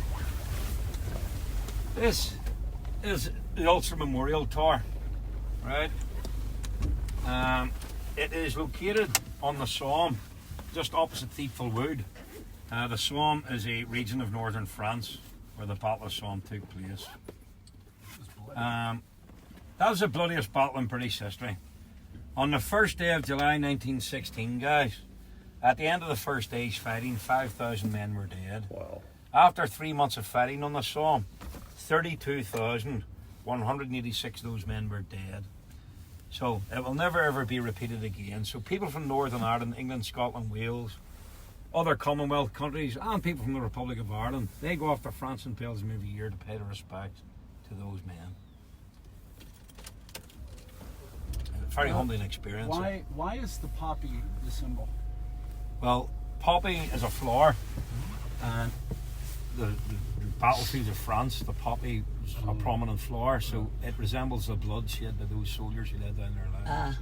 This is the Ulster Memorial Tower, right? It is located on the Somme, just opposite Thiepval Wood. The Somme is a region of northern France where the Battle of Somme took place. That was the bloodiest battle in British history. On the first day of July 1916, guys, at the end of the first day's fighting, 5,000 men were dead. Wow. After 3 months of fighting on the Somme, 32,186 of those men were dead. So it will never ever be repeated again. So people from Northern Ireland, England, Scotland, Wales, other Commonwealth countries, and people from the Republic of Ireland, they go after France and Belgium every year to pay their respects to those men. Very humbling experience. Why is the poppy the symbol? Well, poppy is a flower, and the battlefields of France, the poppy is a prominent flower, so it resembles the blood shed by those soldiers who laid down their lives.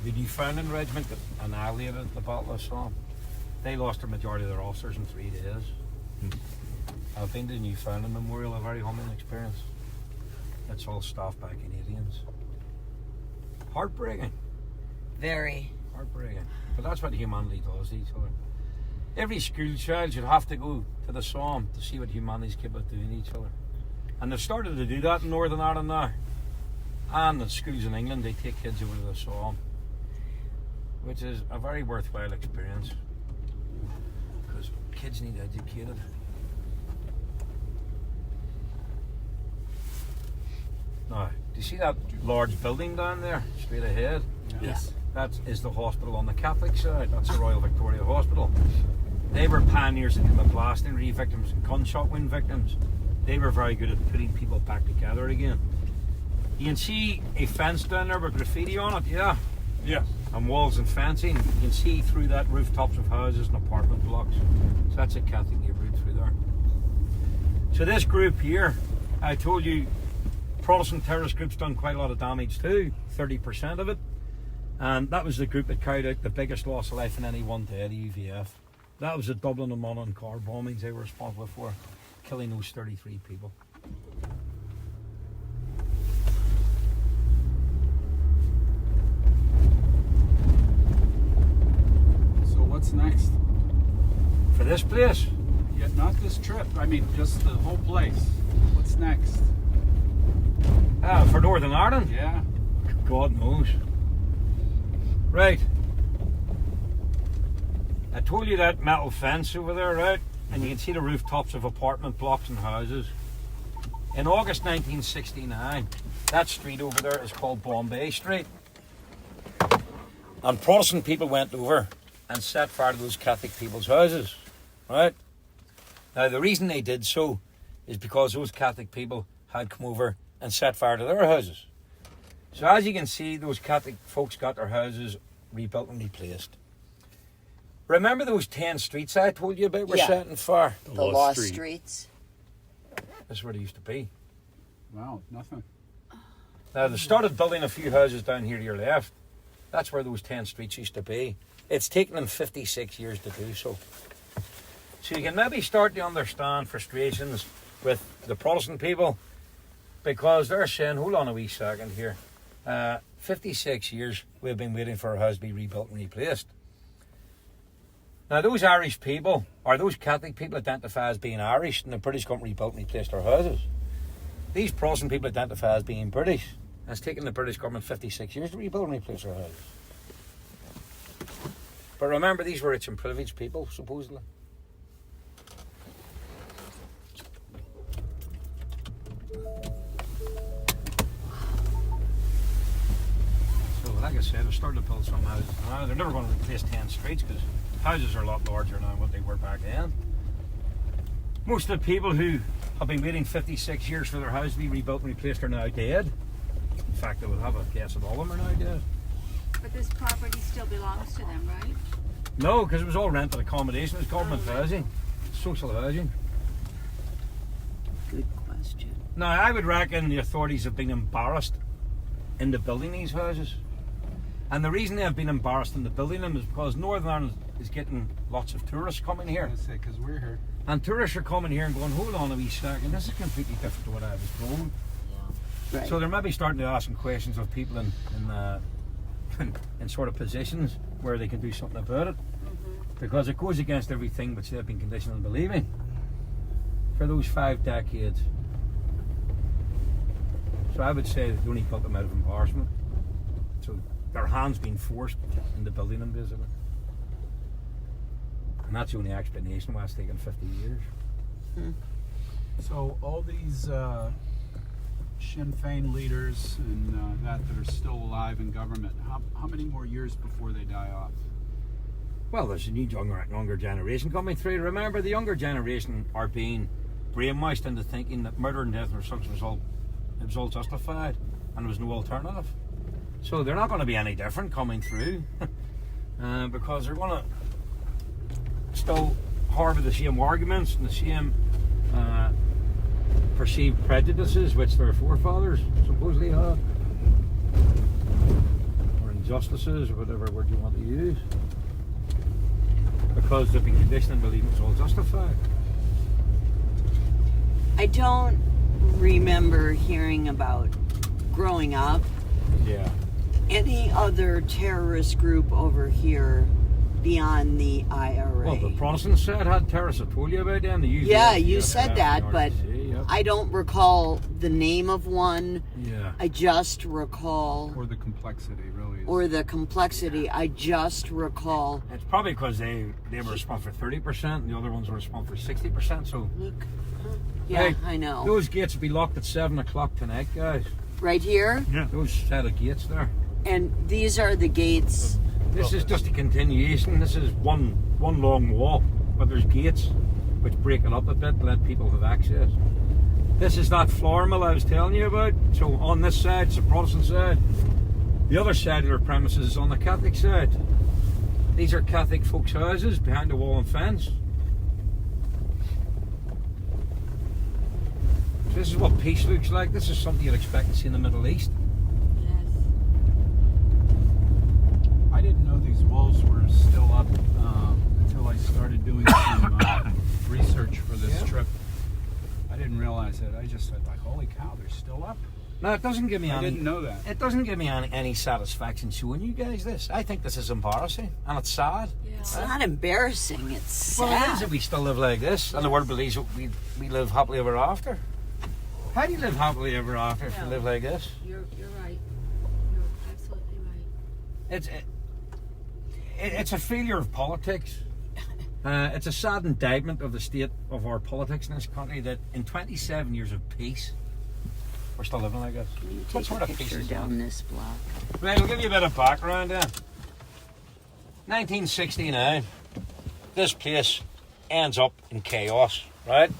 The Newfoundland Regiment that annihilated the Battle of Somme, they lost the majority of their officers in 3 days. I've been to the Newfoundland Memorial, a very humbling experience. It's all staffed by Canadians. Heartbreaking. Very. Heartbreaking. But that's what humanity does to each other. Every school child should have to go to the Somme to see what humanity's capable of doing to each other. And they've started to do that in Northern Ireland now. And the schools in England, they take kids over to the Somme, which is a very worthwhile experience. Because kids need educated. Now, do you see that large building down there, straight ahead? Yes. That is the hospital on the Catholic side. That's the Royal Victoria Hospital. They were pioneers in the blasting victims and gunshot wound victims. They were very good at putting people back together again. You can see a fence down there with graffiti on it, yeah? Yeah. And walls and fencing. You can see through that rooftops of houses and apartment blocks. So that's a Catholic neighbourhood through there. So this group here, I told you, Protestant terrorist groups done quite a lot of damage too, 30% of it. And that was the group that carried out the biggest loss of life in any one day, the UVF. That was the Dublin and Monaghan car bombings they were responsible for, killing those 33 people. So what's next? For this place, Yeah, not this trip. I mean, just the whole place. What's next? for Northern Ireland, Yeah. God knows. Right. I told you that metal fence over there, right? And you can see the rooftops of apartment blocks and houses. In August 1969, that street over there is called Bombay Street. And Protestant people went over and set fire to those Catholic people's houses, right? Now, the reason they did so is because those Catholic people had come over and set fire to their houses. So as you can see, those Catholic folks got their houses rebuilt and replaced. Remember those 10 streets I told you about were Yeah. set on fire? The lost streets. That's where they used to be. Wow, nothing. Now, they started building a few houses down here to your left. That's where those 10 streets used to be. It's taken them 56 years to do so. So you can maybe start to understand frustrations with the Protestant people, because they're saying, hold on a wee second here. 56 years we've been waiting for our house to be rebuilt and replaced. Now, those Irish people, or those Catholic people, identify as being Irish, and the British government rebuilt and replaced their houses. These Protestant people identify as being British. And it's taken the British government 56 years to rebuild and replace their houses. But remember, these were rich and privileged people, supposedly. So, like I said, I've started to build some houses. Now, they're never going to replace 10 streets because houses are a lot larger now than what they were back then. Most of the people who have been waiting 56 years for their house to be rebuilt and replaced are now dead. In fact, I would have a guess that all of them are now dead. But this property still belongs to them, right? No, because it was all rented accommodation. It was government Oh, right. housing, social housing. Good question. Now, I would reckon the authorities have been embarrassed into building these houses. And the reason they have been embarrassed into building them is because Northern Ireland is getting lots of tourists coming here. I say, because we're here. And tourists are coming here and going, hold on a wee second, this is completely different to what I was told. Right. So they're maybe starting to ask some questions of people in sort of positions where they can do something about it. Because it goes against everything which they've been conditioned on believing for those 5 decades. So I would say they only built them out of embarrassment. So their hands being forced into building them, basically. And that's the only explanation why it's taken 50 years. So all these Sinn Féin leaders and that are still alive in government, how many more years before they die off? Well, there's a new younger generation coming through. Remember, the younger generation are being brainwashed into thinking that murder and death or such was all justified and there was no alternative. So they're not going to be any different coming through because they're going to still harbour the same arguments and the same perceived prejudices which their forefathers supposedly had, or injustices, or whatever word you want to use, because they've been conditioned and believe it's all justified. I don't remember hearing about, growing up, Yeah. any other terrorist group over here beyond the IRA. Well, the Protestants said had terrorists. I told you about them. The UVS, Yeah, you the said FF, that, the but RCC, yep. I don't recall the name of one. Yeah. I just recall, Or the complexity, really. or the complexity. I just recall. It's probably because they were responsible for 30% and the other ones were responsible for 60%. So Look, yeah, hey, I know. those gates will be locked at 7 o'clock tonight, guys. Right here, Yeah. Those set of gates there. and these are the gates. This is just a continuation. This is one long wall, but there's gates which break it up a bit to let people have access. This is that floor mill I was telling you about. So on this side, it's the Protestant side. The other side of their premises is on the Catholic side. These are Catholic folks' houses behind the wall and fence. So this is what peace looks like. This is something you'd expect to see in the Middle East. I didn't know these walls were still up until I started doing some research for this trip. I didn't realize it. I just said, like, holy cow, they're still up. Now it doesn't give me I any. didn't know that. It doesn't give me any satisfaction showing you guys this. I think this is embarrassing and it's sad. It's not embarrassing. It's Well, it is sad. if we still live like this, and the world believes we live happily ever after. How do you live happily ever after if you live like this? You're right. You're absolutely right. It's a failure of politics. It's a sad indictment of the state of our politics in this country that in 27 years of peace, we're still living like this. Can you What take sort a of peace picture is down this block? Right, I'll give you a bit of background then. 1969, this place ends up in chaos, right?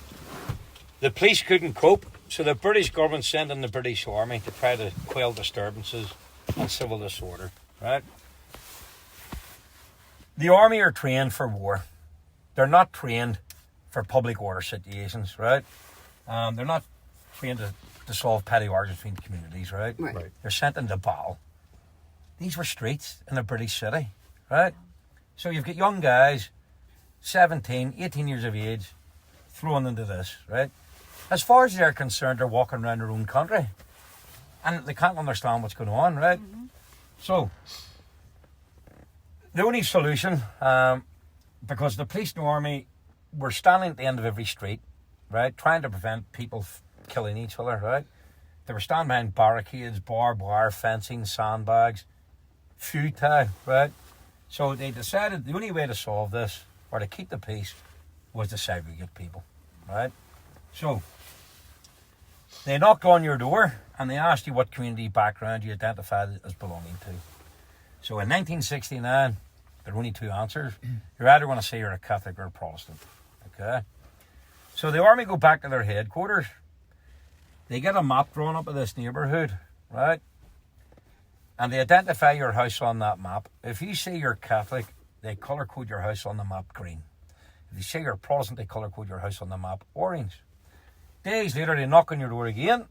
The police couldn't cope, so the British government sent in the British Army to try to quell disturbances and civil disorder, right? The army are trained for war. They're not trained for public order situations, right? They're not trained to solve petty arguments between communities, right? Right. They're sent into battle. These were streets in a British city, right? So you've got young guys, 17, 18 years of age, thrown into this, right? As far as they're concerned, they're walking around their own country. And they can't understand what's going on, right? Mm-hmm. So, the only solution, because the police and the army were standing at the end of every street, right, trying to prevent people killing each other, right? They were standing behind barricades, barbed wire, fencing, sandbags, futile, right? So they decided the only way to solve this, or to keep the peace, was to segregate people, right? So they knocked on your door and they asked you what community background you identified as belonging to. So in 1969, there are only two answers. You're either going to say you're a Catholic or a Protestant. Okay? So the army go back to their headquarters. They get a map drawn up of this neighbourhood, right? And they identify your house on that map. If you say you're Catholic, they colour code your house on the map green. If you say you're Protestant, they colour code your house on the map orange. Days later, they knock on your door again.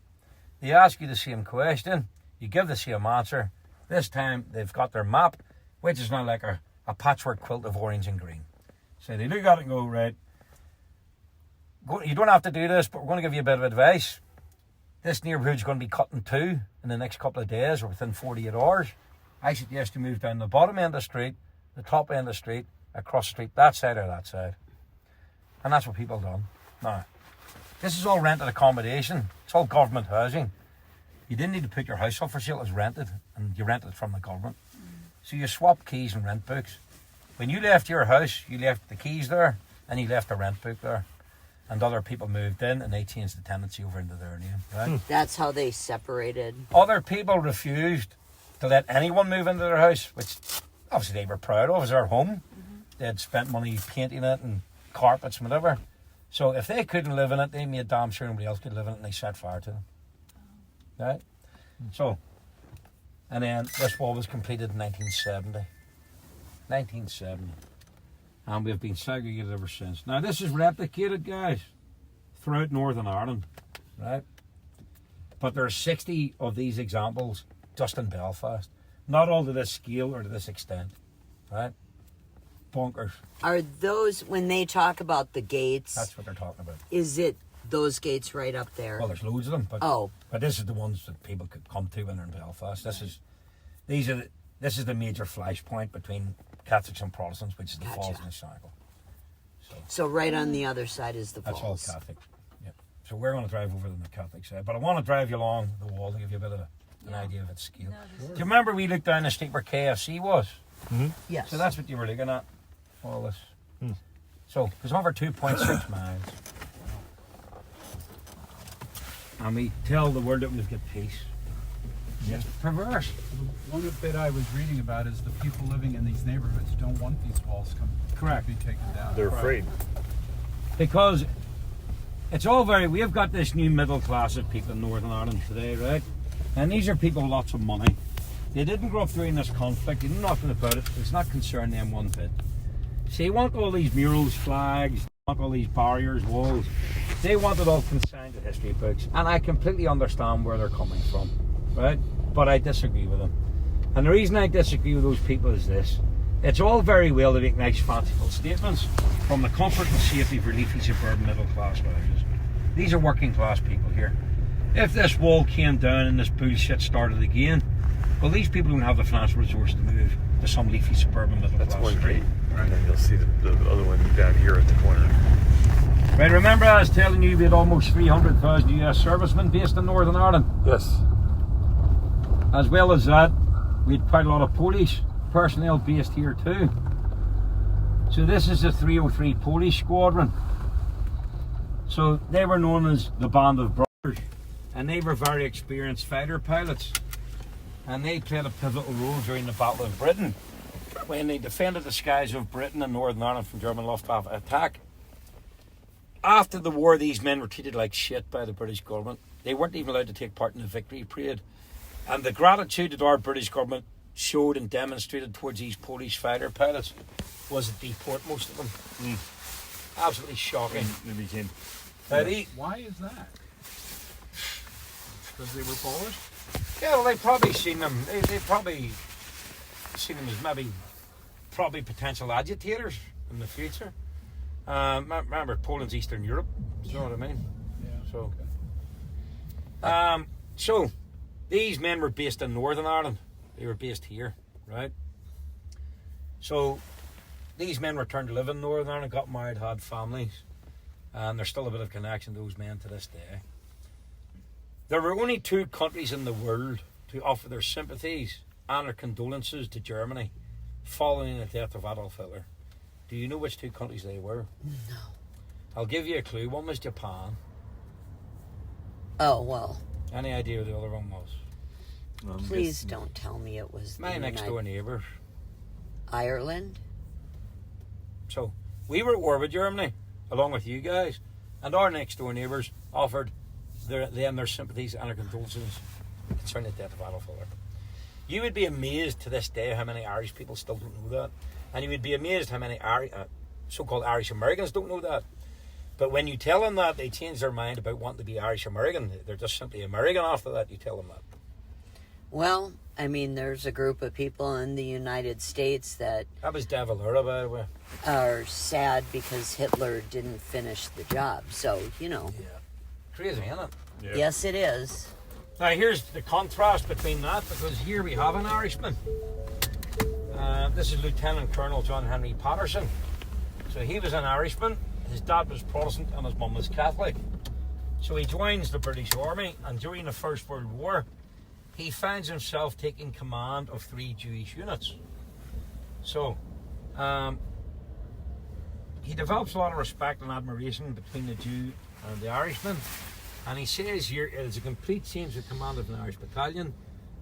They ask you the same question. You give the same answer. This time, they've got their map, which is now like a patchwork quilt of orange and green. So they look at it and go, right, you don't have to do this, but we're going to give you a bit of advice. This neighbourhood's going to be cut in two in the next couple of days or within 48 hours. I suggest you move down the bottom end of the street, the top end of the street, across the street, that side or that side. And that's what people done. Now, this is all rented accommodation. It's all government housing. You didn't need to put your house up for sale. It was rented, and you rented it from the government. So you swap keys and rent books. When you left your house, you left the keys there, and you left the rent book there. And other people moved in, and they changed the tenancy over into their name. Right? That's how they separated. Other people refused to let anyone move into their house, which obviously they were proud of. It was their home. They had spent money painting it and carpets and whatever. So if they couldn't live in it, they made damn sure nobody else could live in it, and they set fire to them. Right? So, and then this wall was completed in 1970. 1970. And we've been segregated ever since. Now, this is replicated, guys, throughout Northern Ireland, right? But there are 60 of these examples just in Belfast. Not all to this scale or to this extent, right? Bonkers. Are those, when they talk about the gates, That's what they're talking about. is it those gates right up there? Well, there's loads of them, but but this is the ones that people could come to when they're in Belfast. This is the major flashpoint between Catholics and Protestants, which is the Gotcha. Falls and the Shankill. So right on the other side is the That's falls. all Catholic. Yeah. So we're going to drive over to the Catholic side, but I want to drive you along the wall to give you a bit of an idea of its scale. Do you remember we looked down the street where KFC was? Yes. So that's what you were looking at. All this. So it's over 2.6 miles. And we tell the world that we've got peace. Yes. Perverse. One bit I was reading about is the people living in these neighborhoods don't want these walls to be taken down. They're afraid. Because it's all we have got this new middle class of people in Northern Ireland today, right? And these are people with lots of money. They didn't grow up during this conflict. They know nothing about it. It's not concerned them one bit. So they want all these murals, flags, they want all these barriers, walls. They want it all consigned to history books. And I completely understand where they're coming from, right? But I disagree with them. And the reason I disagree with those people is this. It's all very well to make nice fanciful statements from the comfort and safety of your leafy suburban middle class houses. These are working class people here. If this wall came down and this bullshit started again, well, these people don't have the financial resource to move to some leafy suburban middle class one street. gate. And then you'll see the other one down here at the corner. Right, remember I was telling you we had almost 300,000 US servicemen based in Northern Ireland? Yes. As well as that, we had quite a lot of Polish personnel based here too. So this is the 303 Polish Squadron. So they were known as the Band of Brothers, and they were very experienced fighter pilots, and they played a pivotal role during the Battle of Britain when they defended the skies of Britain and Northern Ireland from German Luftwaffe attack. After the war, these men were treated like shit by the British government. They weren't even allowed to take part in the victory parade. And the gratitude that our British government showed and demonstrated towards these Polish fighter pilots was to deport most of them. Absolutely shocking. They became. Why is that? Because they were Polish? Yeah, well, they probably seen them. They probably seen them as maybe potential agitators in the future. Remember, Poland's Eastern Europe. You know what I mean? Yeah. So, okay. So these men were based in Northern Ireland. They were based here, right? So these men returned to live in Northern Ireland, got married, had families, and there's still a bit of connection to those men to this day. There were only two countries in the world to offer their sympathies and their condolences to Germany following the death of Adolf Hitler. Do you know which two countries they were? No. I'll give you a clue. One was Japan. Oh, well. Any idea who the other one was? Please don't tell me it was My next door neighbour. Ireland. So we were at war with Germany, along with you guys, and our next door neighbours offered their sympathies and their condolences concerning the death of Adolf Hitler. You would be amazed to this day how many Irish people still don't know that, and you would be amazed how many so-called Irish Americans don't know that. But when you tell them that, they change their mind about wanting to be Irish American. They're just simply American after that. You tell them that. Well, I mean, there's a group of people in the United States that was Devil Hura, by the way. are sad because Hitler didn't finish the job. So, you know. Yeah. Crazy, isn't it? Yeah. Yes, it is. Now, here's the contrast between that, because here we have an Irishman. This is Lieutenant Colonel John Henry Patterson. So he was an Irishman. His dad was Protestant and his mum was Catholic. So he joins the British Army, and during the First World War, he finds himself taking command of 3 Jewish units. So he develops a lot of respect and admiration between the Jew and the Irishman. And he says here, it is a complete change of command of an Irish battalion,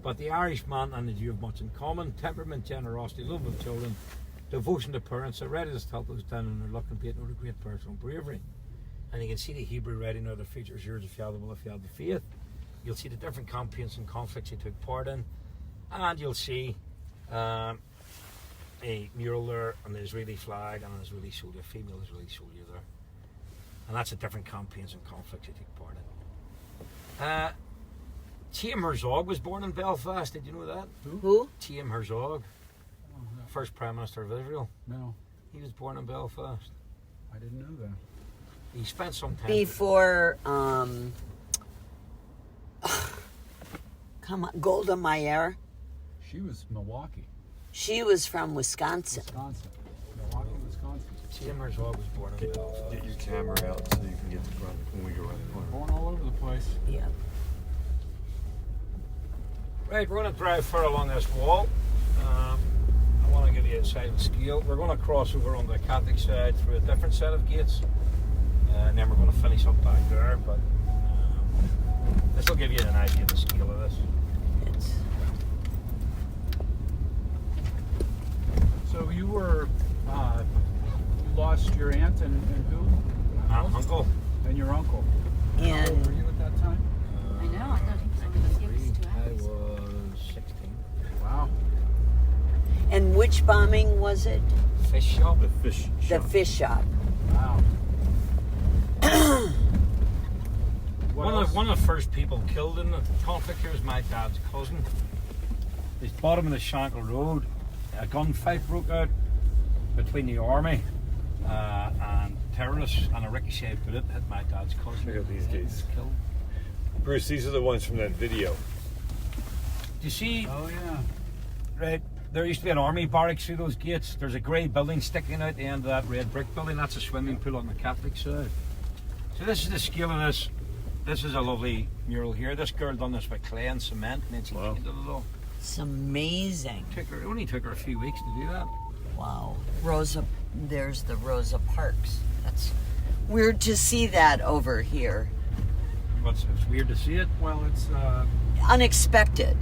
but the Irishman and the Jew have much in common: temperament, generosity, love of children, devotion to parents, a readiness to help those down in their luck, and note of great personal bravery. And you can see the Hebrew writing there, the features yours if you have the will, if you have the faith. You'll see the different campaigns and conflicts he took part in, and you'll see a mural there on the Israeli flag and an Israeli soldier, female Israeli soldier there. And that's the different campaigns and conflicts he took part in. Chaim Herzog was born in Belfast. Did you know that? Who? Chaim Herzog, first Prime Minister of Israel. No, He was born in Belfast. I didn't know that. He spent some time Before, come on, Golda Meir. She was Milwaukee, She was from Wisconsin. Wisconsin. Milwaukee, Wisconsin. Chaim Herzog was born in Belfast. Get your camera out so you can get the front when we go around the corner. Born all over the place. Yeah. Right, we're going to drive further along this wall. I want to give you a size and scale. We're going to cross over on the Catholic side through a different set of gates, and then we're going to finish up back there. But this will give you an idea of the scale of this. It's, So you were, you lost your aunt and who? Uncle. And your uncle. How old were and you at that time? I know. I thought he was only going to give us 2 I hours. was 16. Wow. and which bombing was it? Fish shop. The fish The shop. fish shop. Wow. One of the first people killed in the conflict here was my dad's cousin. At the bottom of the Shankle Road, a gunfight broke out between the army and terrorists, and a ricochet bullet hit my dad's cousin. Check out these He was gates. killed. Bruce, these are the ones from that video. Do you see, Oh yeah. right, there used to be an army barracks through those gates. There's a grey building sticking out the end of that red brick building. That's a swimming pool on the Catholic side. So this is the scale of this. This is a lovely mural here. This girl done this with clay and cement, and then she Wow. painted it all. It's amazing. It only took her a few weeks to do that. Wow. Rosa, there's the Rosa Parks. That's weird to see that over here. But it's weird to see it. Well, it's Unexpected.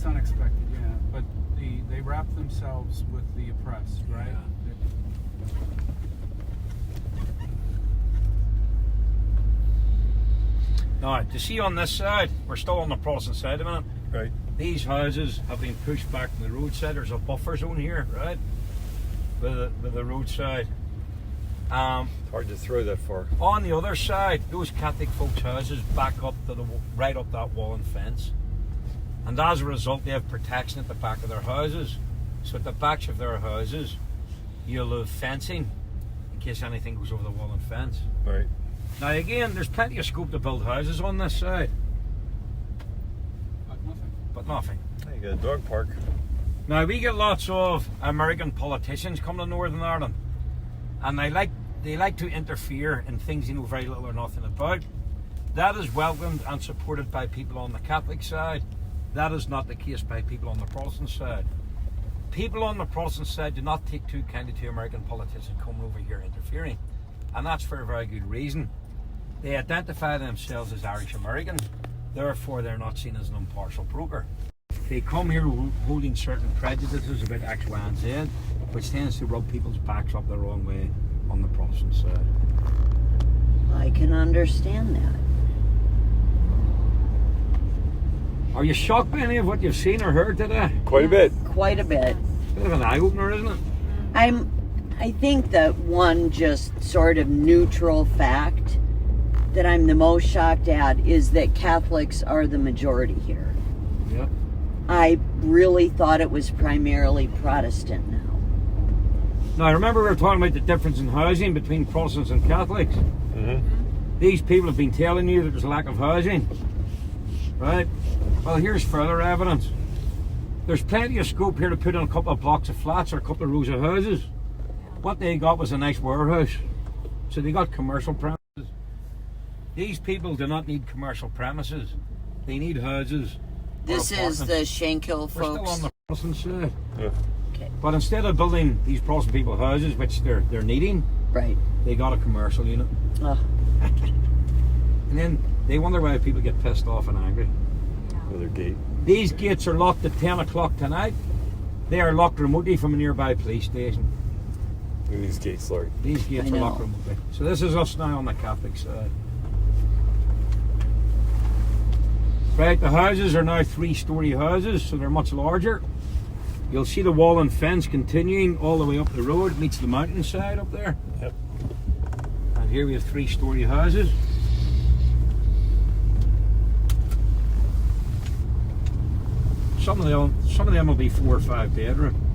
unexpected, yeah. But they wrap themselves with the oppressed, right? Now, to see on this side, we're still on the Protestant side a minute. Right. These houses have been pushed back from the roadside. There's a buffer zone here, right? With the roadside. It's hard to throw that far. On the other side, those Catholic folks' houses back up to right up that wall and fence. And as a result, they have protection at the back of their houses. So at the backs of their houses, you'll have fencing in case anything goes over the wall and fence. Right. Now again, there's plenty of scope to build houses on this side, But nothing. but nothing. Hey, you got a dog park. Now we get lots of American politicians come to Northern Ireland, and they like to interfere in things they know very little or nothing about. That is welcomed and supported by people on the Catholic side. That is not the case by people on the Protestant side. People on the Protestant side do not take too kindly to American politicians coming over here interfering, and that's for a very good reason. They identify themselves as Irish American, therefore they're not seen as an impartial broker. They come here holding certain prejudices about X, Y, and Z, which tends to rub people's backs up the wrong way on the Protestant side. I can understand that. Are you shocked by any of what you've seen or heard today? Quite a bit. Quite a bit. Bit of an eye-opener, isn't it? I think that one just sort of neutral fact that I'm the most shocked at is that Catholics are the majority here. Yep. I really thought it was primarily Protestant now. Now, remember we were talking about the difference in housing between Protestants and Catholics? These people have been telling you that there's a lack of housing, right? Well, here's further evidence. There's plenty of scope here to put in a couple of blocks of flats or a couple of rows of houses. What they got was a nice warehouse. So they got commercial premises. These people do not need commercial premises. They need houses. This is the Shankill We're still folks. on the Protestant side. Yeah. Okay. But instead of building these Protestant people houses, which they're needing, Right. they got a commercial unit. Oh, And then they wonder why people get pissed off and angry. Another gate. These gates are locked at 10 o'clock tonight. They are locked remotely from a nearby police station. Look at these gates, Larry. These gates I are know. locked remotely. So this is us now on the Catholic side. Right, the houses are now 3-story houses, so they're much larger. You'll see the wall and fence continuing all the way up the road. It meets the mountainside up there. Yep. And here we have 3-story houses. Some of them will be 4 or 5 bedroom.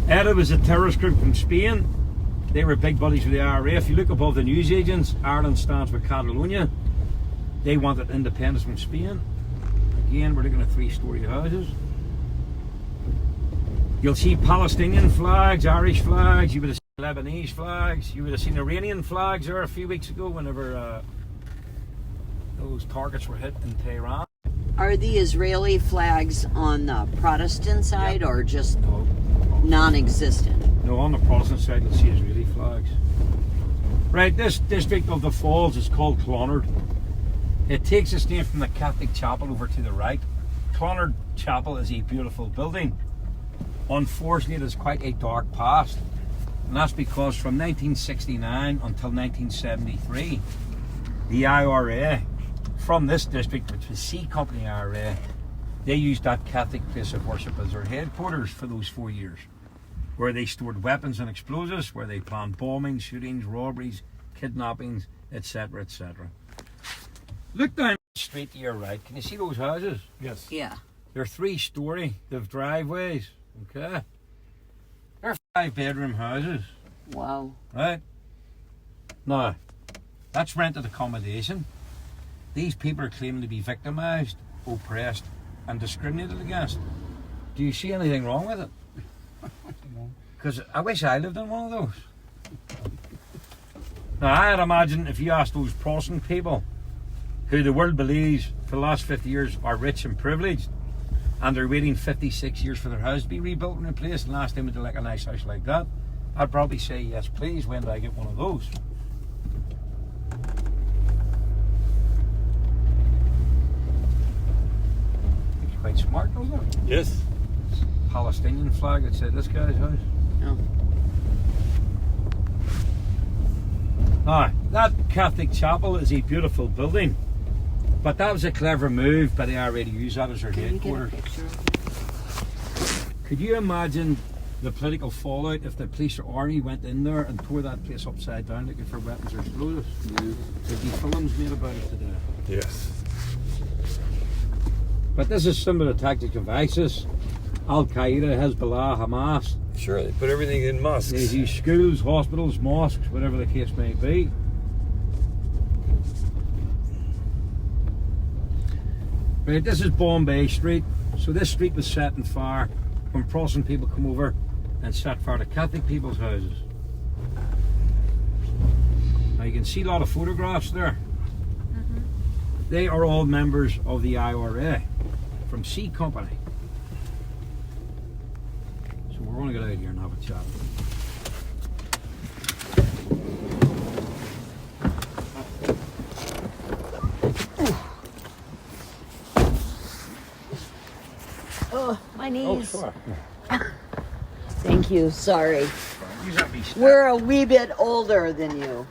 ETA was a terrorist group from Spain. They were big buddies with the IRA. If you look above the newsagents, Ireland stands for Catalonia. They wanted independence from Spain. Again, we're looking at 3-story houses. You'll see Palestinian flags, Irish flags, you would have seen Lebanese flags, you would have seen Iranian flags there a few weeks ago whenever those targets were hit in Tehran. are the Israeli flags on the Protestant side or just No, non-existent? no, on the Protestant side you'll see Israeli flags. Right, this district of the Falls is called Clonard. It takes its name from the Catholic chapel over to the right. Clonard Chapel is a beautiful building. Unfortunately, it is quite a dark past. And that's because from 1969 until 1973, the IRA, from this district, which was C Company IRA, they used that Catholic place of worship as their headquarters for those 4 years, where they stored weapons and explosives, where they planned bombings, shootings, robberies, kidnappings, etc., etc. Look down the street to your right. Can you see those houses? Yes. Yeah. They're 3-story. They have driveways. Okay. They're 5-bedroom houses. Wow. Right? Now, that's rented accommodation. These people are claiming to be victimised, oppressed, and discriminated against. Do you see anything wrong with it? Because I wish I lived in one of those. Now, I'd imagine if you ask those Protestant people, who the world believes for the last 50 years are rich and privileged, and they're waiting 56 years for their house to be rebuilt and replaced, and ask them would they like a nice house like that, I'd probably say, yes please, when do I get one of those? It's quite smart, isn't it? Yes. Palestinian flag that said this guy's house. Oh. Now, that Catholic chapel is a beautiful building, but that was a clever move by the IRA to use that as their Can you get a headquarters. picture of it? Could you imagine the political fallout if the police or army went in there and tore that place upside down looking for weapons or explosives? There'd be films made about it today. Yes. But this is some of the tactics of ISIS, Al-Qaeda, Hezbollah, Hamas. Sure, they put everything in mosques. They use schools, hospitals, mosques, whatever the case may be. Right, this is Bombay Street. So this street was set on fire when Protestant people come over and set fire to Catholic people's houses. Now you can see a lot of photographs there. They are all members of the IRA from C Company. So we're going to get out here and have a chat. Oh, my knees. sure. Thank you. Sorry. You got me stuck. We're a wee bit older than you.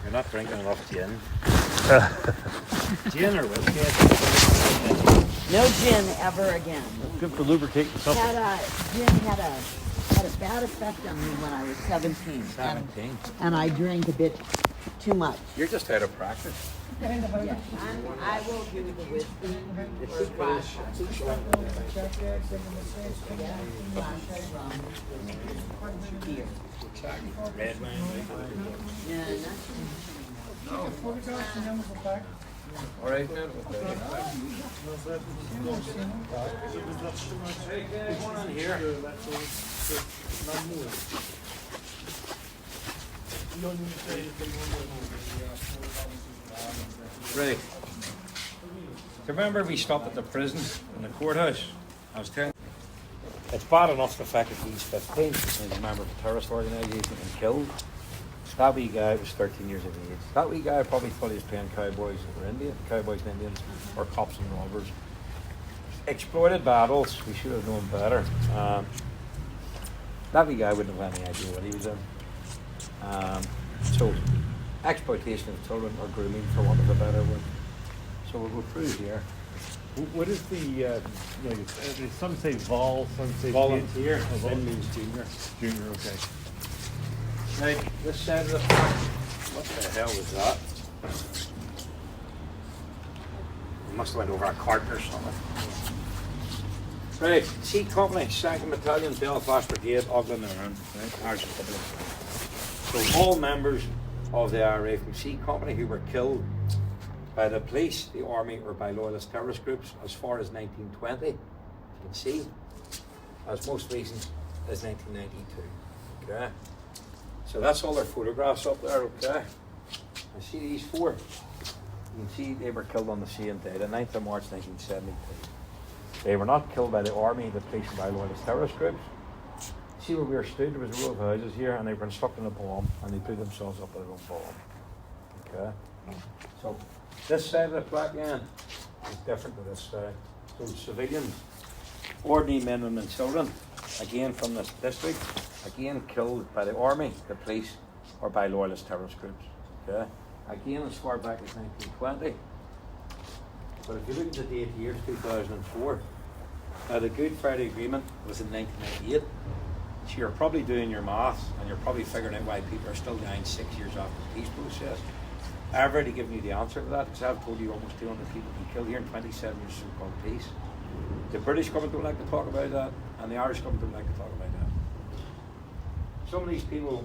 You're not drinking enough gin. Gin or whiskey? No gin ever again. Good for lubricating something. Gin had a bad effect on me when I was 17. 17. And I drank a bit too much. You're just out of practice. Yeah, I will do the whiskey or scotch. Beer. Red wine, Yeah, all right, man. One on here. Right. Remember we stopped at the prison in the courthouse? I was telling you. It's bad enough the fact that he's 15 and a member of a terrorist organisation and killed. That wee guy was 13 years of age. That wee guy probably thought he was playing cowboys and Indians, or cops and robbers. Exploited battles, we should have known better. That wee guy wouldn't have any idea what he was in. So, exploitation of children, or grooming for want of a better word. So we'll go through here. What is the, some say vol, some say Volunteer. Oh, vol- Then means junior. junior, okay. Right, this side of the park. What the hell was that? We must have went over a cart or something. Right, C Company, 2nd Battalion, Belfast Brigade, Auckland and around. Right, Irish Republic. So all members of the IRA from C Company who were killed by the police, the army, or by loyalist terrorist groups as far as 1920, you can see, as most recent as 1992. Okay. So that's all their photographs up there, okay? I see these four. You can see they were killed on the same day, the 9th of March 1972. They were not killed by the army, the police, or by loyalist terrorist groups. See where we were stood, there was a row of houses here, and they were instructing a bomb, and they blew themselves up with their own bomb. Okay? So this side of the black end is different to this side. So civilians, ordinary men, women, and children, again from this district, again killed by the army, the police, or by loyalist terrorist groups. Okay? Again as far back as 1920. But if you look at the date here, 2004, now the Good Friday Agreement was in 1998. So you're probably doing your maths and you're probably figuring out why people are still dying 6 years after the peace process. I've already given you the answer to that because I've told you almost 200 people have been killed here in 27 years of so-called peace. The British government don't like to talk about that, and the Irish government don't like to talk about that. Some of these people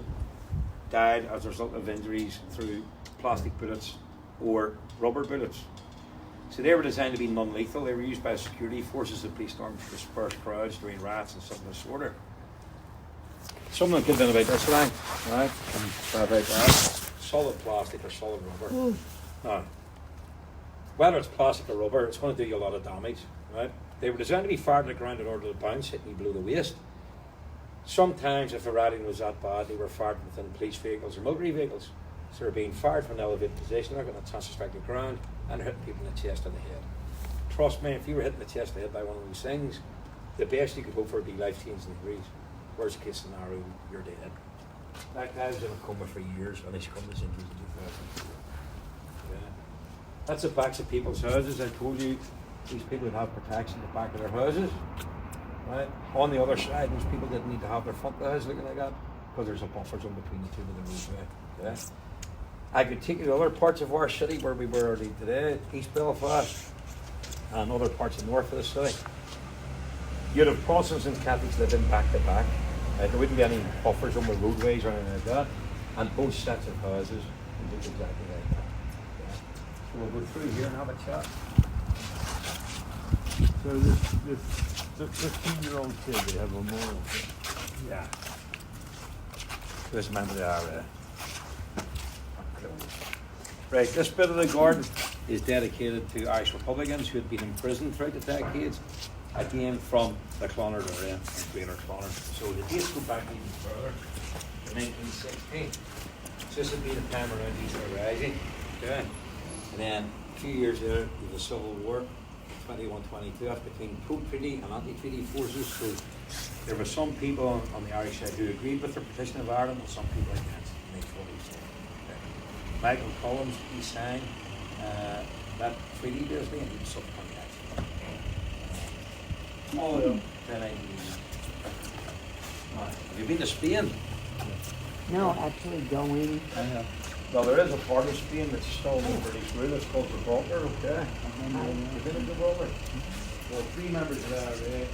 died as a result of injuries through plastic bullets or rubber bullets. So they were designed to be non-lethal. They were used by security forces of police arms to disperse crowds during riots and civil disorder. Some of them could have been about this length, right? And about that. Solid plastic or solid rubber. Now, whether it's plastic or rubber, it's going to do you a lot of damage, right? They were designed to be fired to the ground in order to bounce, hitting you below the waist. Sometimes, if the rioting was that bad, they were fired within police vehicles or military vehicles. So they're being fired from an elevated position, they're going to chance to strike the ground and hitting people in the chest or the head. Trust me, if you were hit in the chest or the head by one of those things, the best you could hope for would be life-changing degrees. Worst case scenario, you're dead. That guy was in a coma for years and he succumbed to his injuries in 2004. Yeah. That's the backs of people's houses. I told you these people would have protection at the back of their houses. Right? On the other side, those people didn't need to have their front of the house looking like that because there's a buffer zone between the two of the roadway. Yeah. I could take you to other parts of our city where we were early today, East Belfast, and other parts of north of the city. You'd have crossings and Catholics living back to back. There wouldn't be any buffers on the roadways or anything like that. And both sets of houses would look exactly like that. Yeah. So we'll go through here and have a chat. So this 15-year-old kid, they have a memorial. Yeah. This member of the IRA. Right, this bit of the garden is dedicated to Irish Republicans who had been imprisoned throughout the decades, again from the Clonard area and Greater Clonard. So the dates go back even further, to 1916. So this would be the time around Easter Rising. Okay. And then a few years later, there was a civil war, 21-22, that's between pro-treaty and anti-treaty forces. So there were some people on the Irish side who agreed with the partition of Ireland and some people against it. Michael Collins, he signed that treaty basically, and he was subsequently executed. Oh, yeah. Have you been to Spain? No, actually going. Well, there is a part of Spain that's still in the British rule. It's called Gibraltar, okay? You've been to Gibraltar? Well, 3 members of that array.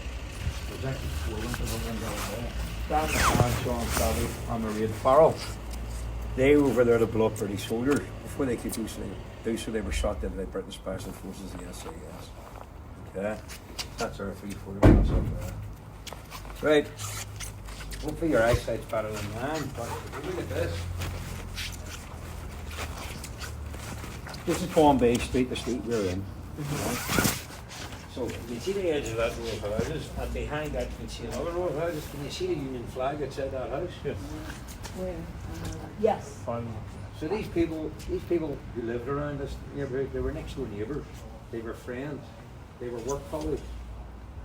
There's actually 4 of them down there. Dan McCann, Sean Savvy, and Mairead Farrell. They were over there to blow up British soldiers. Before they could do so, they were shot dead by British Special Forces, the SAS. Okay? That's our 3 photographs of there. Right. Hopefully your eyesight's better than mine, but look at this. This is Palm Bay Street, the street we're in. So you can see the edge of that row of houses, and behind that you can see another row of houses. Can you see the Union flag outside that house? Yeah. Where? Yes. So these people who lived around this neighbourhood, they were next door neighbours. They were friends. They were work colleagues.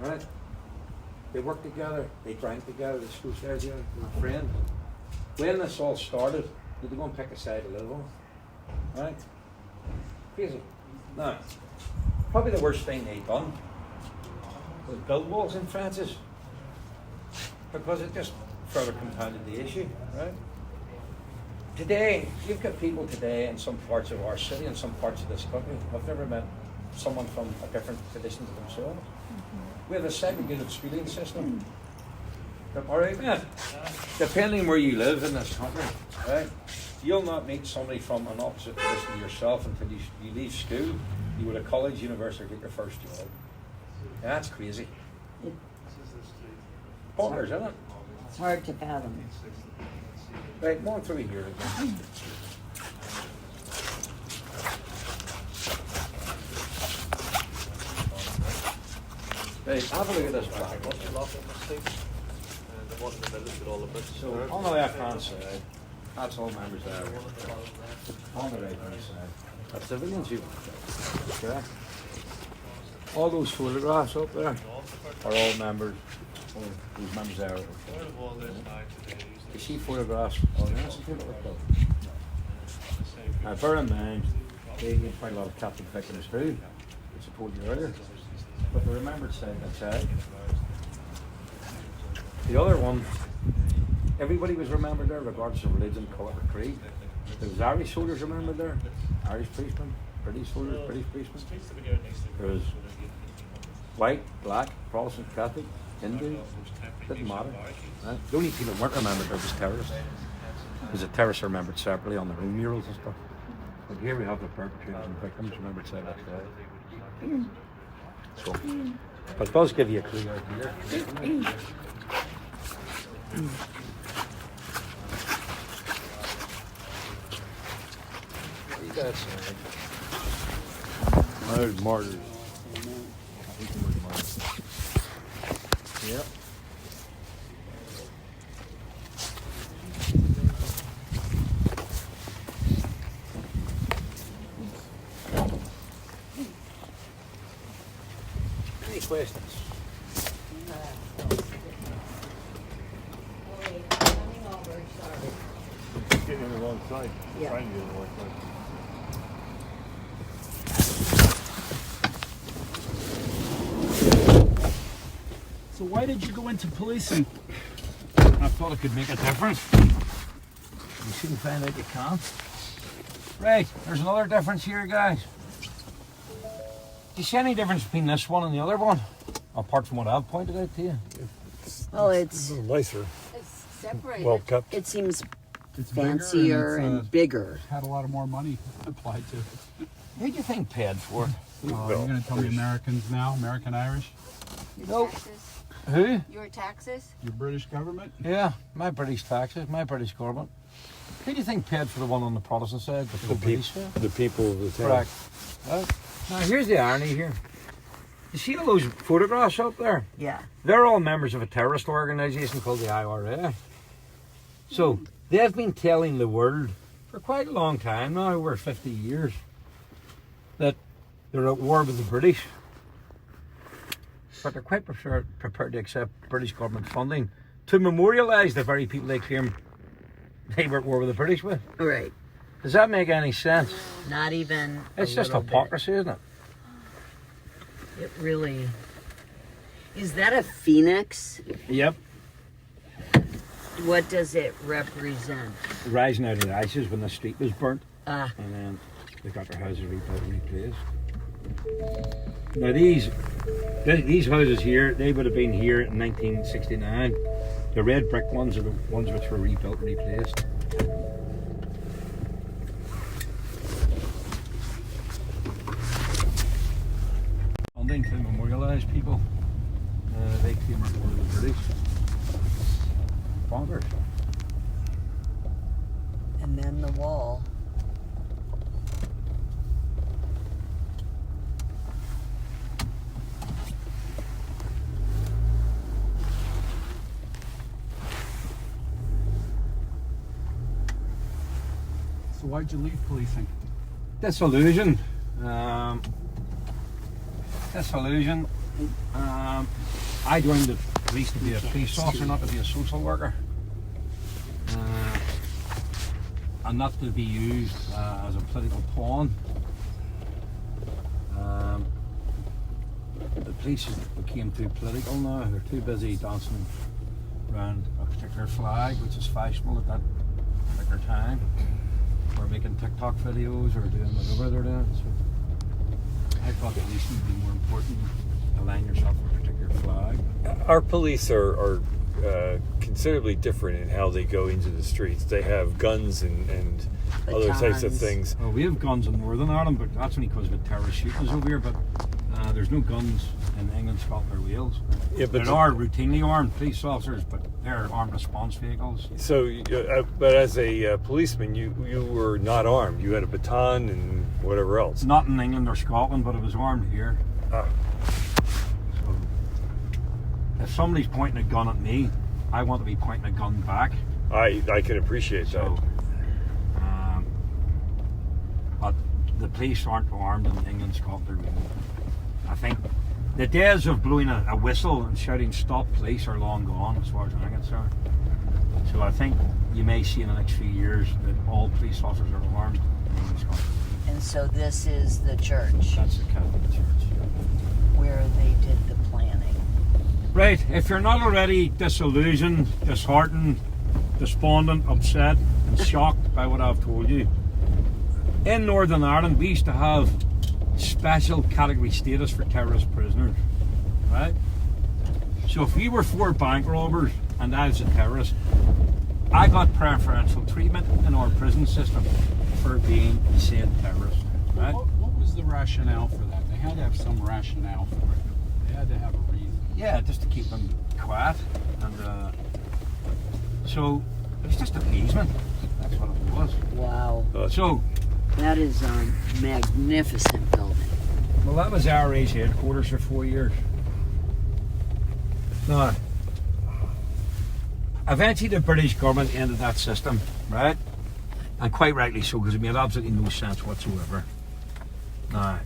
Right? They worked together. They drank together. They socialised together. They were friends. When this all started, did they go and pick a side to live on? Right? Crazy. Now, probably the worst thing they done was build walls in Francis, because it just further compounded the issue, right? Today, you've got people today in some parts of our city and some parts of this country who've never met someone from a different tradition to themselves. We have a segregated schooling system. All right, man. Depending where you live in this country, right? You'll not meet somebody from an opposite tradition to yourself until you leave school. You go to college, university, or get your first job. And that's crazy. Bonkers, isn't it? It's hard to fathom. Right, going through here again. Right, have a look at this flag. So, on the left hand side, that's all members there. On the right hand side, that's civilians you. Okay. All those photographs up there are all members. All those members there. You see photographs of innocent people like that. Now, bear in mind, they get quite a lot of Catholic victims too, which I told you earlier. But they're remembered side by side. The other one, everybody was remembered there, regardless of religion, colour, or creed. There was Irish soldiers remembered there, Irish policemen, British soldiers, British policemen. There was white, black, Protestant, Catholic, Hindu. Didn't matter. Right? The only people that weren't remembered there was terrorists. Because the terrorists are remembered separately on their own murals and stuff. But here we have the perpetrators and victims remembered side by side. So, but it does give you a clue out here. That's There's martyrs. Yep. Any questions? Getting on the wrong side. Yeah. Trying to get on the wrong side. So why did you go into policing? I thought it could make a difference. You soon find out you can't. Right, there's another difference here, guys. Do you see any difference between this one and the other one? Apart from what I've pointed out to you. Well, It's a little nicer. It's separated. Well kept. it seems It's fancier bigger and bigger. had a lot of more money applied to it. Who do you think paid for it? You're going to tell me Americans now, American Irish? Your taxes. Who? Your taxes. Your British government? Yeah, my British taxes, my British government. Who do you think paid for the one on the Protestant side? The British side? The people of the town. Correct. Right. Now here's the irony here. You see all those photographs up there? Yeah. They're all members of a terrorist organisation called the IRA. So they've been telling the world for quite a long time now, over 50 years, that they're at war with the British. But they're quite prepared to accept British government funding to memorialise the very people they claim they were at war with the British with. Right. Does that make any sense? Not even. It's a just little bit. hypocrisy, isn't it? It really. Is that a phoenix? Yep. What does it represent? Rising out of the ashes when the street was burnt. Ah. And then they got their houses rebuilt and replaced. Now these houses here, they would have been here in 1969. The red brick ones are the ones which were rebuilt and replaced. Funding to memorialise people. They came on board with the British. Bonkers. And then the wall. So why'd you leave policing? Disillusion. Disillusion. I joined the police to be a police officer, not to be a social worker. And not to be used as a political pawn. The police became too political now. They're too busy dancing around a particular flag, which is fashionable at that particular time. Or making TikTok videos or doing whatever they're doing. So I thought police would be more important. Align yourself with a particular flag. Our police are considerably different in how they go into the streets. They have guns and other types of Batons. things. Well, we have guns in Northern Ireland, but that's only because of the terrorist shootings over here. But there's no guns in England, Scotland, or Wales. Yeah, but there are routinely armed police officers, but they're armed response vehicles. So, but as a policeman, you were not armed. You had a baton and whatever else. Not in England or Scotland, but it was armed here. Ah. So if somebody's pointing a gun at me, I want to be pointing a gun back. I can appreciate that. So, but the police aren't armed in England, Scotland, or Wales. I think the days of blowing a whistle and shouting "Stop, police" are long gone, as far as I'm concerned. So I think you may see in the next few years that all police officers are armed in England, Scotland. And so this is the church That's the Catholic Church. where they did the planning. Right, if you're not already disillusioned, disheartened, despondent, upset, and shocked by what I've told you, in Northern Ireland we used to have special category status for terrorist prisoners, right? So if you were 4 bank robbers and I was a terrorist, I got preferential treatment in our prison system for being a said terrorist, right? What was the rationale for that? They had to have some rationale for it. They had to have a reason. Yeah, just to keep them quiet, and so it was just appeasement. That's what it was. Wow. So, That is a magnificent building. well, that was RA's headquarters for 4 years. Now, eventually the British government ended that system, right? And quite rightly so, because it made absolutely no sense whatsoever. Now,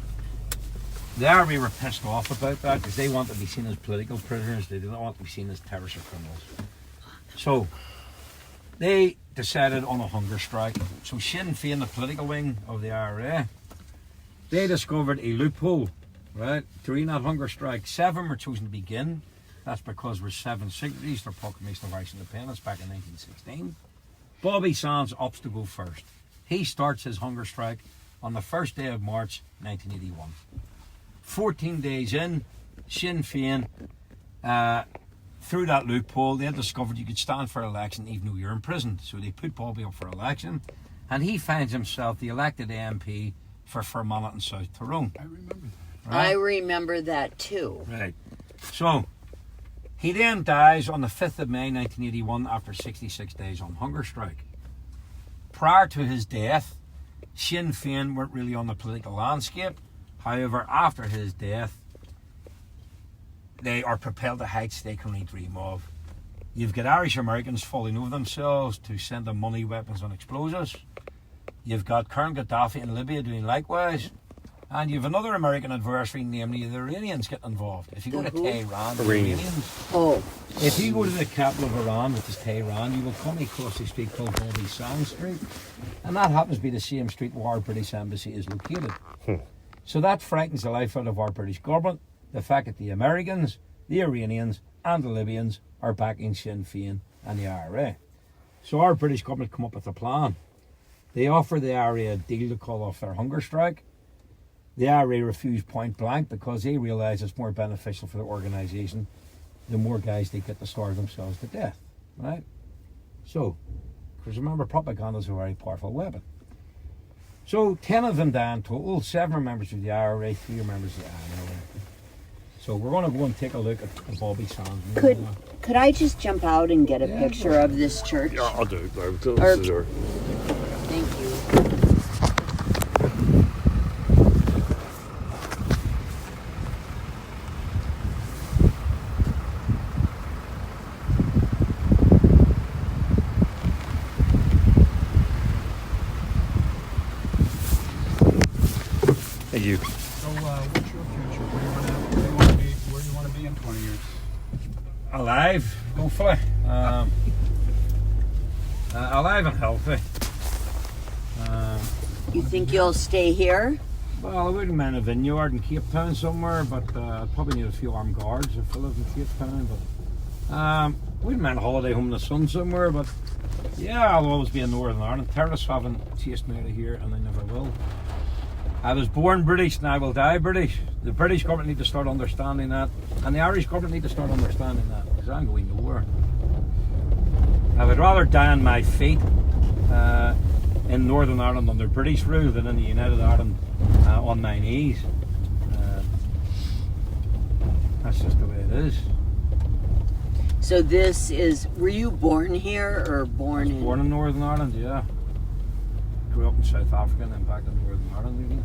the army were pissed off about that because they wanted to be seen as political prisoners. They didn't want to be seen as terrorists or criminals. So, they decided on a hunger strike. So Sinn Féin, the political wing of the IRA, they discovered a loophole, right, during that hunger strike. 7 were chosen to begin. That's because there were 7 signatories to the Proclamation of Irish Independence back in 1916. Bobby Sands opts to go first. He starts his hunger strike on the 1st day of March 1981. 14 days in, Sinn Féin, through that loophole, they had discovered you could stand for election even though you're in prison. So they put Bobby up for election, and he finds himself the elected MP for Fermanagh and South Tyrone. I remember that. I remember that too. Right. So, he then dies on the 5th of May 1981 after 66 days on hunger strike. Prior to his death, Sinn Féin weren't really on the political landscape. However, after his death, they are propelled to heights they can only dream of. You've got Irish Americans falling over themselves to send them money, weapons and explosives. You've got Colonel Gaddafi in Libya doing likewise. And you've another American adversary, namely the Iranians, getting involved. If you go to Tehran, the Iranians. Oh, If you go to the capital of Iran, which is Tehran, you will come across a street called Bobby Sands Street. And that happens to be the same street where our British embassy is located. So that frightens the life out of our British government. The fact that the Americans the Iranians and the Libyans are backing Sinn Féin and the IRA. So our British government come up with a plan. They offer the IRA a deal to call off their hunger strike. The IRA refused point blank because they realise it's more beneficial for the organisation the more guys they get to starve themselves to death, right? So, because remember, propaganda is a very powerful weapon. So 10 of them died in total, 7 are members of the IRA, 3 are members of the IRA. So we're going to go and take a look at the Bobby Sands. Could I just jump out and get a picture of this church? Yeah, I'll do it. Close Or- the door. Thank you. Thank you. So, what's your future? Where do you want to be? Where do you want to be in 20 years? Alive, hopefully. Alive and healthy. You think you'll stay here? Well, I wouldn't mind a vineyard in Cape Town somewhere, but I'd probably need a few armed guards if I lived in Cape Town. But wouldn't mind a holiday home in the sun somewhere. But yeah, I'll always be in Northern Ireland. Terrorists haven't chased me out of here, and they never will. I was born British and I will die British. The British government need to start understanding that, and the Irish government need to start understanding that, because I'm going nowhere. I would rather die on my feet in Northern Ireland under British rule than in the United Ireland on my knees. That's just the way it is. So this is, were you born here or born in? Born in Northern Ireland, yeah. Grew up in South Africa and then back in Northern Ireland again.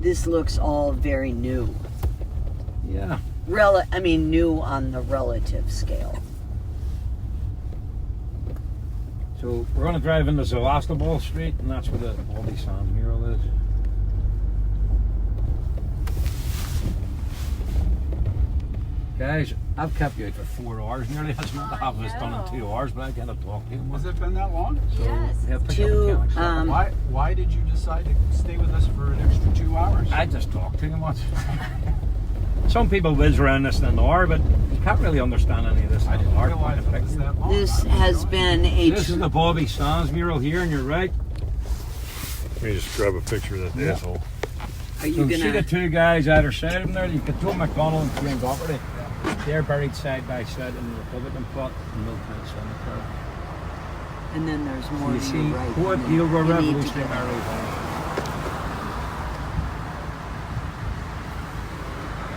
This looks all very new. Yeah. New on the relative scale. So we're going to drive into Sevastopol Street, and that's where the Bobby Sands mural is. Guys, I've kept you out for 4 hours nearly. I was meant to have this done in 2 hours, but I cannot talk to you. Has it been that long? Yes. Yeah, pick To, up the mechanics. Why did you decide to stay with us for an extra 2 hours? I just talk too much. Some people whiz around this in an hour, but you can't really understand any of this in I an didn't hour. realize it was that long. This has been a This is the Bobby Sands mural here, and you're right. Let me just grab a picture of that Yeah. asshole. Are you So see the gonna? 2 guys either side of them there? You've got Tom McDonald and Graham Doherty. They're buried side by side in the Republican plot in Milltown Cemetery. And then there's more You to see, your right. what You Hillsborough need to Revolutionary get- Arrows.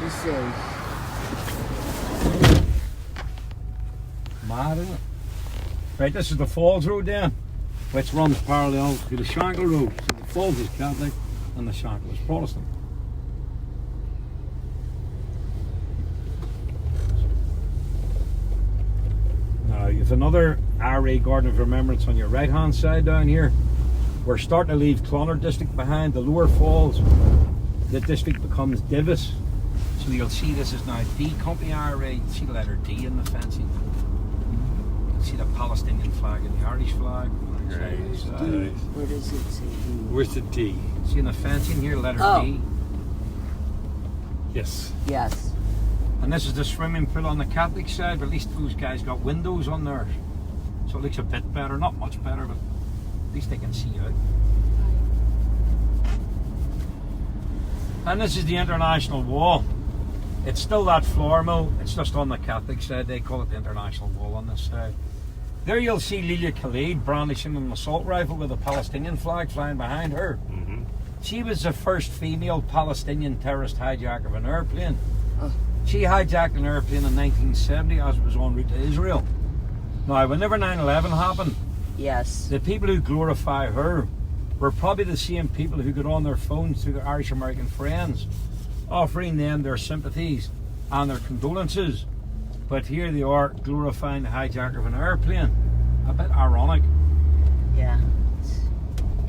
This is. Mad, isn't it? Right, this is the Falls Road then, which runs parallel to the Shankill Road. So the Falls is Catholic and the Shankill is Protestant. Now you've another IRA Garden of Remembrance on your right hand side down here. We're starting to leave Clonard district behind, the lower falls. The district becomes Divis. So you'll see this is now D Company IRA. You see the letter D in the fencing. You can see the Palestinian flag and the Irish flag. Right. D. Where does it say D? Where's the D? See in the fencing here, letter Oh. D. Yes. Yes. And this is the swimming pool on the Catholic side, but at least those guys got windows on theirs. So it looks a bit better, not much better, but at least they can see out. And this is the International Wall. It's still that floor mill, it's just on the Catholic side. They call it the International Wall on this side. There you'll see Leila Khalid brandishing an assault rifle with a Palestinian flag flying behind her. Mm-hmm. She was the first female Palestinian terrorist hijacker of an airplane. Oh. She hijacked an airplane in 1970 as it was en route to Israel. Now, whenever 9/11 happened, Yes. the people who glorify her were probably the same people who got on their phones to their Irish American friends, offering them their sympathies and their condolences. But here they are glorifying the hijacker of an airplane. A bit ironic. Yeah.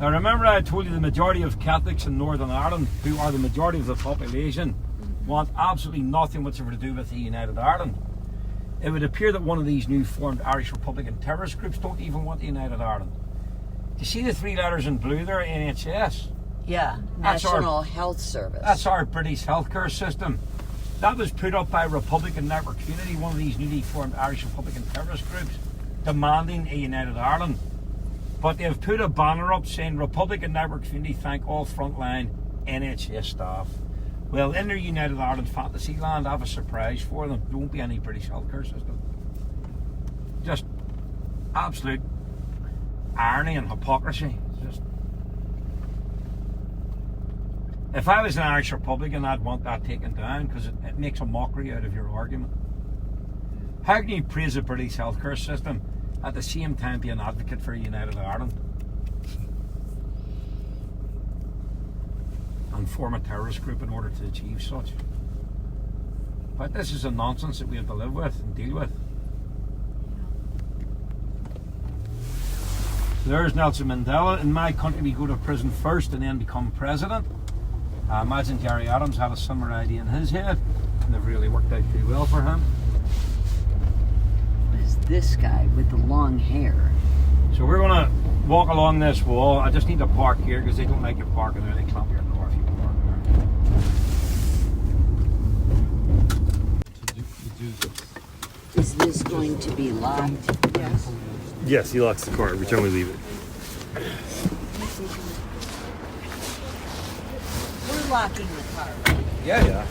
Now remember I told you the majority of Catholics in Northern Ireland, who are the majority of the population, want absolutely nothing whatsoever to do with the United Ireland. it would appear that one of these new formed Irish Republican terrorist groups don't even want the United Ireland. Do you see the 3 letters in blue there, NHS? Yeah, That's our- National Health Service. That's our British healthcare system. That was put up by Republican Network Community, one of these newly formed Irish Republican terrorist groups, demanding a United Ireland. But they've put a banner up saying Republican Network Community thank all frontline NHS staff. Well, in their United Ireland fantasy land, I have a surprise for them. There won't be any British healthcare system. Just absolute irony and hypocrisy. Just, if I was an Irish Republican, I'd want that taken down because it makes a mockery out of your argument. How can you praise the British healthcare system at the same time be an advocate for a United Ireland and form a terrorist group in order to achieve such? But this is a nonsense that we have to live with and deal with. So there's Nelson Mandela. In my country, we go to prison first and then become president. I imagine Gary Adams had a similar idea in his head, and they've really worked out pretty well for him. What is this guy with the long hair? So we're going to walk along this wall. I just need to park here because they don't like you parking there. They clamp your car if you park there. Is this going to be locked? Yes. Yes, he locks the car every time we leave it. We're locking the car. Yeah.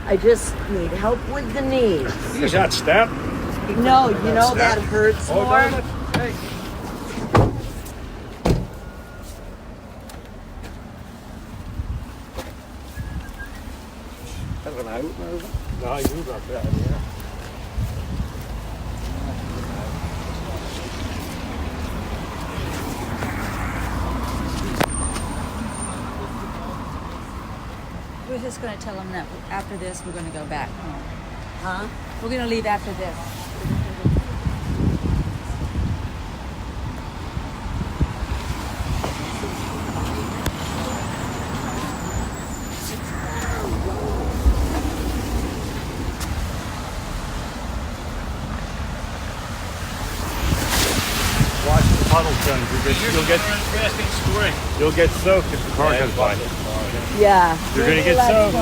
I just need help with the knees. Use that step. No, you know that hurts more. Hey. That's an out, is it? No, you got that, yeah. We're just going to tell them that after this, we're going to go back home. Huh? We're going to leave after this. Watch the puddle turn. Interesting story. You'll get soaked if the car comes by. Yeah. You're gonna get soaked.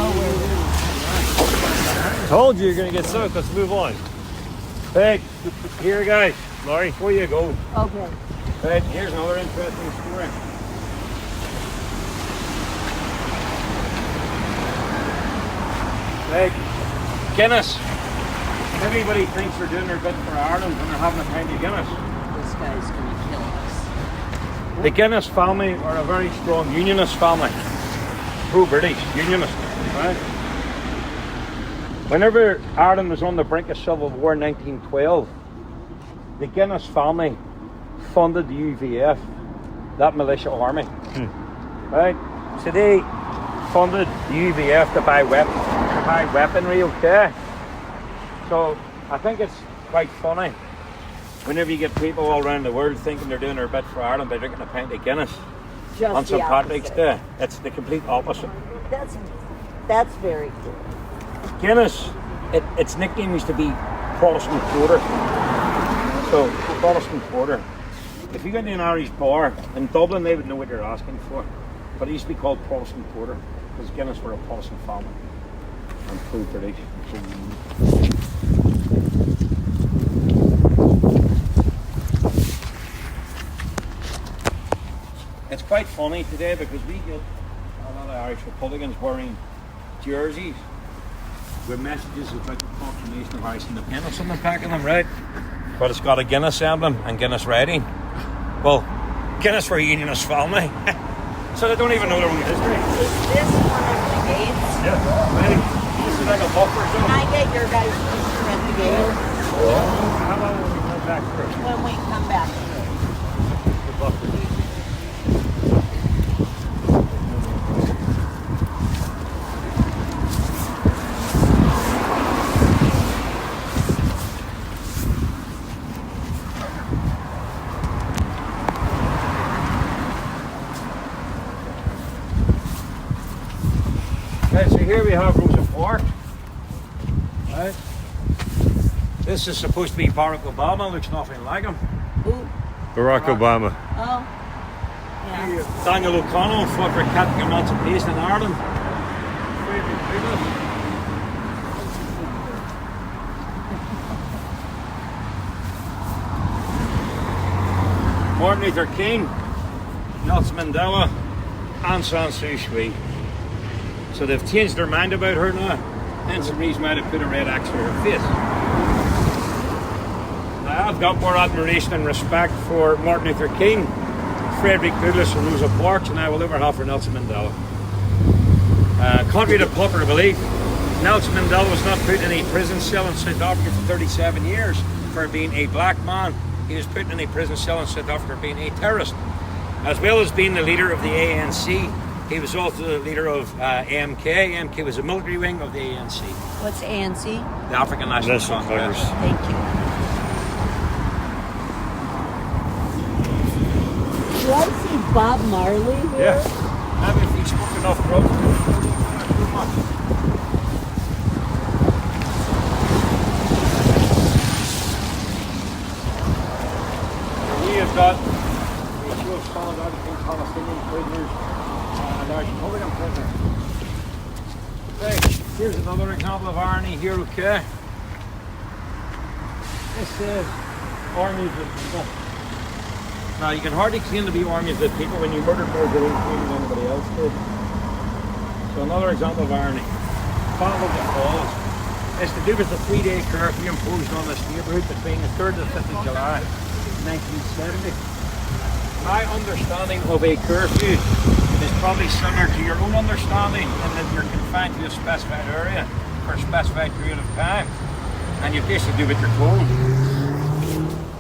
Told you you're gonna get soaked. Let's move on. Hey, here guys. Laurie, before you go. Okay. Hey, here's another interesting story. Hey, Guinness. Everybody thinks they're doing their bit for Ireland when they're having a pint of Guinness. This guy's gonna kill us. The Guinness family are a very strong unionist family. Pro-British unionist, right? Whenever Ireland was on the brink of civil war in 1912, the Guinness family funded the UVF, that militia army, right? So they funded the UVF to buy weaponry, okay? So I think it's quite funny whenever you get people all around the world thinking they're doing their bit for Ireland by drinking a pint of Guinness Just on the St. Patrick's opposite. Day. It's the complete opposite. That's very cool. Guinness, its nickname used to be Protestant Porter. So, Protestant Porter. If you go into an Irish bar in Dublin, they would know what you're asking for. But it used to be called Protestant Porter because Guinness were a Protestant family and pro-British. It's quite funny today because we get a lot of Irish Republicans wearing jerseys with messages about the proclamation of Irish independence on the back of them, right? But it's got a Guinness emblem and Guinness writing. Well, Guinness for a unionist family. So they don't even know their own history. Is this one of the gates? Yeah, right. This is like a buffer Can zone. I get your guys' picture at the gate? How about when we come back through? When we come back. The buffer zone. here we have Rosa Parks. Right. This is supposed to be Barack Obama. Looks nothing like him. Ooh. Barack Obama. Oh. Yeah. Daniel O'Connell fought for Catholic emancipation in Ireland. Martin Luther King, Nelson Mandela, Aung San Suu Kyi. So they've changed their mind about her now. Hence the reason why they put a red X through her face. Now, I've got more admiration and respect for Martin Luther King, Frederick Douglass and Rosa Parks, and I will ever have for Nelson Mandela. Contrary to popular belief, Nelson Mandela was not put in a prison cell in South Africa for 37 years for being a black man. He was put in a prison cell in South Africa for being a terrorist. As well as being the leader of the ANC, he was also the leader of MK. MK was a military wing of the ANC, What's ANC? the African National National Congress. Congress. Thank you. Do I see Bob Marley here? Yeah. Maybe if he spoke enough drugs, too much. We have got a show of solidarity between Palestinian prisoners and Irish Republican prisoners. Okay, here's another example of irony here, okay? This says armies with people. Now, you can hardly claim to be armies with people when you murdered more Gillies than anybody else did. So another example of irony. Battle of the Falls. It's to do with the 3-day curfew imposed on this neighbourhood between the 3rd and the 5th of July 1970. My understanding of a curfew is probably similar to your own understanding in that you're confined to a specified area for a specified period of time. And you basically do what you're told.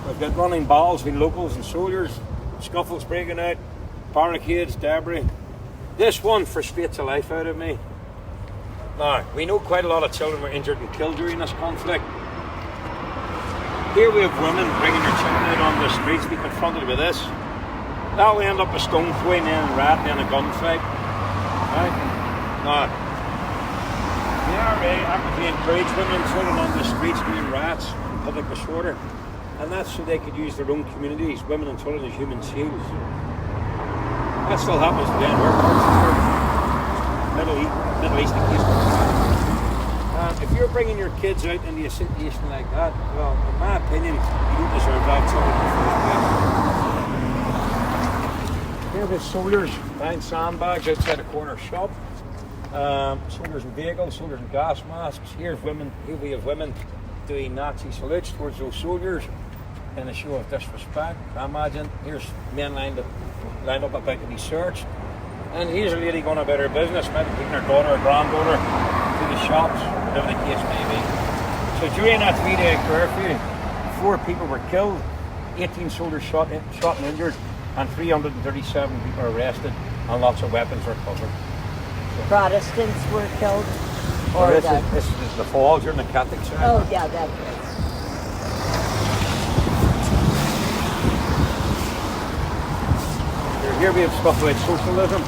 We've got running battles between locals and soldiers, scuffles breaking out, barricades, debris. This one frustrates the life out of me. Now, we know quite a lot of children were injured and killed during this conflict. Here we have women bringing their children out on the streets to be confronted with this. That will end up a stone throwing in a rat and a gunfight. Right? Now, the IRA actively encouraged women and children on the streets doing riots and public disorder. And that's so they could use their own communities, women and children, as human shields. That still happens today in our parts of the Middle East and East. And if you're bringing your kids out into a situation like that, well, in my opinion, you don't deserve that. Here we have soldiers buying sandbags outside a corner shop. Soldiers in vehicles, soldiers in gas masks. Here we have women doing Nazi salutes towards those soldiers in a show of disrespect. I imagine here's men lined up about to be searched, and here's a lady going about her business, maybe taking her daughter or granddaughter to the shops, whatever the case may be. So during that 3-day curfew, 4 people were killed, 18 soldiers shot and injured, and 337 people were arrested, and lots of weapons were recovered. Protestants were killed? Or this is the Falls, you're in the Catholic side. Oh, yeah, that's right. Here we have stuff like socialism.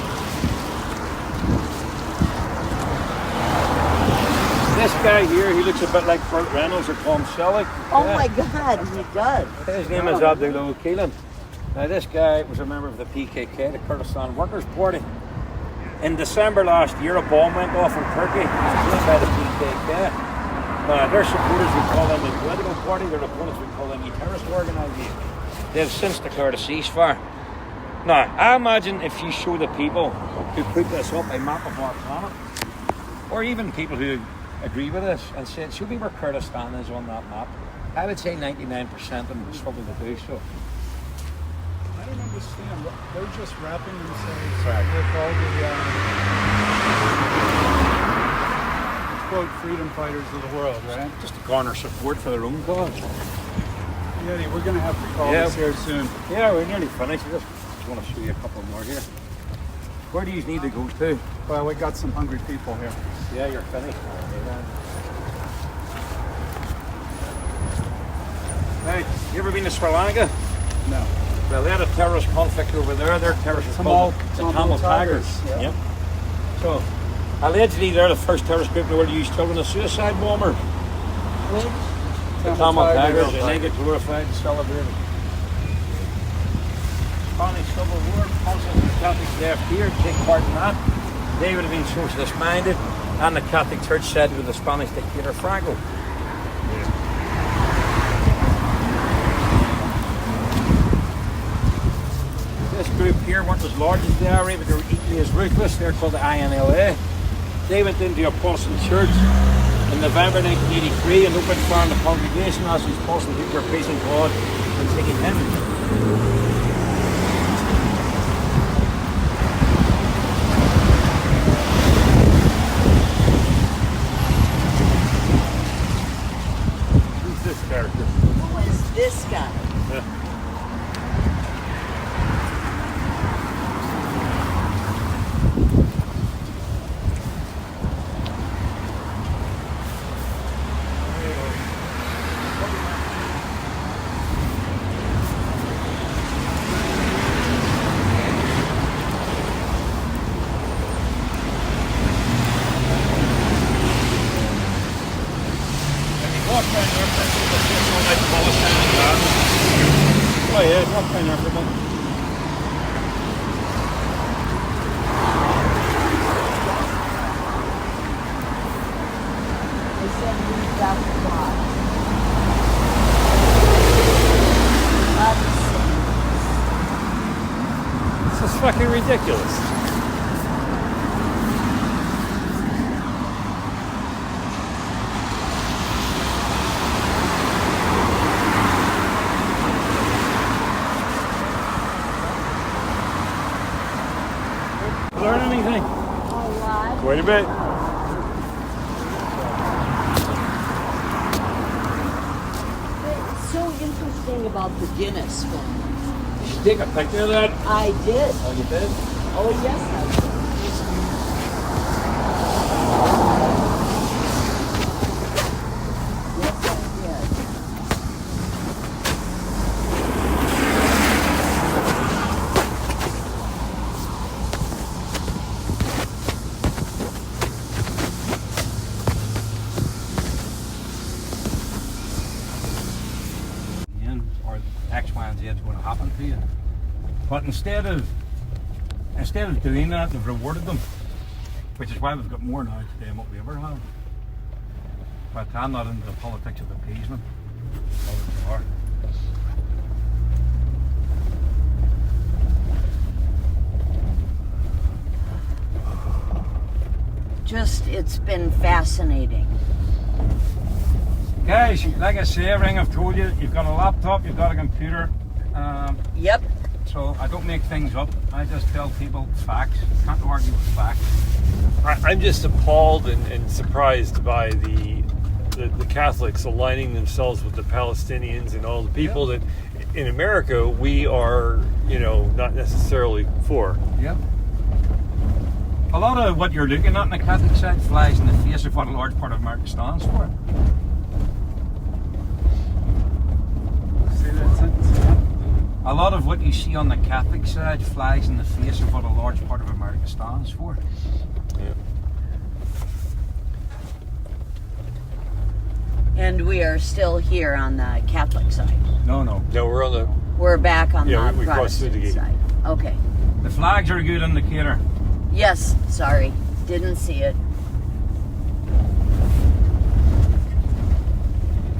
This guy here, he looks a bit like Burt Reynolds or Tom Selleck. Oh my God, he does. His name is Abdullah Keelan. Now this guy was a member of the PKK, the Kurdistan Workers' Party. In December last year, a bomb went off in Turkey. It was killed by the PKK. Now their supporters would call them a political party, their opponents would call them a terrorist organisation. They have since declared a ceasefire. Now, I imagine if you show the people who put this up a map of our planet, or even people who agree with this and say, show me where Kurdistan is on that map, I would say 99% of them would struggle to do so. I don't understand. They're just wrapping themselves Right. with all the quote freedom fighters of the world, right? Just to garner support for their own cause. Yeah, we're going to have to call this here soon. Yeah, we're nearly finished. I just want to show you a couple more here. Where do you need to go to? Well, we got some hungry people here. Yeah, you're finished. Right, you ever been to Sri Lanka? No. Well, they had a terrorist conflict over there. Their terrorists were called the Tamil Tigers. Yeah. Yep. So, Allegedly, they're the first terrorist group in the world to use children as suicide bombers. The Tamil Tigers, and they get glorified and celebrated. Spanish Civil War, Protestants and Catholics left here to take part in that. They would have been socialist minded, and the Catholic Church sided with the Spanish dictator Franco. This group here weren't as large as the IRA, but they were equally as ruthless. They're called the INLA. They went into a Protestant church in November 1983 and opened fire on the congregation as these Protestant people were praising God and singing hymns. Who's this character? Who is this guy? Oh yeah, walk down there for a minute. They said we've got the block. This is fucking ridiculous. Learn anything? Wait a bit. It's so interesting about the Guinness family. Did you take a picture of that? I did. Oh, you did? Oh, yes, I did. Yes, I did. Or X, Y, and Z is going to happen to you. But instead of doing that, they've rewarded them, which is why we've got more now today than what we ever have. But I'm not into the politics of appeasement. Others are. Just, it's been fascinating. Guys, like I say, everything I've told you, you've got a laptop, you've got a computer. Yep. So I don't make things up. I just tell people facts. Can't argue with facts. I'm just appalled and surprised by the Catholics aligning themselves with the Palestinians and all the people that in America we are, not necessarily for. Yep. A lot of what you're looking at on the Catholic side flies in the face of what a large part of America stands for. Say that sentence again. A lot of what you see on the Catholic side flies in the face of what a large part of America stands for. Yeah. And we are still here on the Catholic side. No. No, we're on the. We're back on Yeah, the we crossed through the Protestant gate. side. Okay. The flags are a good indicator. Yes, sorry. Didn't see it.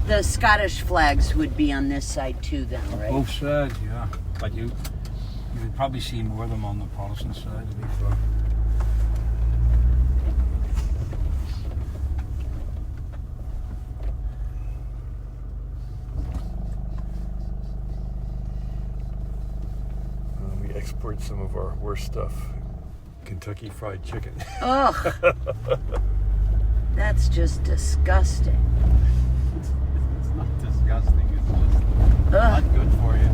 The Scottish flags would be on this side too then, right? Both sides, yeah. But you would probably see more of them on the Protestant side, to be fair. We export some of our worst stuff. Kentucky Fried Chicken. Ugh. That's just disgusting. It's not disgusting. It's just Ugh. not good for you.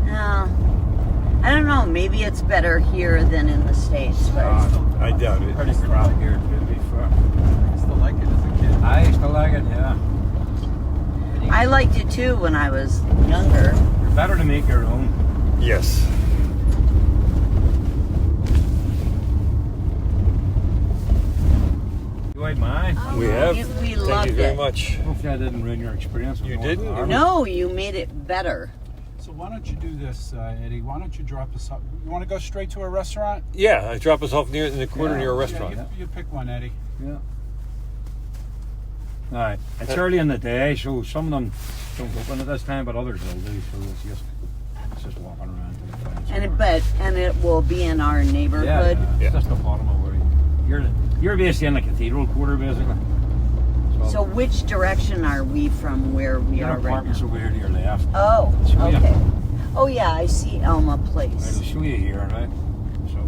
No. I don't know. Maybe it's better here than in the States, but I doubt it. Pretty crap here, to be fair. I used to like it as a kid. I used to like it, yeah. I liked it too when I was younger. You're better to make your own. Yes. enjoyed mine. We have. We Thank loved you very it. much. Hopefully I didn't ruin your experience. with You Northern didn't? Ireland. No, you made it better. So why don't you do this, Eddie? Why don't you drop us off? You want to go straight to a restaurant? Yeah, I drop us off in the corner near a restaurant. Yeah, you pick one, Eddie. Yeah. Alright. It's early in the day, so some of them don't open at this time, but others will do, so it's just walking around. till we find somewhere. And it will be in our neighborhood. It's just the bottom of where you're basically in the cathedral quarter, basically. So which direction are we from where we your are right apartment's now? over here to your left. Oh, Show ya. okay. Oh yeah, I see Elma I'll Place. show you here, right? So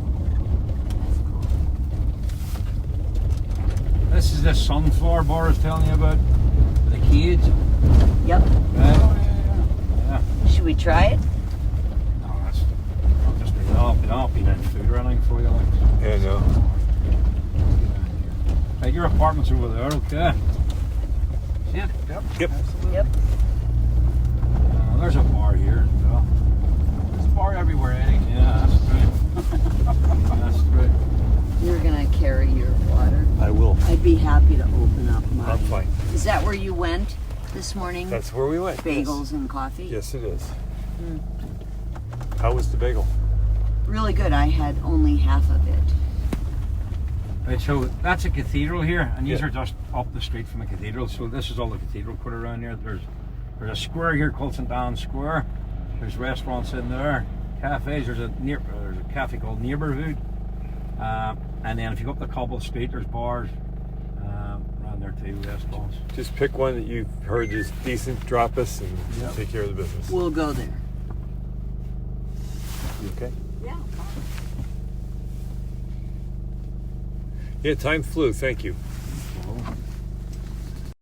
this is the sunflower bar I was telling you about. The cage. Yep. Right? Yeah. Should we try it? No, that's not just not being any food or anything for you. Like. Yeah, no. Right, your apartment's over there, okay? See it? Yep. Yep. Absolutely. Yep. There's a bar here as well. There's a bar everywhere, Eddie. Yeah, that's right. That's right. You're gonna carry your water. I will. I'd be happy to open up mine. I'm fine. Is that where you went this morning? That's where we went. Bagels and coffee? Yes, it is. How was the bagel? Really good. I had only half of it. Right, so that's a cathedral here, and these Yeah. are just up the street from the cathedral. So this is all the cathedral quarter around here. There's a square here called St. Anne's Square. There's restaurants in there, cafes. There's a cafe called Neighborhood, and then if you go up the cobbled street, there's bars around there too, restaurants. Just pick one that you've heard is decent, drop us, and Yeah. take care of the business. We'll go there. You okay? Yeah. Yeah, time flew. Thank you.